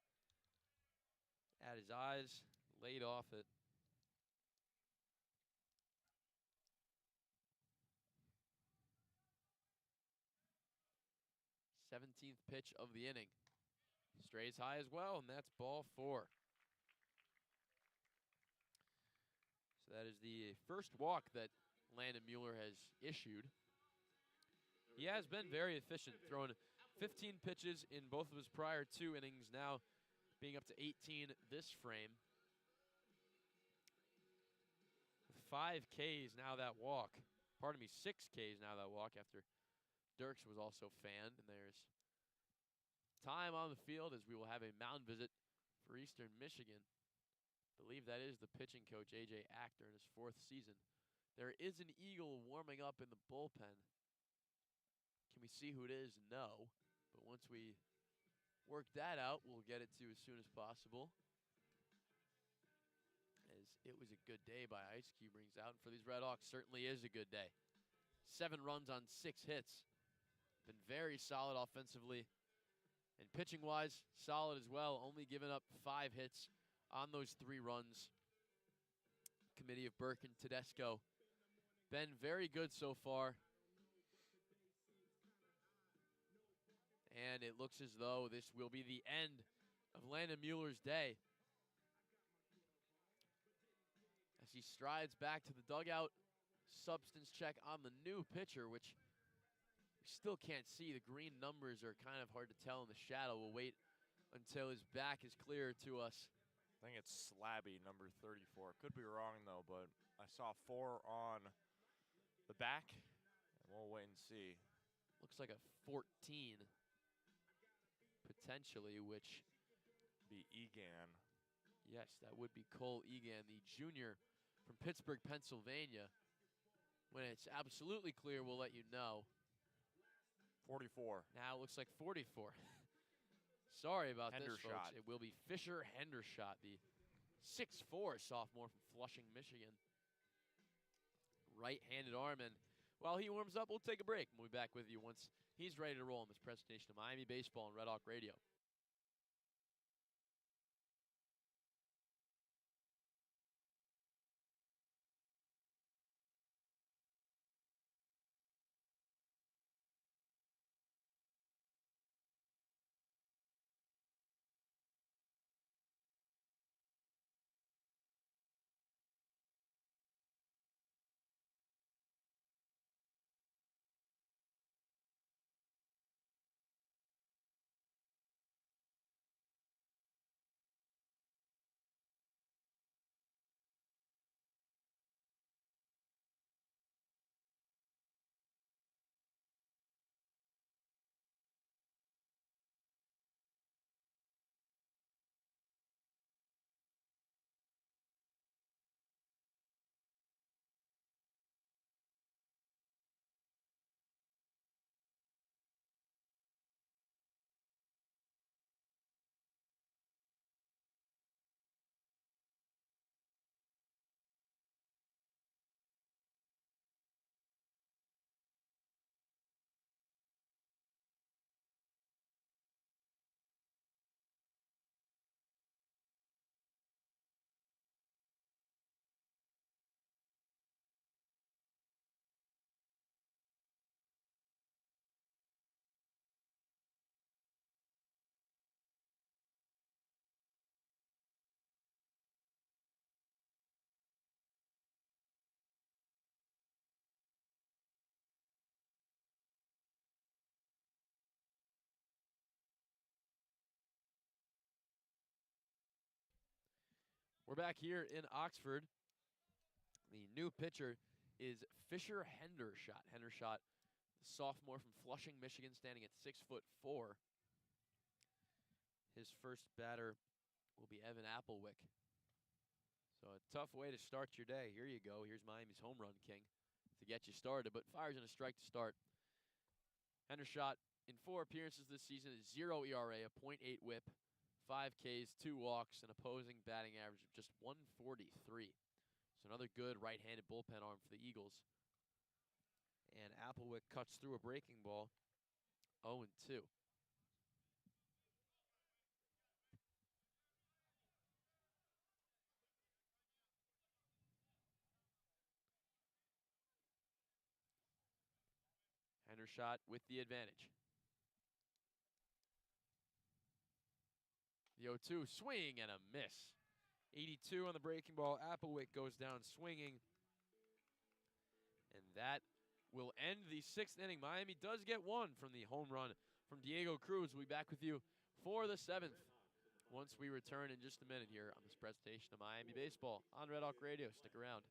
At his eyes, laid off it. 17th pitch of the inning. Strays high as well, and that's ball 4. So that is the first walk that Landon Mueller has issued. He has been very efficient, throwing 15 pitches in both of his prior 2 innings, now being up to 18 this frame. 5 Ks now that walk. Pardon me, 6 Ks now that walk after Dirks was also fanned. And there's time on the field as we will have a mound visit for Eastern Michigan. I believe that is the pitching coach, A.J. Actor, in his 4th season. There is an Eagle warming up in the bullpen. Can we see who it is? No. But once we work that out, we'll get it to you as soon as possible. As it was a good day by Ice Cube brings out. And for these RedHawks, certainly is a good day. 7 runs on 6 hits. Been very solid offensively. And pitching-wise, solid as well. Only giving up 5 hits on those 3 runs. Committee of Burke and Tedesco. Been very good so far. And it looks as though this will be the end of Landon Mueller's day. As he strides back to the dugout, substance check on the new pitcher, which we still can't see. The green numbers are kind of hard to tell in the shadow. We'll wait until his back is clear to us. I think it's Slabby, number 34. Could be wrong, though, but I saw 4 on the back. And we'll wait and see. Looks like a 14 potentially, which Be Egan. yes, that would be Cole Egan, the junior from Pittsburgh, Pennsylvania. When it's absolutely clear, we'll let you know. 44. Now it looks like 44. Sorry about this, folks. Hendershot. It will be Fisher Hendershot, the 6'4" sophomore from Flushing, Michigan. Right-handed arm, and while he warms up, we'll take a break. We'll be back with you once he's ready to roll in this presentation of Miami Baseball on Red Hawk Radio. We're back here in Oxford. The new pitcher is Fisher Hendershot. Hendershot, sophomore from Flushing, Michigan, standing at 6'4". His first batter will be Evan Applewick. So a tough way to start your day. Here you go. Here's Miami's home run king to get you started, but fires in a strike to start. Hendershot in 4 appearances this season is 0 ERA, a .8 whip, 5 Ks, 2 walks, an opposing batting average of just 143. So another good right-handed bullpen arm for the Eagles. And Applewick cuts through a breaking ball, 0-2. Hendershot with the advantage. The 0-2 swing and a miss. 82 on the breaking ball. Applewick goes down swinging. And that will end the 6th inning. Miami does get one from the home run from Diego Cruz. We'll be back with you for the 7th once we return in just a minute here on this presentation of Miami Baseball on Red Hawk Radio. Stick around.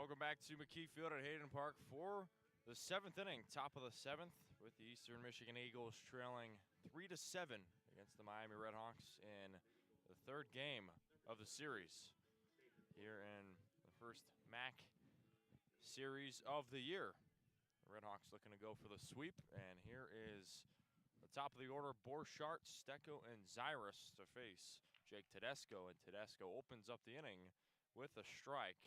Welcome back to McKie Field at Hayden Park for the 7th inning, top of the 7th, with the Eastern Michigan Eagles trailing 3-7 against the Miami RedHawks in the 3rd game of the series here in the first MAC series of the year. The RedHawks looking to go for the sweep, and here is the top of the order: Borchardt, Stecco, and Zyrus to face Jake Tedesco, and Tedesco opens up the inning with a strike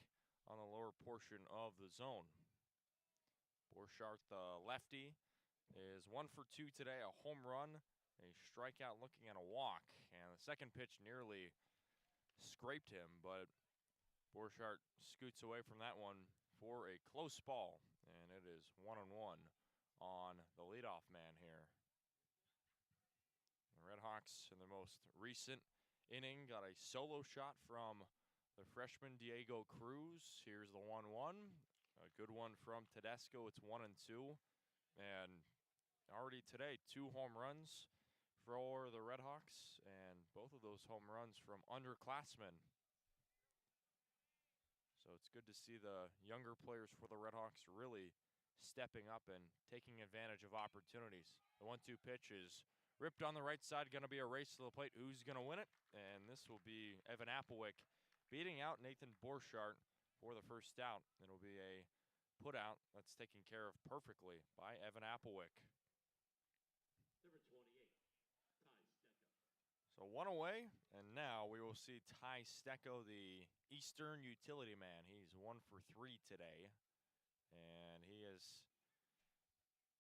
on the lower portion of the zone. Borchardt, the lefty, is 1 for 2 today, a home run, a strikeout looking at a walk, and the second pitch nearly scraped him, but Borchardt scoots away from that one for a close ball, and it is 1-1 on the leadoff man here. The RedHawks in the most recent inning got a solo shot from the freshman Diego Cruz. Here's the 1-1. A good one from Tedesco. It's 1-2. And already today, 2 home runs for the RedHawks, and both of those home runs from underclassmen. So it's good to see the younger players for the RedHawks really stepping up and taking advantage of opportunities. The 1-2 pitch is ripped on the right side, going to be a race to the plate. Who's going to win it? And this will be Evan Applewick beating out Nathan Borchardt for the first out. It'll be a put out that's taken care of perfectly by Evan Applewick. Number 28, Ty Stecco. So 1 away, and now we will see Ty Stecco, the Eastern utility man. He's 1 for 3 today, and he is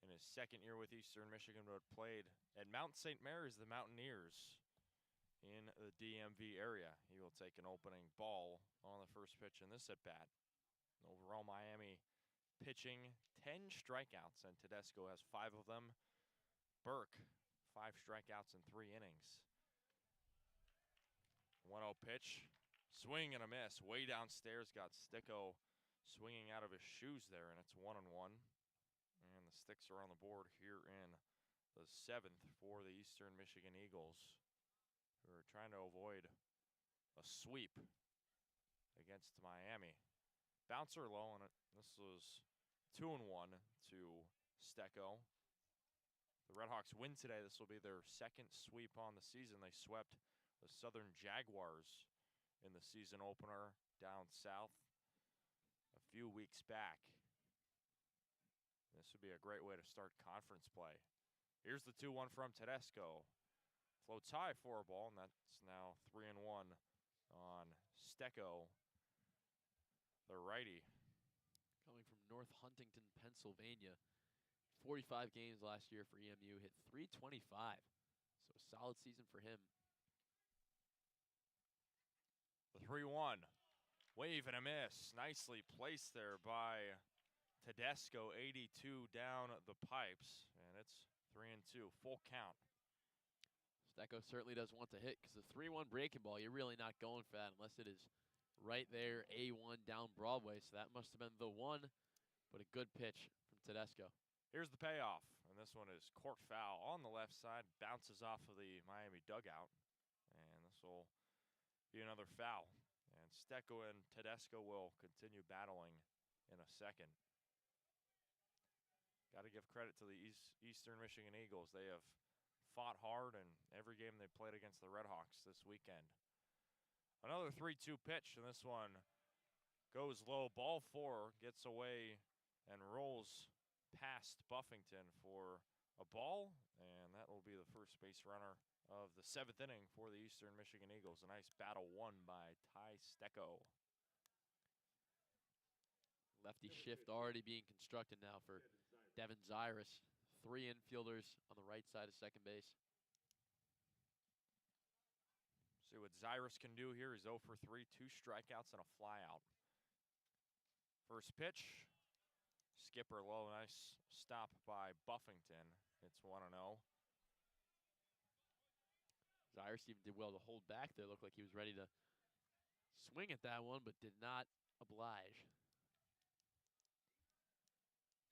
in his 2nd year with Eastern Michigan, but played at Mount St. Mary's, the Mountaineers, in the DMV area. He will take an opening ball on the first pitch in this at-bat. Overall, Miami pitching 10 strikeouts, and Tedesco has 5 of them. Burke, 5 strikeouts in 3 innings. 1-0 pitch, swing and a miss. Way downstairs, got Stecco swinging out of his shoes there, and it's 1-1. And the sticks are on the board here in the 7th for the Eastern Michigan Eagles, who are trying to avoid a sweep against Miami. Bouncer low on it. This was 2-1 to Stecco. The RedHawks win today. This will be their 2nd sweep on the season. They swept the Southern Jaguars in the season opener down south a few weeks back. This would be a great way to start conference play. Here's the 2-1 from Tedesco. Floats high for a ball, and that's now 3-1 on Stecco, the righty. Coming from North Huntington, Pennsylvania. 45 games last year for EMU, hit .325. So a solid season for him. The 3-1. Wave and a miss. Nicely placed there by Tedesco. 82 down the pipes, and it's 3-2. Full count. Stecco certainly does want to hit, because the 3-1 breaking ball, you're really not going for that unless it is right there, A1 down Broadway. So that must have been the one, but a good pitch from Tedesco. Here's the payoff, and this one is court foul on the left side. Bounces off of the Miami dugout, and this will be another foul. And Stecco and Tedesco will continue battling in a second. Got to give credit to the Eastern Michigan Eagles. They have fought hard in every game they played against the RedHawks this weekend. Another 3-2 pitch, and this one goes low. Ball 4, gets away and rolls past Buffington for a ball, and that will be the first base runner of the 7th inning for the Eastern Michigan Eagles. A nice battle won by Ty Stecco. Lefty shift already being constructed now for Devin Zyrus. 3 infielders on the right side of second base. See what Zyrus can do here. He's 0 for 3, 2 strikeouts and a flyout. First pitch, skipper low, nice stop by Buffington. It's 1-0. Zyrus even did well to hold back there. Looked like he was ready to swing at that one, but did not oblige.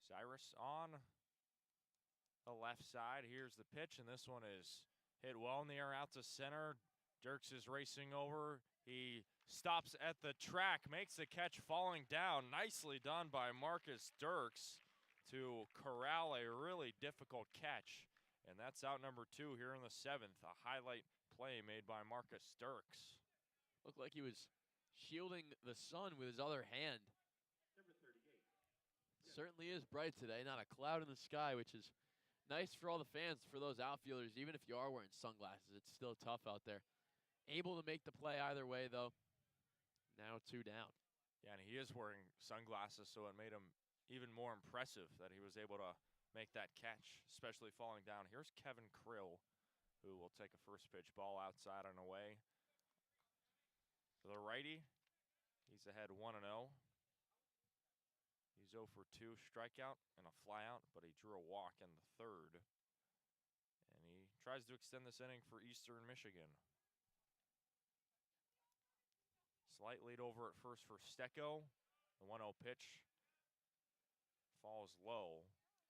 Zyrus on the left side. Here's the pitch, and this one is hit well in the air out to center. Dirks is racing over. He stops at the track, makes the catch falling down. Nicely done by Marcus Dirks to corral a really difficult catch. And that's out number 2 here in the 7th. A highlight play made by Marcus Dirks. Looked like he was shielding the sun with his other hand. Number 38. Certainly is bright today. Not a cloud in the sky, which is nice for all the fans, for those outfielders. Even if you are wearing sunglasses, it's still tough out there. Able to make the play either way, though. Now 2 down. Yeah, and he is wearing sunglasses, so it made him even more impressive that he was able to make that catch, especially falling down. Here's Kevin Krill, who will take a first pitch ball outside and away. The righty, he's ahead 1-0. He's 0 for 2, strikeout and a flyout, but he drew a walk in the 3rd. And he tries to extend this inning for Eastern Michigan. Slight lead over at first for Stecco. The 1-0 pitch falls low.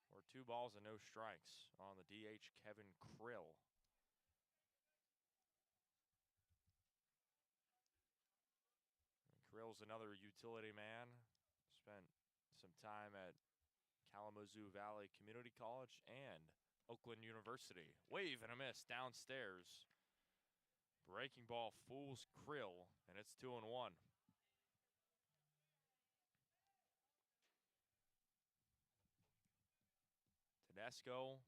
Or 2 balls and no strikes on the DH, Kevin Krill. Krill's another utility man. Spent some time at Kalamazoo Valley Community College and Oakland University. Wave and a miss downstairs. Breaking ball fools Krill, and it's 2-1. Tedesco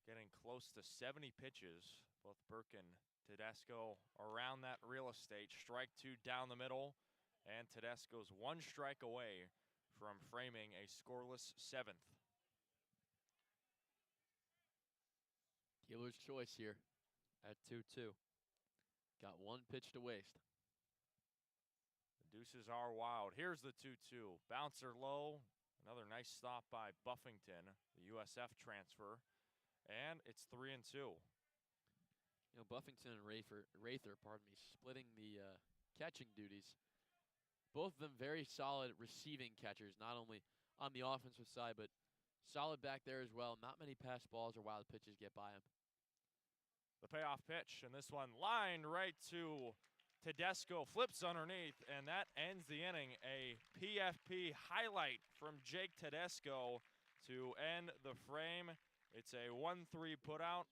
getting close to 70 pitches. Both Burke and Tedesco around that real estate. Strike 2 down the middle, and Tedesco's 1 strike away from framing a scoreless 7th. Dealer's choice here at 2-2. Got 1 pitch to waste. The deuces are wild. Here's the 2-2. Bouncer low. Another nice stop by Buffington, the USF transfer. And it's 3-2. You know, Buffington and Rather, splitting the catching duties. Both of them very solid receiving catchers, not only on the offensive side, but solid back there as well. Not many pass balls or wild pitches get by him. The payoff pitch, and this one lined right to Tedesco, flips underneath, and that ends the inning. A PFP highlight from Jake Tedesco to end the frame. It's a 1-3 putout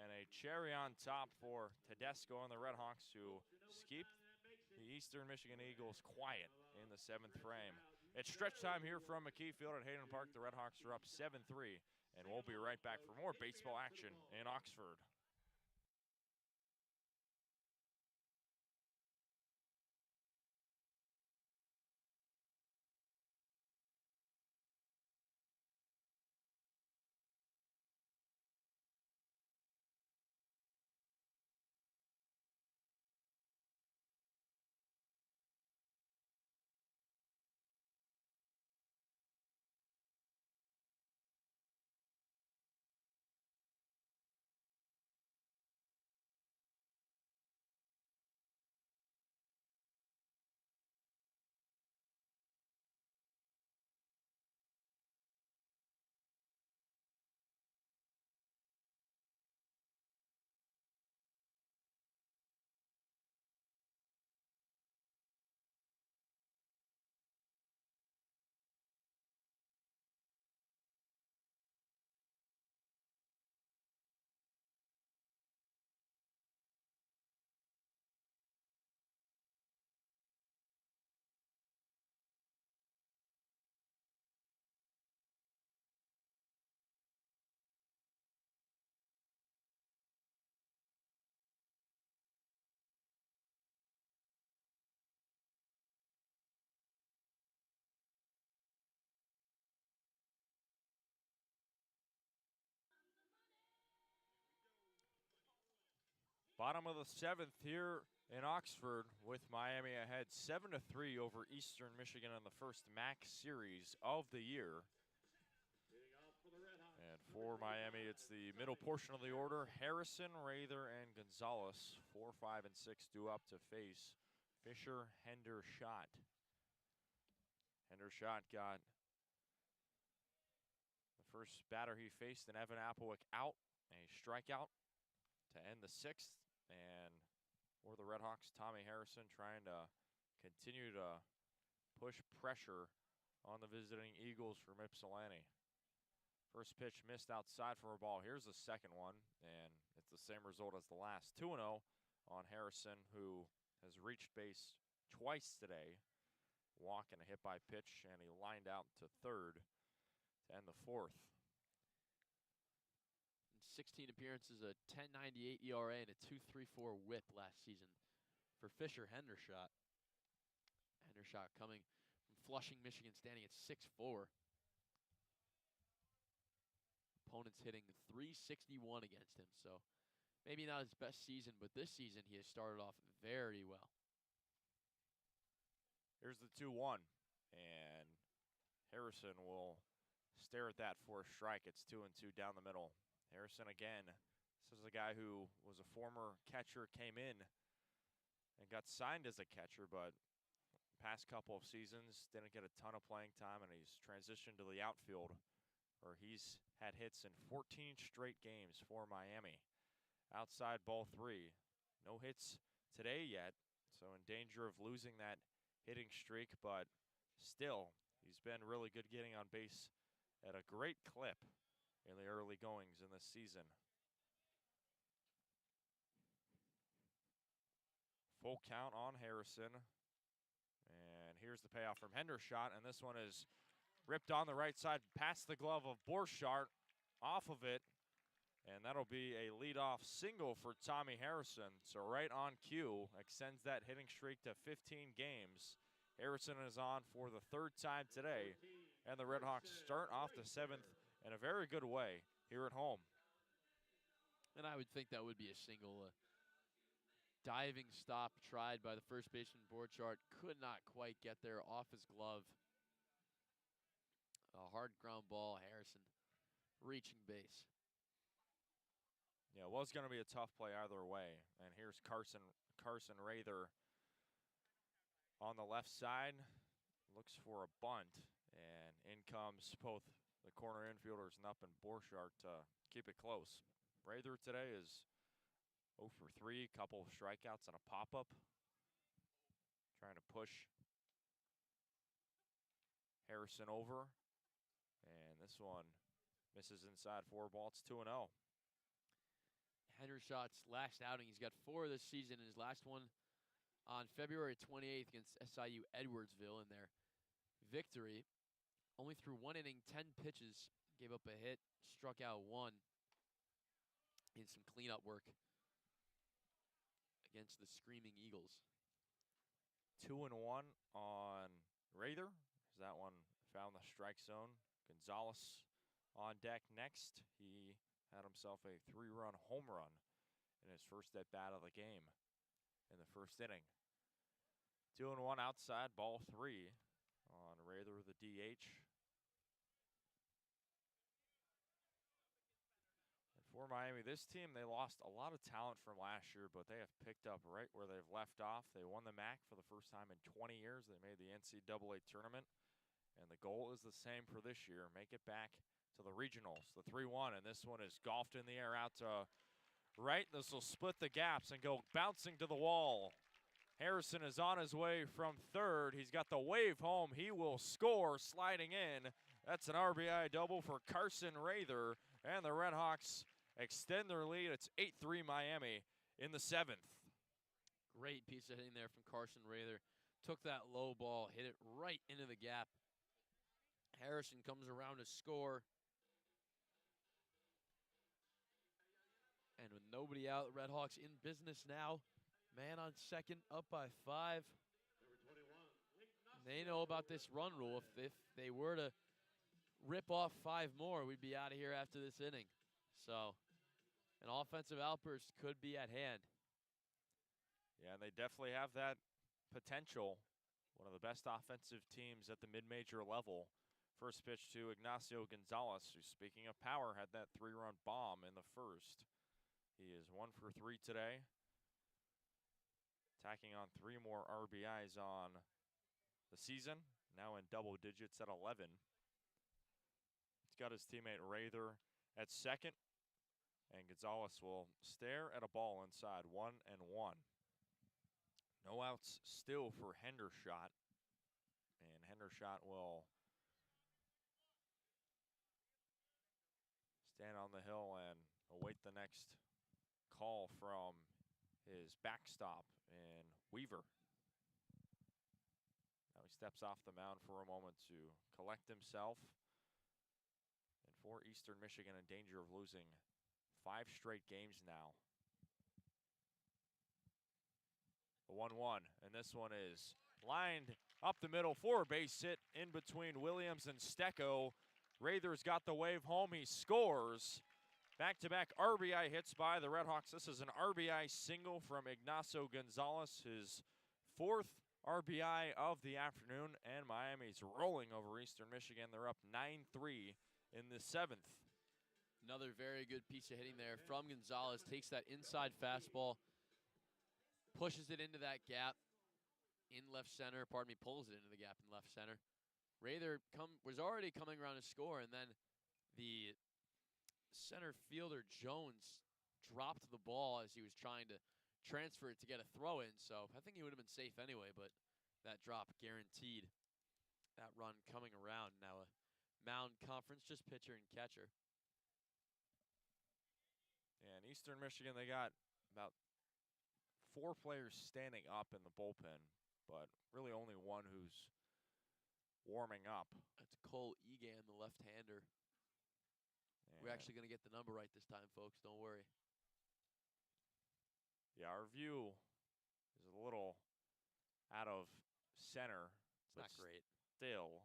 and a cherry on top for Tedesco and the RedHawks, who keep the Eastern Michigan Eagles quiet in the 7th frame. It's stretch time here from McKie Field at Hayden Park. The RedHawks are up 7-3, and we'll be right back for more baseball action in Oxford. Bottom of the 7th here in Oxford, with Miami ahead 7-3 over Eastern Michigan in the first MAC series of the year. And for Miami, it's the middle portion of the order. Harrison, Rather, and Gonzalez, 4, 5, and 6 due up to face Fisher, Hendershot. Hendershot got the first batter he faced in Evan Applewick out, a strikeout to end the 6th. And for the RedHawks. Tommy Harrison trying to continue to push pressure on the visiting Eagles from Ypsilanti. First pitch missed outside for a ball. Here's the second one, and it's the same result as the last. 2-0 on Harrison, who has reached base twice today. Walk and a hit by pitch, and he lined out to third to end the fourth. 16 appearances, a 10.98 ERA, and a 2.34 WHIP last season for Fisher Hendershot. Hendershot coming from Flushing, Michigan, standing at 6'4". Opponents hitting .361 against him, so maybe not his best season, but this season he has started off very well. Here's the 2-1, and Harrison will stare at that for a strike. It's 2-2 down the middle. Harrison again. This is a guy who was a former catcher, came in and got signed as a catcher, but past couple of seasons didn't get a ton of playing time, and he's transitioned to the outfield, where he's had hits in 14 straight games for Miami. Outside ball 3. No hits today yet, so in danger of losing that hitting streak, but still, he's been really good getting on base at a great clip in the early goings in this season. Full count on Harrison. And here's the payoff from Hendershot, and this one is ripped on the right side past the glove of Borchardt, off of it, and that'll be a leadoff single for Tommy Harrison. So right on cue, extends that hitting streak to 15 games. Harrison is on for the third time today, and the RedHawks start off the seventh in a very good way here at home. And I would think that would be a single. Diving stop tried by the first baseman Borchardt, could not quite get there off his glove. A hard ground ball, Harrison reaching base. Yeah, it was going to be a tough play either way. And here's Carson Rather on the left side. Looks for a bunt, and in comes both the corner infielders, Nupp and Borchardt, to keep it close. Rather today is 0 for 3, couple of strikeouts and a pop-up. Trying to push Harrison over. And this one misses inside for a ball. It's 2-0. Hendershot's last outing, he's got 4 this season. His last one on February 28th against SIU Edwardsville in their victory. Only threw 1 inning, 10 pitches, gave up a hit, struck out 1 in some cleanup work against the Screaming Eagles. 2-1 on Rather, as that one found the strike zone. Gonzalez on deck next. He had himself a 3-run home run in his first at-bat of the game in the first inning. 2-1 outside, ball 3 on Rather, the DH. For Miami, this team, they lost a lot of talent from last year, but they have picked up right where they've left off. They won the MAC for the first time in 20 years. They made the NCAA tournament, and the goal is the same for this year, make it back to the regionals. The 3-1, and this one is golfed in the air out to right. This will split the gaps and go bouncing to the wall. Harrison is on his way from third. He's got the wave home. He will score sliding in. That's an RBI double for Carson Rather, and the RedHawks extend their lead. It's 8-3 Miami in the 7th. Great piece of hitting there from Carson Rather. Took that low ball, hit it right into the gap. Harrison comes around to score. And with nobody out, the RedHawks in business now. Man on second, up by 5. They know about this run rule. If they were to rip off 5 more, we'd be out of here after this inning. So an offensive outburst could be at hand. Yeah, and they definitely have that potential. One of the best offensive teams at the mid-major level. First pitch to Ignacio Gonzalez, who, speaking of power, had that 3-run bomb in the first. He is 1 for 3 today. Tacking on 3 more RBIs on the season, now in double digits at 11. He's got his teammate Rather at second, and Gonzalez will stare at a ball inside, 1-1. No outs still for Hendershot. And Hendershot will stand on the hill and await the next call from his backstop in Weaver. Now he steps off the mound for a moment to collect himself. And for Eastern Michigan, in danger of losing 5 straight games now. The 1-1, and this one is lined up the middle for a base hit in between Williams and Stecco. Rather's got the wave home. He scores. Back-to-back RBI hits by the RedHawks. This is an RBI single from Ignacio Gonzalez, his 4th RBI of the afternoon, and Miami's rolling over Eastern Michigan. They're up 9-3 in the 7th. Another very good piece of hitting there from Gonzalez. Takes that inside fastball, pushes it into that gap in left center. Pardon me, pulls it into the gap in left center. Rather was already coming around to score, and then the center fielder Jones dropped the ball as he was trying to transfer it to get a throw in. So I think he would have been safe anyway, but that drop guaranteed that run coming around. Now a mound conference, just pitcher and catcher. And Eastern Michigan, they got about 4 players standing up in the bullpen, but really only one who's warming up. That's Cole Egan, the left-hander. We're actually going to get the number right this time, folks. Don't worry. Yeah, our view is a little out of center. It's not great. Still.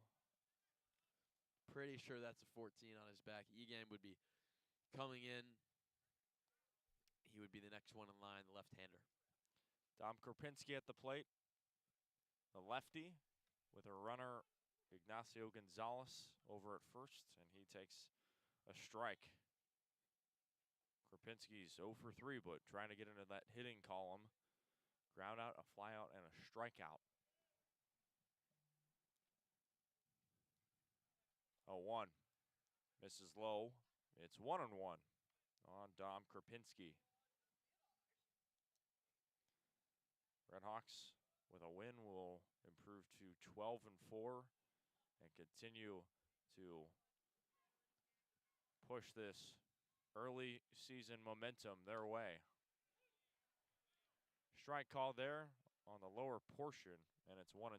Pretty sure that's a 14 on his back. Egan would be coming in. He would be the next one in line, the left-hander. Dom Kropinski at the plate. The lefty with a runner, Ignacio Gonzalez, over at first, and he takes a strike. Kropinski's 0 for 3, but trying to get into that hitting column. Ground out, a fly out, and a strikeout. 0-1. Misses low. It's 1-1 on Dom Kropinski. RedHawks with a win will improve to 12-4 and continue to push this early season momentum their way. Strike call there on the lower portion, and it's 1-2.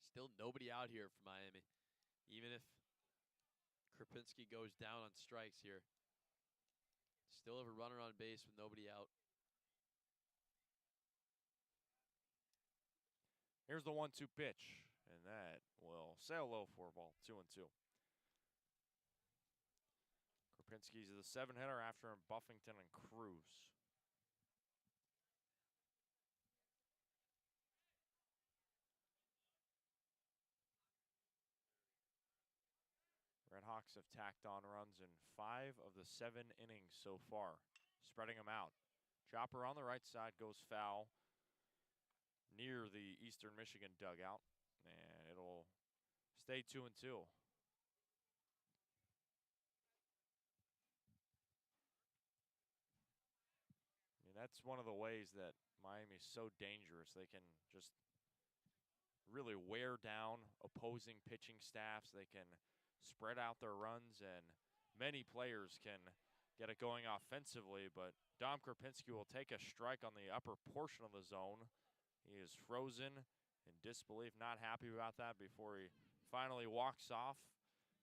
Still nobody out here for Miami. Even if Kropinski goes down on strikes here, still have a runner on base with nobody out. Here's the 1-2 pitch, and that will sail low for a ball, 2-2. Kropinski's the 7-hitter after him, Buffington and Cruz. RedHawks have tacked on runs in 5 of the 7 innings so far, spreading them out. Chopper on the right side goes foul near the Eastern Michigan dugout, and it'll stay 2-2. I mean, that's one of the ways that Miami is so dangerous. They can just really wear down opposing pitching staffs. They can spread out their runs, and many players can get it going offensively, but Dom Kropinski will take a strike on the upper portion of the zone. He is frozen in disbelief, not happy about that before he finally walks off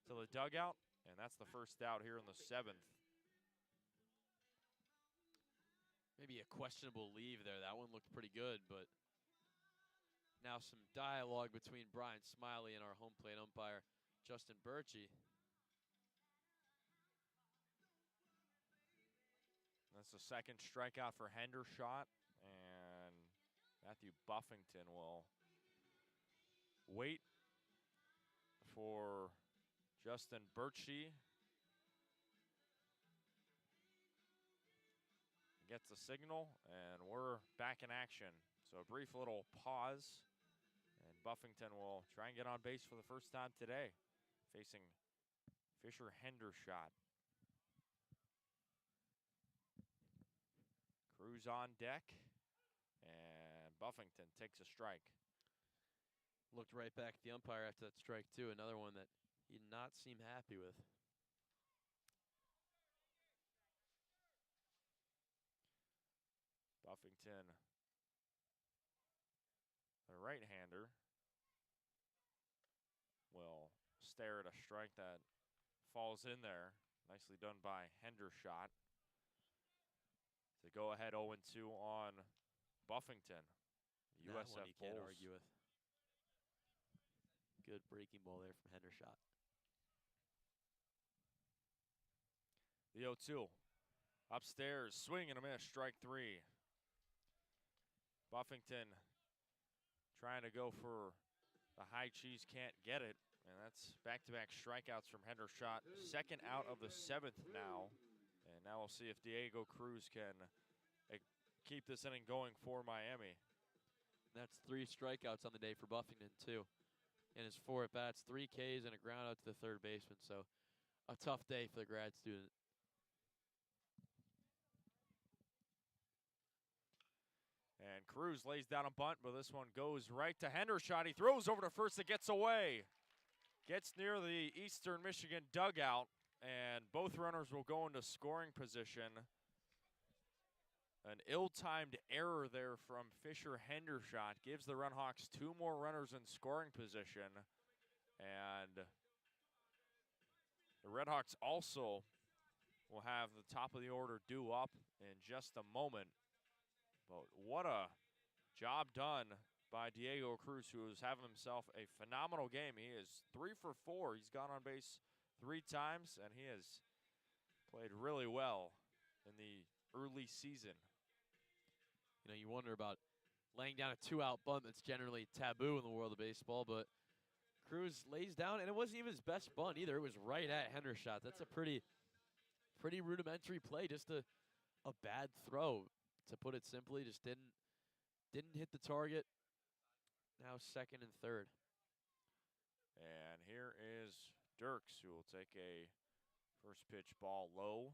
to the dugout, and that's the first out here in the 7th. Maybe a questionable leave there. That one looked pretty good, but now some dialogue between Brian Smiley and our home plate umpire, Justin Birchie. That's the second strikeout for Hendershot, and Matthew Buffington will wait for Justin Birchie. Gets a signal, and we're back in action. So a brief little pause, and Buffington will try and get on base for the first time today, facing Fisher Hendershot. Cruz on deck, And Buffington takes a strike. Looked right back at the umpire after that strike, too. Another one that he did not seem happy with. Buffington, the right-hander, will stare at a strike that falls in there. Nicely done by Hendershot. To go ahead 0-2 on Buffington. The That USF one you can't Bulls. argue with. Good breaking ball there from Hendershot. The 0-2. Upstairs, swing and a miss, strike 3. Buffington trying to go for the high cheese, can't get it. And that's back-to-back strikeouts from Hendershot. Second out of the 7th now. And now we'll see if Diego Cruz can keep this inning going for Miami. That's 3 strikeouts on the day for Buffington, too. In his 4 at-bats, 3 Ks and a ground out to the third baseman. So a tough day for the grad student. And Cruz lays down a bunt, but this one goes right to Hendershot. He throws over to first, it gets away. Gets near the Eastern Michigan dugout, and both runners will go into scoring position. An ill-timed error there from Fisher Hendershot gives the RedHawks 2 more runners in scoring position. And the RedHawks also will have the top of the order due up in just a moment. But what a job done by Diego Cruz, who is having himself a phenomenal game. He is 3 for 4. He's gone on base 3 times, and he has played really well in the early season. You know, you wonder about laying down a 2-out bunt that's generally taboo in the world of baseball, but Cruz lays down, and it wasn't even his best bunt either. It was right at Hendershot. That's a pretty rudimentary play, just a bad throw. To put it simply, just didn't hit the target. Now second and third. And here is Dirks, who will take a first pitch ball low.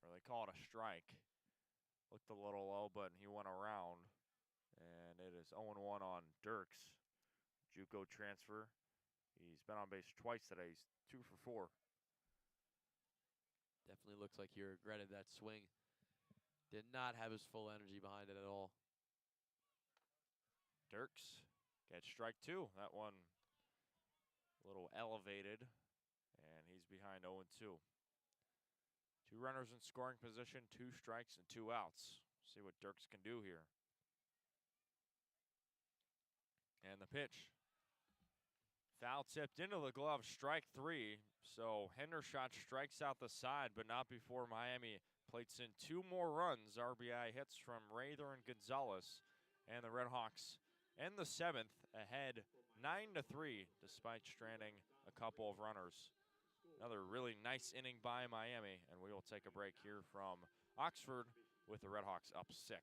Or they call it a strike. Looked a little low, but he went around. And it is 0-1 on Dirks. JUCO transfer. He's been on base twice today. He's 2 for 4. Definitely looks like he regretted that swing. Did not have his full energy behind it at all. Dirks gets strike 2. That one a little elevated, and he's behind 0-2. 2 runners in scoring position, 2 strikes and 2 outs. See what Dirks can do here. And the pitch. Foul tipped into the glove, strike 3. So Hendershot strikes out the side, but not before Miami plates in 2 more runs. RBI hits from Rather and Gonzalez, and the RedHawks end the 7th ahead 9-3, despite stranding a couple of runners. Another really nice inning by Miami, and we will take a break here from Oxford with the RedHawks up 6.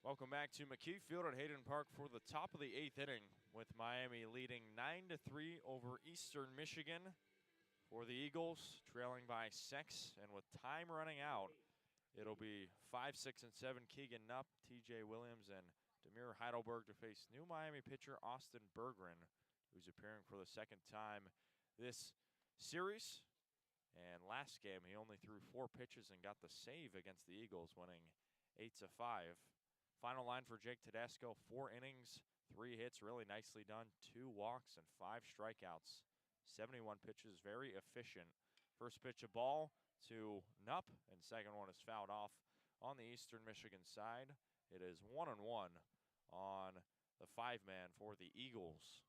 Welcome back to McKie Field at Hayden Park for the top of the 8th inning, with Miami leading 9-3 over Eastern Michigan for the Eagles, trailing by 6. And with time running out, it'll be 5, 6, and 7 Keegan Nupp, TJ Williams, and Demir Heidelberg to face new Miami pitcher Austin Berggren, who's appearing for the second time this series. And last game, he only threw 4 pitches and got the save against the Eagles, winning 8-5. Final line for Jake Tedesco, 4 innings, 3 hits, really nicely done, 2 walks and 5 strikeouts. 71 pitches, very efficient. First pitch a ball to Nupp, and second one is fouled off on the Eastern Michigan side. It is 1-1 on the 5-man for the Eagles.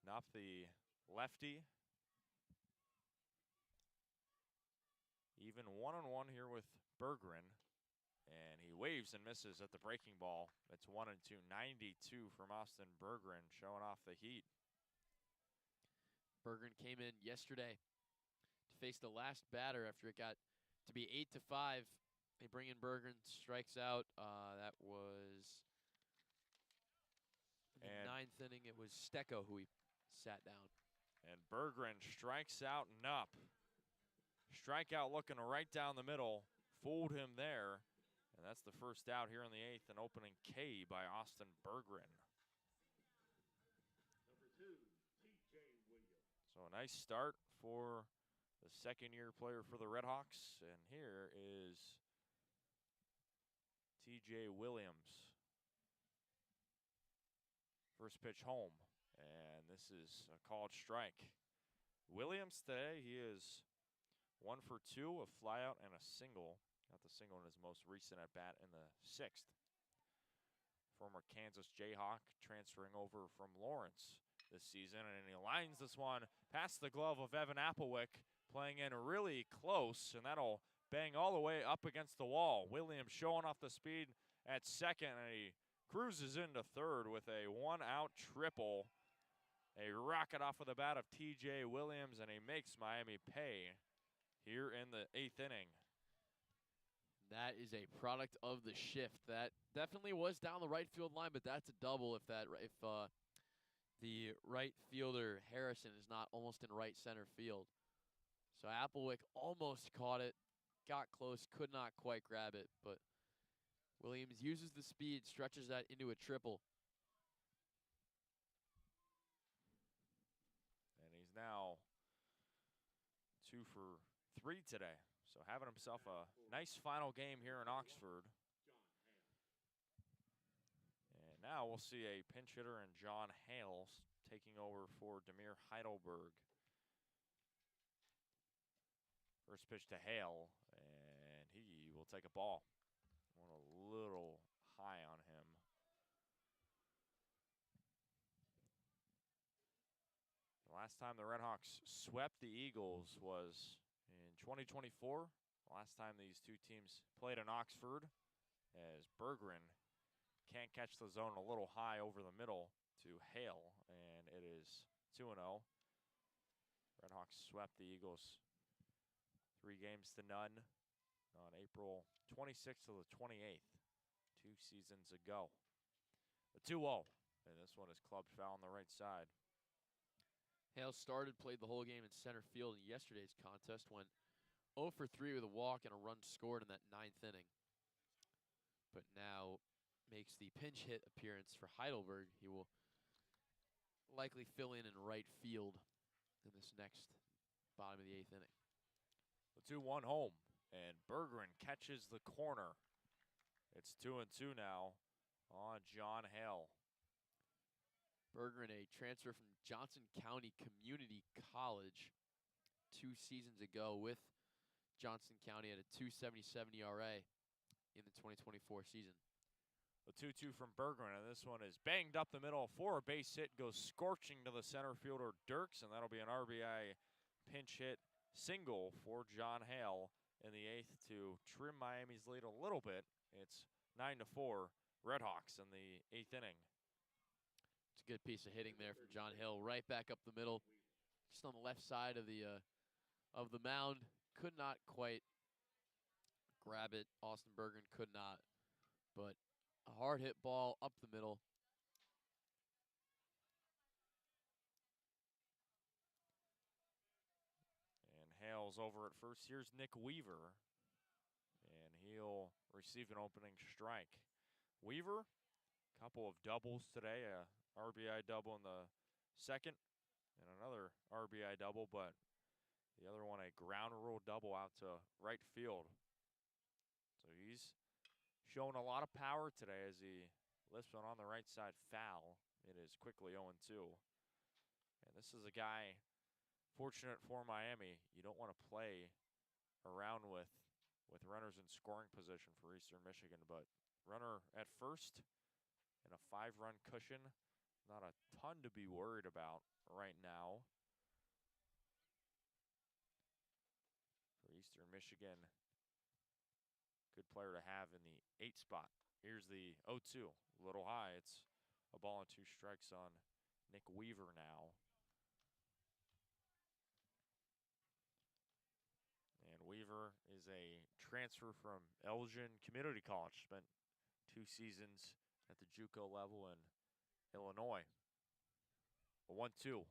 Nupp, the lefty. Even 1-1 here with Berggren. And he waves and misses at the breaking ball. It's 1-2. 92 from Austin Berggren, showing off the heat. Berggren came in yesterday to face the last batter after it got to be 8-5. They bring in Berggren, strikes out. That was in the 9th inning. It was Stecco who he sat down. And Berggren strikes out Nupp. Strikeout looking right down the middle. Fooled him there. And that's the first out here in the 8th, an opening K by Austin Berggren. Number 2, TJ Williams. So a nice start for the second-year player for the RedHawks. And here is TJ Williams. First pitch home. And this is a called strike. Williams today, he is 1 for 2, a flyout and a single. Got the single in his most recent at-bat in the 6th. Former Kansas Jayhawk transferring over from Lawrence this season. And he lines this one past the glove of Evan Applewick, playing in really close. And that'll bang all the way up against the wall. Williams showing off the speed at second. And he cruises into third with a 1-out triple. A rocket off of the bat of TJ Williams. And he makes Miami pay here in the 8th inning. That is a product of the shift. That definitely was down the right field line, but that's a double if the right fielder, Harrison, is not almost in right center field. So Applewick almost caught it, got close, could not quite grab it, but Williams uses the speed, stretches that into a triple. And he's now 2 for 3 today. So having himself a nice final game here in Oxford. And now we'll see a pinch hitter in John Hale taking over for Demir Heidelberg. First pitch to Hale, and he will take a ball. Went a little high on him. The last time the RedHawks swept the Eagles was in 2024, last time these two teams played in Oxford, as Berggren can't catch the zone a little high over the middle to Hale, and it is 2-0. RedHawks swept the Eagles 3-0 on April 26th to the 28th, 2 seasons ago. The 2-0, and this one is clubbed foul on the right side. Hale played the whole game in center field in yesterday's contest, went 0 for 3 with a walk and a run scored in that 9th inning. But now makes the pinch hit appearance for Heidelberg. He will likely fill in right field in this next bottom of the 8th inning. The 2-1 home, and Berggren catches the corner. It's 2-2 now on John Hale. Berggren, a transfer from Johnson County Community College 2 seasons ago with Johnson County at a 2.77 ERA in the 2024 season. The 2-2 from Berggren, and this one is banged up the middle for a base hit, goes scorching to the center fielder Dirks, and that'll be an RBI pinch hit single for John Hale in the 8th to trim Miami's lead a little bit. It's 9-4 RedHawks in the 8th inning. It's a good piece of hitting there from John Hill, right back up the middle, just on the left side of the mound. Could not quite grab it. Austin Bergeron could not. But a hard hit ball up the middle. And Hale's over at first. Here's Nick Weaver. And he'll receive an opening strike. Weaver, couple of doubles today. A RBI double in the second and another RBI double, but the other one a ground rule double out to right field. So he's showing a lot of power today as he lifts one on the right side foul. It is quickly 0-2. And this is a guy, fortunate for Miami, you don't want to play around with runners in scoring position for Eastern Michigan, but runner at first and a 5-run cushion, not a ton to be worried about right now for Eastern Michigan. Good player to have in the 8 spot. Here's the 0-2, a little high. It's a ball and 2 strikes on Nick Weaver now. And Weaver is a transfer from Elgin Community College. Spent 2 seasons at the JUCO level in Illinois. A 1-2.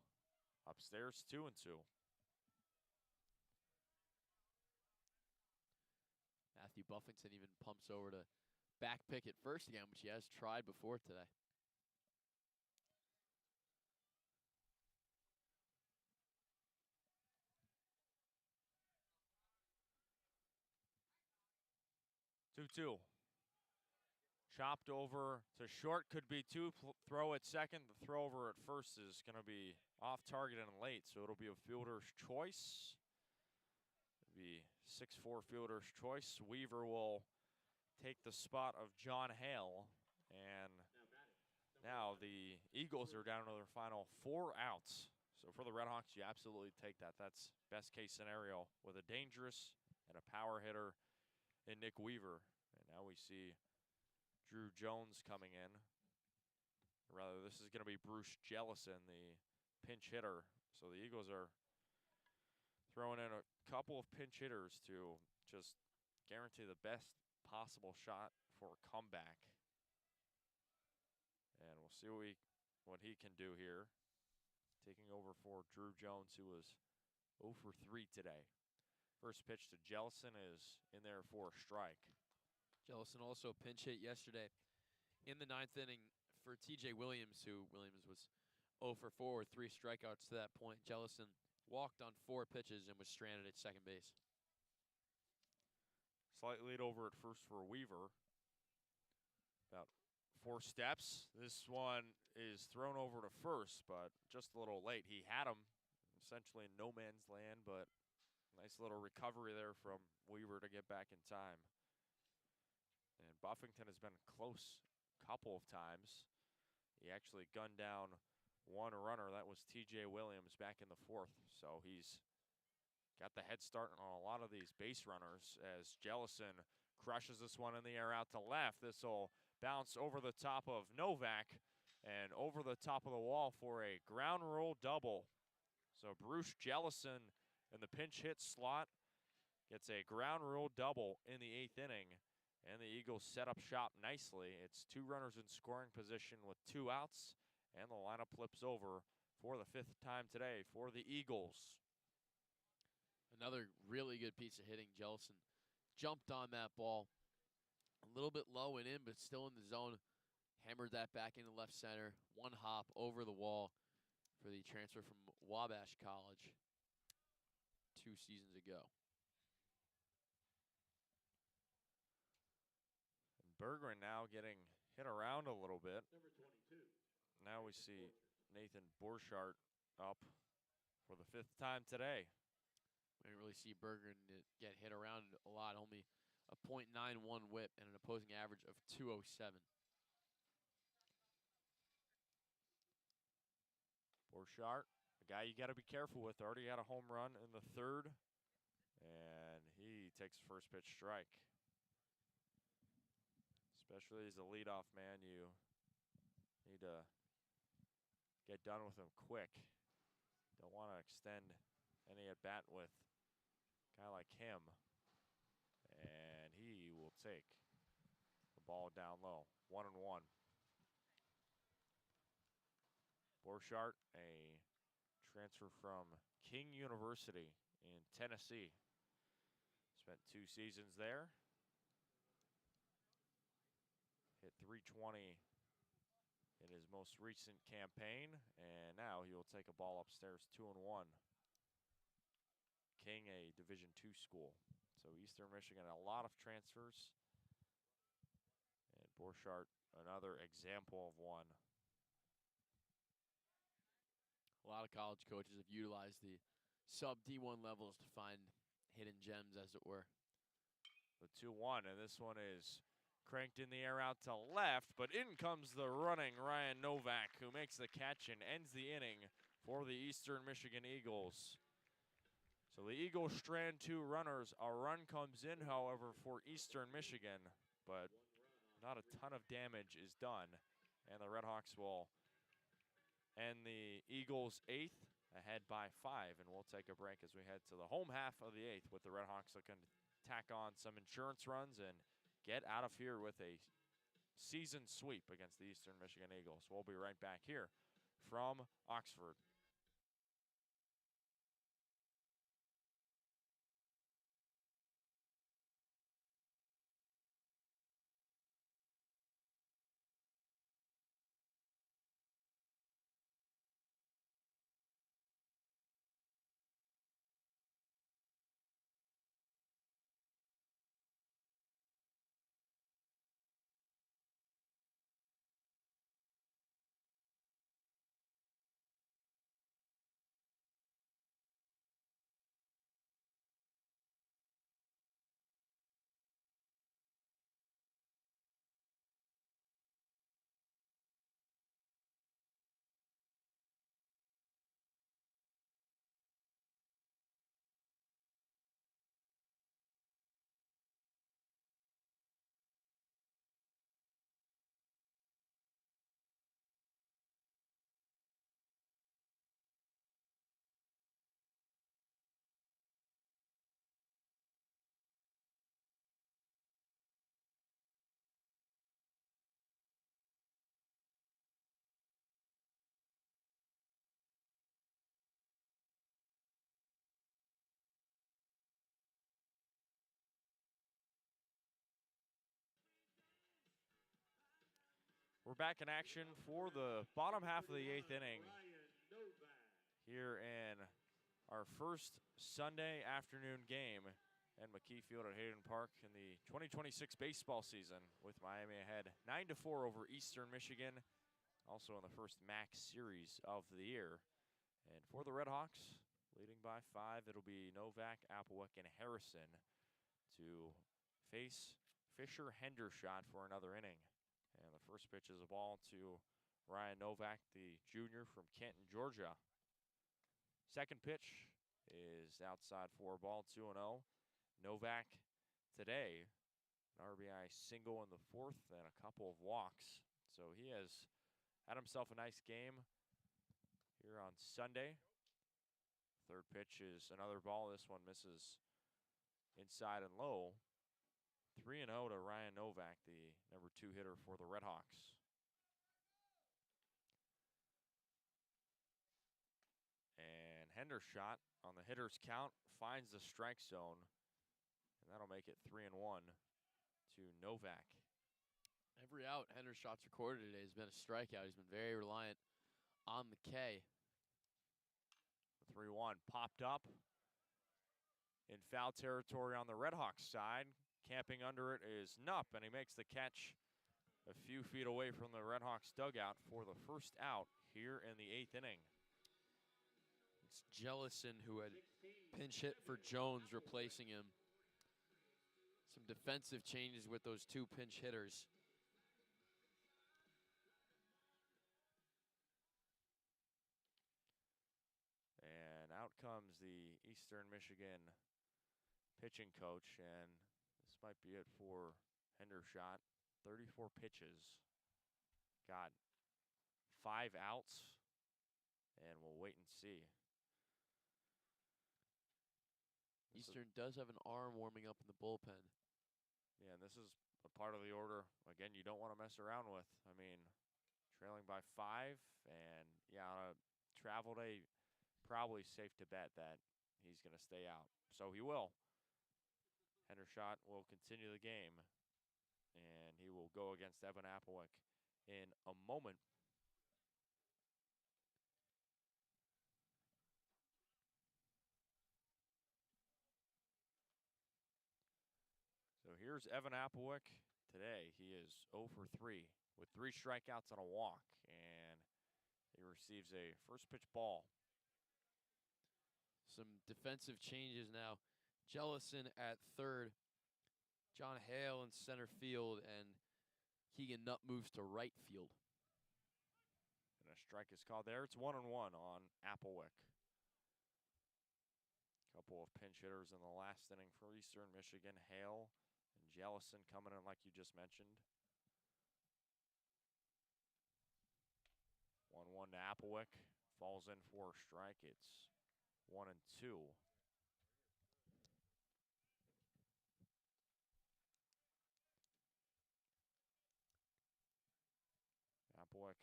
Upstairs, 2-2. Matthew Buffington even pumps over to back pick at first again, which he has tried before today. Two. Chopped over to short, could be 2. Throw at second. The throw over at first is going to be off target and late, so it'll be a fielder's choice. It'll be 6'4" fielder's choice. Weaver will take the spot of John Hale, and now the Eagles are down to their final 4 outs. So for the RedHawks, you absolutely take that. That's best case scenario with a dangerous and a power hitter in Nick Weaver. And now we see Drew Jones coming in. Rather, this is going to be Bruce Jellison, the pinch hitter. So the Eagles are throwing in a couple of pinch hitters to just guarantee the best possible shot for a comeback. And we'll see what he can do here. Taking over for Drew Jones, who was 0 for 3 today. First pitch to Jellison is in there for a strike. Jellison also pinch hit yesterday in the 9th inning for TJ Williams, who Williams was 0 for 4 with 3 strikeouts to that point. Jellison walked on 4 pitches and was stranded at second base. Slight lead over at first for Weaver. About 4 steps. This one is thrown over to first, but just a little late. He had him essentially in no man's land, but nice little recovery there from Weaver to get back in time. And Buffington has been close a couple of times. He actually gunned down one runner. That was TJ Williams back in the 4th. So he's got the head start on a lot of these base runners as Jellison crushes this one in the air out to left. This will bounce over the top of Novak and over the top of the wall for a ground rule double. So Bruce Jellison in the pinch hit slot gets a ground rule double in the 8th inning. And the Eagles set up shop nicely. It's 2 runners in scoring position with 2 outs. And the lineup flips over for the 5th time today for the Eagles. Another really good piece of hitting. Jellison jumped on that ball a little bit low and in, but still in the zone. Hammered that back into left center. 1 hop over the wall for the transfer from Wabash College 2 seasons ago. Bergeron now getting hit around a little bit. Number 22. Now we see Nathan Borchardt up for the 5th time today. We didn't really see Bergeron get hit around a lot. Only a .91 whip and an opposing average of .207. Borchardt, a guy you got to be careful with. Already had a home run in the 3rd. And he takes first pitch strike. Especially as a leadoff man, you need to get done with him quick. Don't want to extend any at bat with a guy like him. And he take the ball down low. 1-1. Borchardt, a transfer from King University in Tennessee. Spent 2 seasons there. Hit .320 in his most recent campaign, and now he will take a ball upstairs. 2-1. King, a Division II school. So Eastern Michigan, a lot of transfers. And Borchardt, another example of one. A lot of college coaches have utilized the sub D1 levels to find hidden gems, as it were. The 2-1, and this one is cranked in the air out to left, but in comes the running Ryan Novak, who makes the catch and ends the inning for the Eastern Michigan Eagles. So the Eagles strand 2 runners. A run comes in, however, for Eastern Michigan, but not a ton of damage is done. And the RedHawks will end the Eagles' 8th, ahead by 5. And we'll take a break as we head to the home half of the 8th, with the RedHawks looking to tack on some insurance runs and get out of here with a season sweep against the Eastern Michigan Eagles. We'll be right back here from Oxford. We're back in action for the bottom half of the 8th inning here in our first Sunday afternoon game at McKie Field at Hayden Park in the 2026 baseball season, with Miami ahead 9-4 over Eastern Michigan, also in the first MAC series of the year. And for the RedHawks, leading by 5, it'll be Novak, Applewick, and Harrison to face Fisher Hendershot for another inning. And the first pitch is a ball to Ryan Novak, the junior from Canton, Georgia. Second pitch is outside for a ball, 2-0. Novak today, an RBI single in the 4th and a couple of walks. So he has had himself a nice game here on Sunday. Third pitch is another ball. This one misses inside and low. 3-0 to Ryan Novak, the number 2 hitter for the RedHawks. And Hendershot on the hitter's count finds the strike zone, and that'll make it 3-1 to Novak. Every out Hendershot's recorded today has been a strikeout. He's been very reliant on McKie. 3-1 popped up in foul territory on the RedHawks side. Camping under it is Nupp, and he makes the catch a few feet away from the RedHawks dugout for the first out here in the 8th inning. It's Jellison who had pinch hit for Jones, replacing him. Some defensive changes with those 2 pinch hitters. And out comes the Eastern Michigan pitching coach, and this might be it for Hendershot. 34 pitches. Got 5 outs, and we'll wait and see. Eastern does have an arm warming up in the bullpen. Yeah, and this is a part of the order, again, you don't want to mess around with. I mean, trailing by 5, and yeah, on a travel day, probably safe to bet that he's going to stay out. So he will. Hendershot will continue the game, and he will go against Evan Applewick in a moment. So here's Evan Applewick today. He is 0 for 3 with 3 strikeouts and a walk, and he receives a first pitch ball. Some defensive changes now. Jellison at third, John Hale in center field, and Keegan Nutt moves to right field. And a strike is called there. It's 1-1 on Applewick. Couple of pinch hitters in the last inning for Eastern Michigan. Hale and Jellison coming in like you just mentioned. 1-1 to Applewick. Falls in for a strike. It's 1-2. Applewick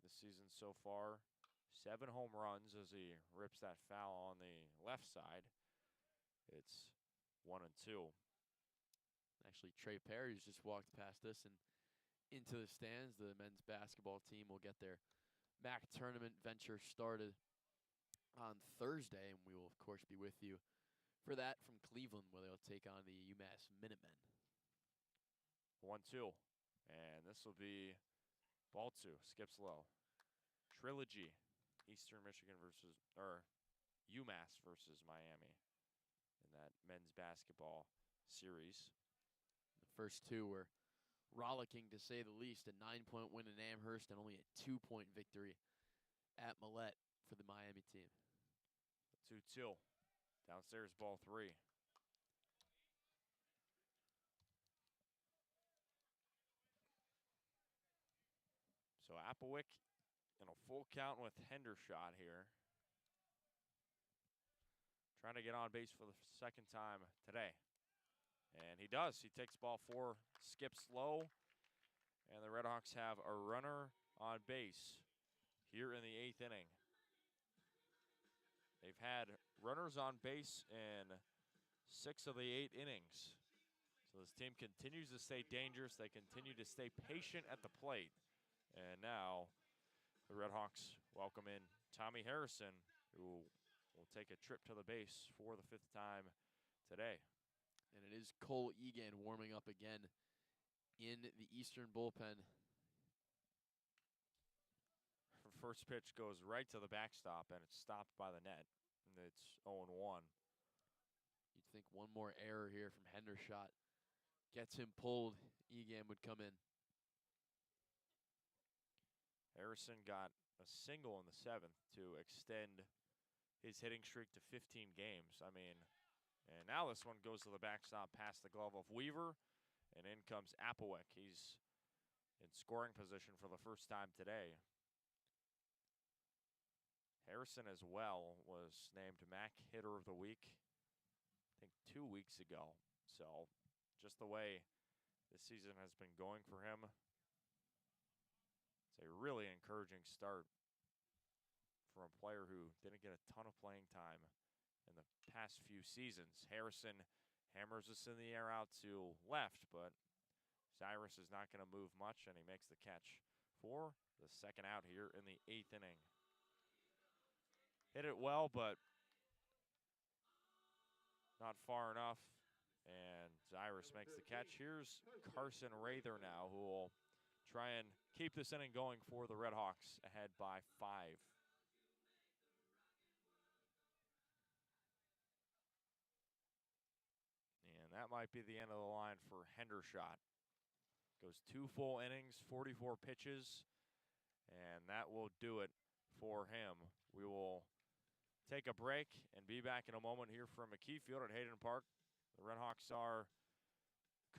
this season so far, 7 home runs as he rips that foul on the left side. It's 1-2. Actually, Trey Perry's just walked past us and into the stands. The men's basketball team will get their MAC tournament venture started on Thursday, and we will, of course, be with you for that from Cleveland, where they'll take on the UMass Minutemen. 1-2. And this will be ball 2. Skips low. Trilogy. Eastern Michigan versus, or UMass versus Miami in that men's basketball series. The first 2 were rollicking, to say the least. A 9-point win in Amherst and only a 2-point victory at Millette for the Miami team. 2-2. Downstairs, ball 3. So Applewick in a full count with Hendershot here. Trying to get on base for the second time today. And he does. He takes ball 4, skips low, and the RedHawks have a runner on base here in the 8th inning. They've had runners on base in 6 of the 8 innings. So this team continues to stay dangerous. They continue to stay patient at the plate. And now the RedHawks welcome in Tommy Harrison, who will take a trip to the base for the 5th time today. And it is Cole Egan warming up again in the Eastern bullpen. First pitch goes right to the backstop, and it's stopped by the net. And it's 0-1. You'd think one more error here from Hendershot gets him pulled. Egan would come in. Harrison got a single in the 7th to extend his hitting streak to 15 games. I mean, and now this one goes to the backstop past the glove of Weaver, and in comes Applewick. He's in scoring position for the first time today. Harrison as well was named MAC Hitter of the Week, I think 2 weeks ago. So just the way this season has been going for him, it's a really encouraging start from a player who didn't get a ton of playing time in the past few seasons. Harrison hammers this in the air out to left, but Cyrus is not going to move much, and he makes the catch for the second out here in the 8th inning. Hit it well, but not far enough, and Cyrus makes the catch. Here's Carson Rather now, who will try and keep this inning going for the RedHawks, ahead by 5. And that might be the end of the line for Hendershot. Goes 2 full innings, 44 pitches, and that will do it for him. We will take a break and be back in a moment here from McKie Field at Hayden Park. The RedHawks are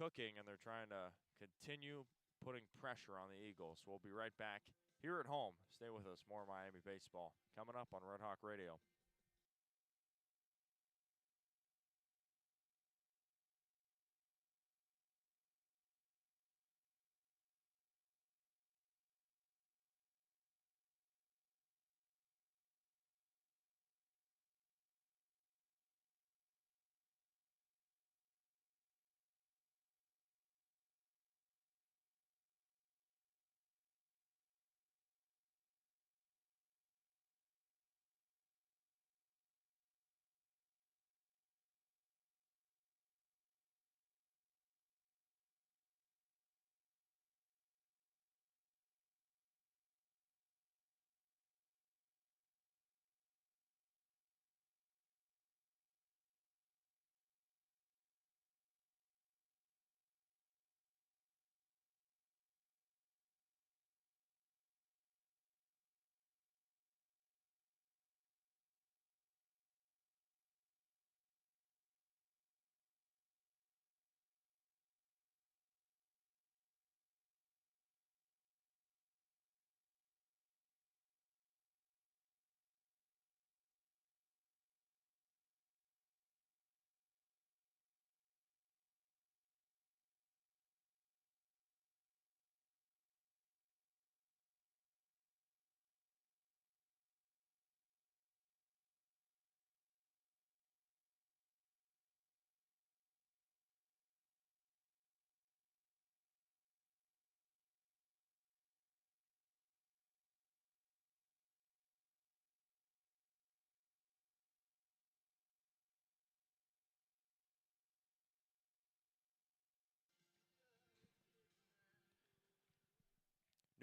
cooking, and they're trying to continue putting pressure on the Eagles. We'll be right back here at home. Stay with us. More Miami baseball coming up on Red Hawk Radio.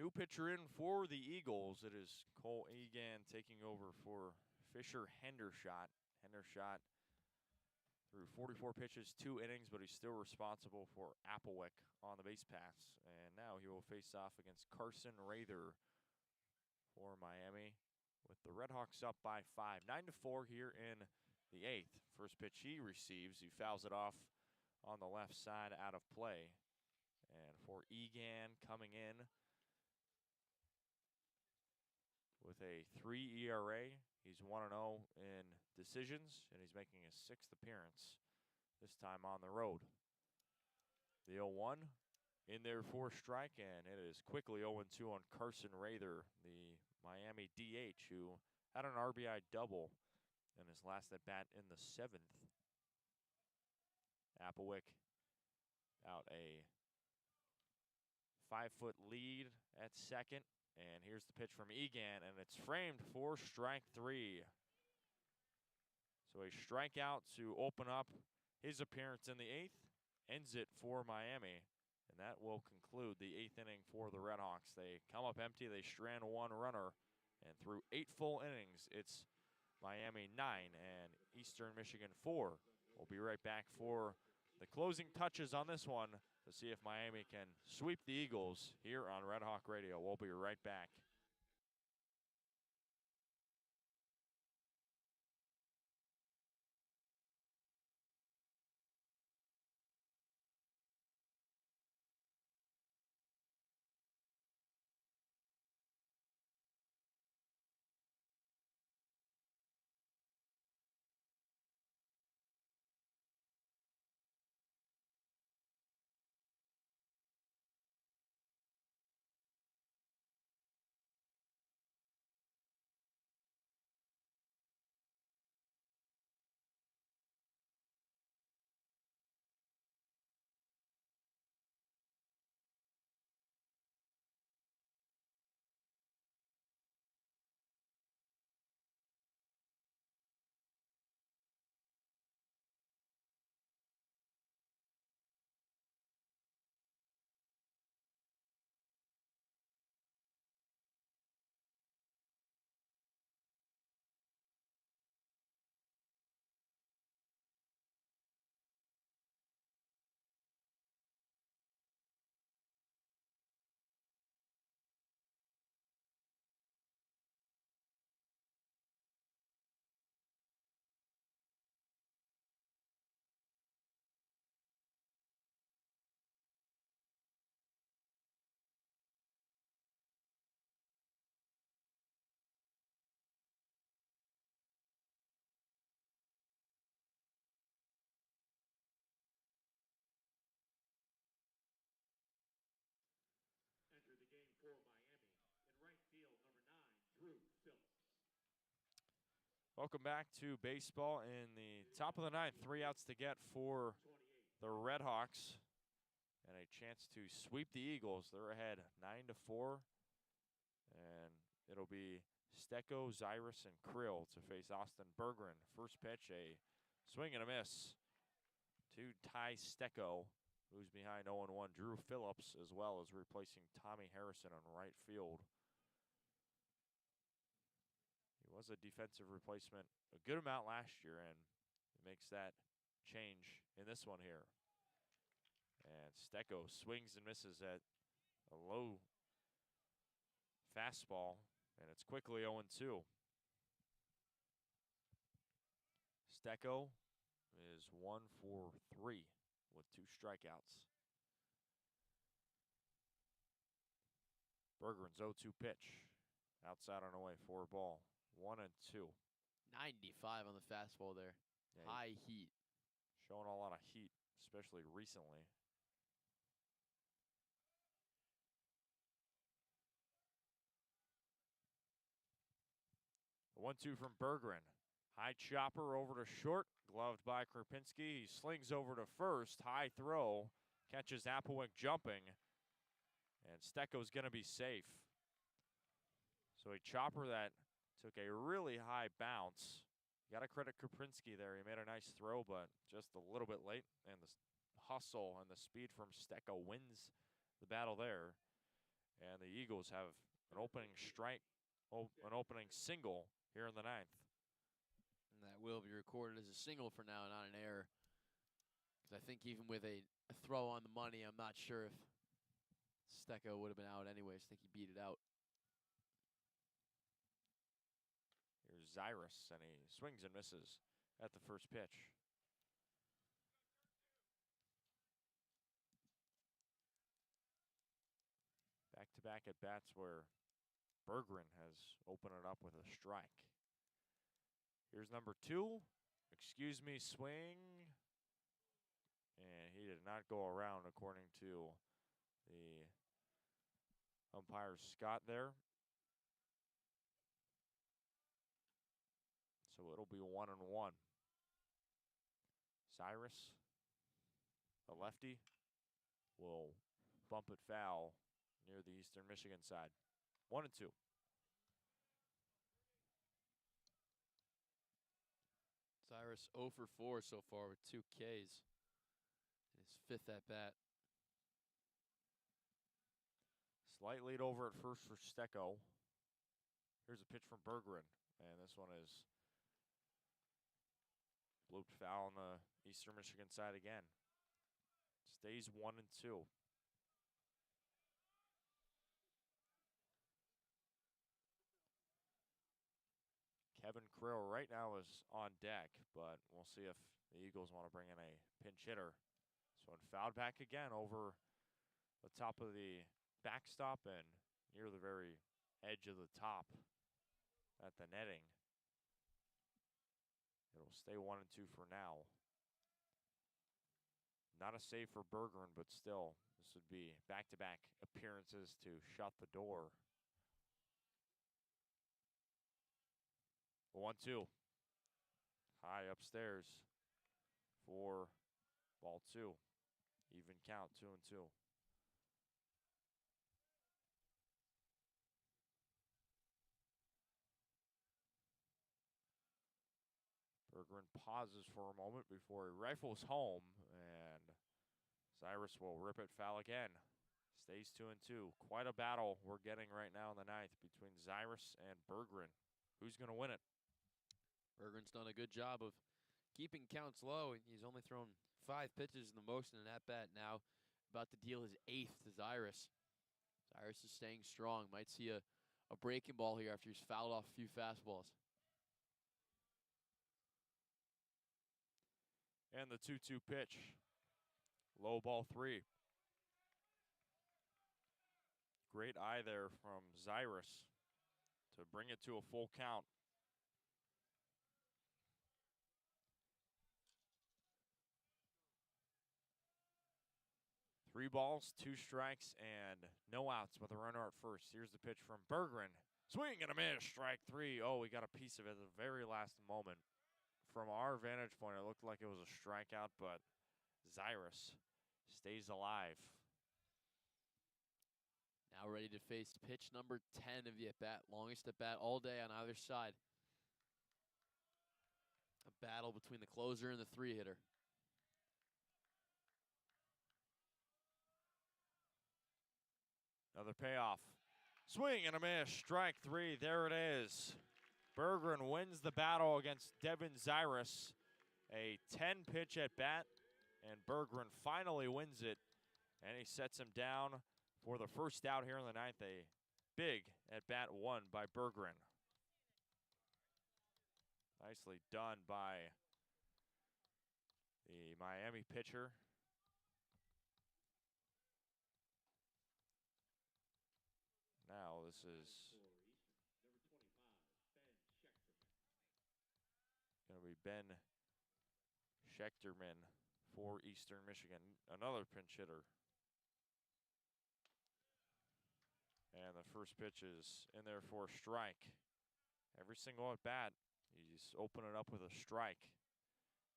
New pitcher in for the Eagles. It is Cole Egan taking over for Fisher Hendershot. Hendershot threw 44 pitches, 2 innings, but he's still responsible for Applewick on the base paths. And now he will face off against Carson Rather for Miami, with the RedHawks up by 5. 9-4 here in the 8th. First pitch he receives, he fouls it off on the left side out of play. And for Egan coming in with a 3 ERA, he's 1-0 in decisions, and he's making his 6th appearance, this time on the road. The 0-1 in there for strike, and it is quickly 0-2 on Carson Rather, the Miami DH, who had an RBI double in his last at bat in the 7th. Applewick out a 5-foot lead at second. And here's the pitch from Egan, and it's framed for strike 3. So a strikeout to open up his appearance in the 8th, ends it for Miami. And that will conclude the 8th inning for the RedHawks. They come up empty, they strand 1 runner, and through 8 full innings, it's Miami 9 and Eastern Michigan 4. We'll be right back for the closing touches on this one to see if Miami can sweep the Eagles here on Red Hawk Radio. We'll be right back. Enter the game for Miami. In right field, number 9, Drew Phillips. Welcome back to baseball in the top of the 9th. 3 outs to get for the RedHawks, and a chance to sweep the Eagles. They're ahead 9-4, and it'll be Stecco, Zyrus, and Krill to face Austin Bergeron. First pitch, a swing and a miss to Ty Stecco, who's behind 0-1. Drew Phillips, as well as replacing Tommy Harrison on right field. He was a defensive replacement a good amount last year, and it makes that change in this one here. And Stecco swings and misses at a low fastball, and it's quickly 0-2. Stecco is 1 for 3 with 2 strikeouts. Bergeron's 0-2 pitch. Outside on away, 4 ball. 1-2. 95 on the fastball there. Yeah, high heat. Showing a lot of heat, especially recently. The 1-2 from Bergeron. High chopper over to short, gloved by Krupinski. He slings over to first. High throw, catches Applewick jumping, and Stecco's going to be safe. So a chopper that took a really high bounce. You got to credit Krupinski there. He made a nice throw, but just a little bit late, and the hustle and the speed from Stecco wins the battle there. And the Eagles have an opening strike, an opening single here in the 9th. And that will be recorded as a single for now, not an error. Because I think even with a throw on the money, I'm not sure if Stecco would have been out anyways. I think he beat it out. Here's Zyrus, and he swings and misses at the first pitch. Back-to-back at bats where Berggren has opened it up with a strike. Here's number 2. Excuse me, swing. And he did not go around according to the umpire Scott there. So it'll be 1-1. Cyrus, the lefty, will bump it foul near the Eastern Michigan side. 1-2. Cyrus 0 for 4 so far with 2 Ks in his 5th at bat. Slight lead over at first for Stecco. Here's a pitch from Berggren, and this one is blooped foul on the Eastern Michigan side again. Stays 1-2. Kevin Krill right now is on deck, but we'll see if the Eagles want to bring in a pinch hitter. This one fouled back again over the top of the backstop and near the very edge of the top at the netting. It'll stay 1-2 for now. Not a save for Berggren, but still, this would be back-to-back appearances to shut the door. 1-2. High upstairs for ball 2. Even count, 2-2. Berggren pauses for a moment before he rifles home, and Cyrus will rip it foul again. Stays 2-2. Quite a battle we're getting right now in the 9th between Cyrus and Berggren. Who's going to win it? Berggren's done a good job of keeping counts low, and he's only thrown 5 pitches in the most in an at-bat now. About to deal his 8th to Cyrus. Cyrus is staying strong. Might see a breaking ball here after he's fouled off a few fastballs. And the 2-2 pitch. Low ball 3. Great eye there from Cyrus to bring it to a full count. Three balls, 2 strikes, and no outs with a runner at first. Here's the pitch from Berggren. Swing and a miss, strike 3. Oh, we got a piece of it at the very last moment. From our vantage point, it looked like it was a strikeout, but Cyrus stays alive. Now ready to face pitch number 10 of the at-bat. Longest at-bat all day on either side. A battle between the closer and the 3-hitter. Another payoff. Swing and a miss, strike 3. There it is. Berggren wins the battle against Devin Cyrus. A 10-pitch at bat, and Berggren finally wins it, and he sets him down for the first out here in the 9th. A big at bat won by Berggren. Nicely done by the Miami pitcher. Now this is going to be Ben Schechterman for Eastern Michigan, another pinch hitter. And the first pitch is in there for a strike. Every single at bat, you just open it up with a strike.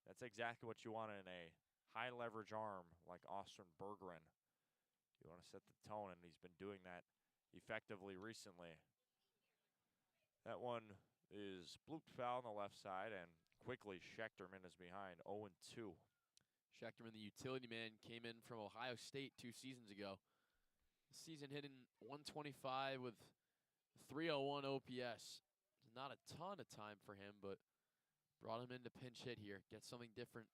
That's exactly what you want in a high leverage arm like Austin Berggren. You want to set the tone, and he's been doing that effectively recently. That one is blooped foul on the left side, and quickly Schechterman is behind 0-2. Schechterman, the utility man, came in from Ohio State 2 seasons ago. Season hitting 125 with 301 OPS. Not a ton of time for him, but brought him in to pinch hit here. Get something different.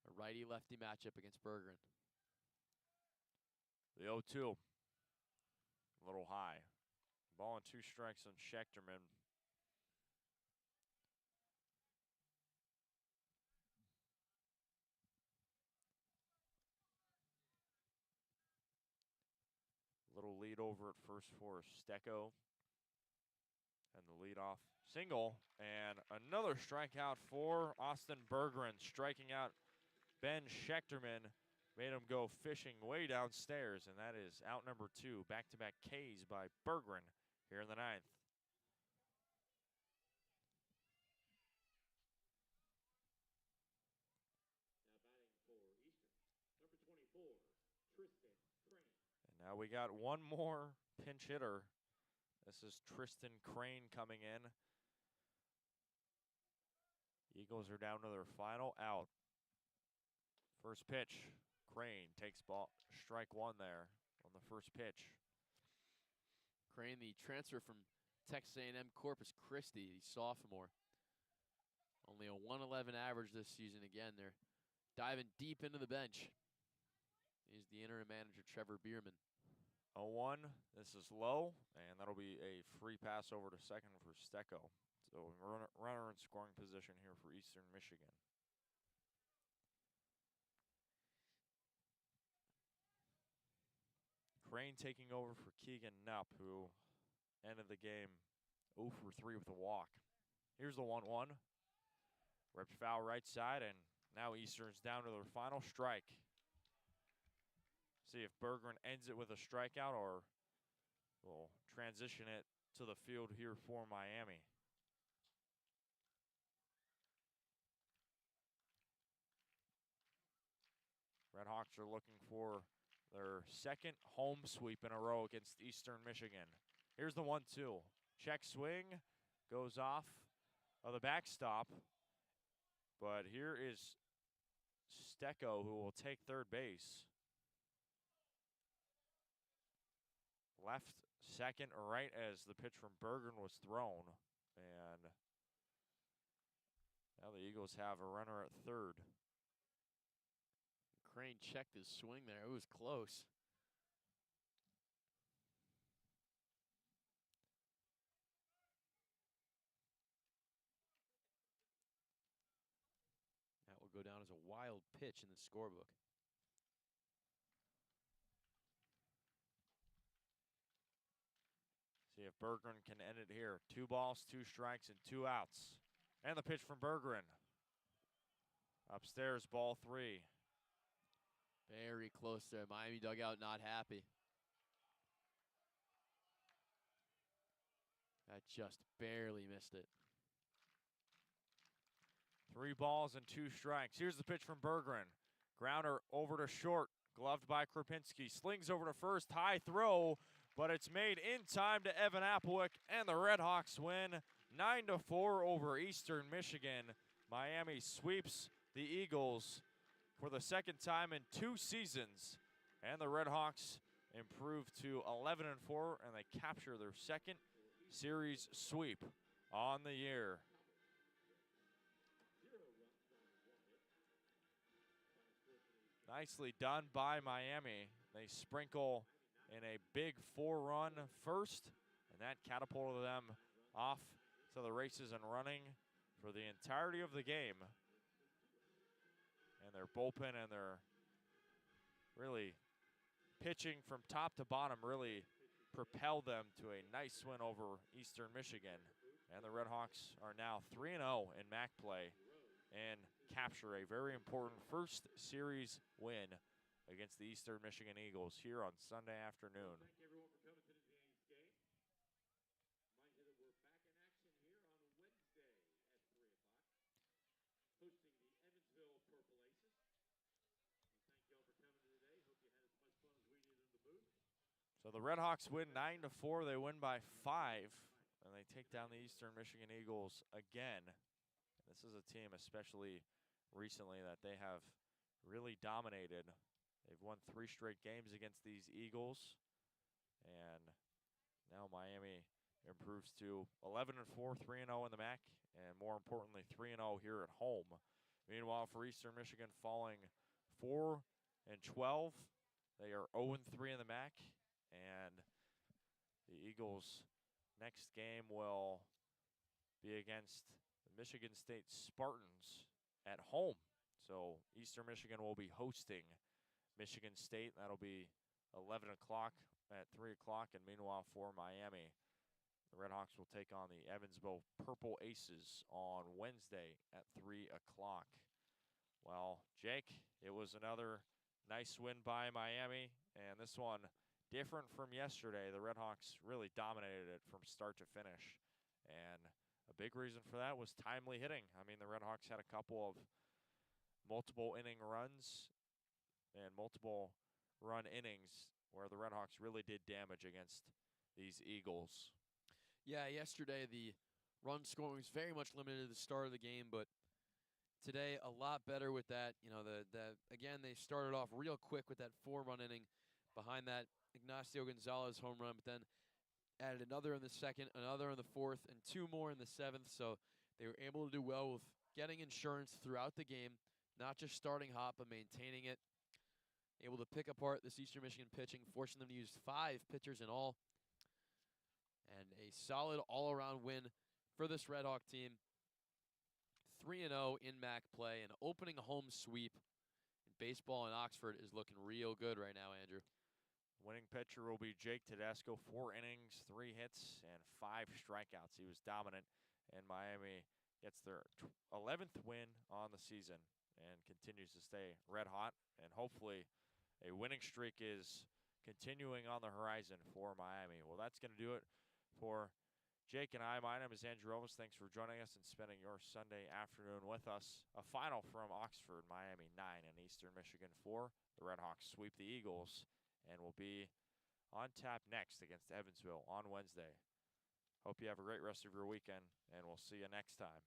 A righty-lefty matchup against Bergeron. The 0-2. A little high. Ball and 2 strikes on Schechterman. Little lead over at first for Stecco. And the leadoff single. And another strikeout for Austin Bergeron, striking out Ben Schechterman. Made him go fishing way downstairs, and that is out number 2. Back-to-back Ks by Bergeron here in the 9th. Now batting for Eastern, number 24, Tristan Crane. And now we got one more pinch hitter. This is Tristan Crane coming in. Eagles are down to their final out. First pitch, Crane takes ball, strike 1 there on the first pitch. Crane, the transfer from Texas A&M Corpus Christi, the sophomore. Only a 111 average this season. Again, they're diving deep into the bench. He's the interim manager, Trevor Bierman. 0-1, this is low, and that'll be a free pass over to second for Stecco. So runner in scoring position here for Eastern Michigan. Crane taking over for Keegan Knupp, who ended the game 0 for 3 with a walk. Here's the 1-1. Ripped foul right side, and now Eastern's down to their final strike. See if Bergeron ends it with a strikeout or will transition it to the field here for Miami. RedHawks are looking for their second home sweep in a row against Eastern Michigan. Here's the 1-2. Check swing, goes off of the backstop. But here is Stecco, who will take third base. Left, second, right as the pitch from Bergeron was thrown. And now the Eagles have a runner at third. Crane checked his swing there. It was close. That will go down as a wild pitch in the scorebook. See if Bergeron can end it here. 2 balls, 2 strikes, and 2 outs. And the pitch from Bergeron. Upstairs, ball 3. Very close there. Miami dugout not happy. That just barely missed it. 3 balls and 2 strikes. Here's the pitch from Bergeron. Grounder over to short. Gloved by Krupinski. Slings over to first. High throw, but it's made in time to Evan Applewick, and the RedHawks win 9-4 over Eastern Michigan. Miami sweeps the Eagles for the second time in 2 seasons, and the RedHawks improve to 11-4, and they capture their second series sweep on the year. Nicely done by Miami. They sprinkle in a big 4-run first, and that catapulted them off to the races and running for the entirety of the game. And their bullpen and their really pitching from top to bottom really propelled them to a nice win over Eastern Michigan. And the RedHawks are now 3-0 in MAC play and capture a very important first series win against the Eastern Michigan Eagles here on Sunday afternoon. Thank everyone for coming to today's game. Remind you that we're back in action here on Wednesday at 3 o'clock, hosting the Evansville Purple Aces. We thank you all for coming today. Hope you had as much fun as we did in the booth. So the RedHawks win 9-4. They win by 5, and they take down the Eastern Michigan Eagles again. This is a team, especially recently, that they have really dominated. They've won 3 straight games against these Eagles. And now Miami improves to 11-4, 3-0 in the MAC, and more importantly, 3-0 here at home. Meanwhile, for Eastern Michigan, falling 4-12, they are 0-3 in the MAC, and the Eagles' next game will be against the Michigan State Spartans at home. So Eastern Michigan will be hosting Michigan State. That'll be 11 o'clock at 3 o'clock. And meanwhile, for Miami, the RedHawks will take on the Evansville Purple Aces on Wednesday at 3 o'clock. Well, Jake, it was another nice win by Miami, and this one different from yesterday. The RedHawks really dominated it from start to finish, and a big reason for that was timely hitting. I mean, the RedHawks had a couple of multiple inning runs and multiple run innings where the RedHawks really did damage against these Eagles. Yeah, yesterday the run scoring was very much limited at the start of the game, but today a lot better with that. You know, again, they started off real quick with that 4-run inning behind that Ignacio Gonzalez home run, but then added another in the second, another in the fourth, and 2 more in the 7th. So they were able to do well with getting insurance throughout the game, not just starting hot, but maintaining it. Able to pick apart this Eastern Michigan pitching, forcing them to use 5 pitchers in all. And a solid all-around win for this Red Hawk team. 3-0 in MAC play, and opening home sweep in baseball in Oxford is looking real good right now, Andrew. Winning pitcher will be Jake Tedesco, 4 innings, 3 hits, and 5 strikeouts. He was dominant, and Miami gets their 11th win on the season and continues to stay red hot, and hopefully a winning streak is continuing on the horizon for Miami. Well, that's going to do it for Jake and I. My name is Andrew Relvas. Thanks for joining us and spending your Sunday afternoon with us. A final from Oxford, Miami 9 and Eastern Michigan 4. The RedHawks sweep the Eagles and will be on tap next against Evansville on Wednesday. Hope you have a great rest of your weekend, and we'll see you next time.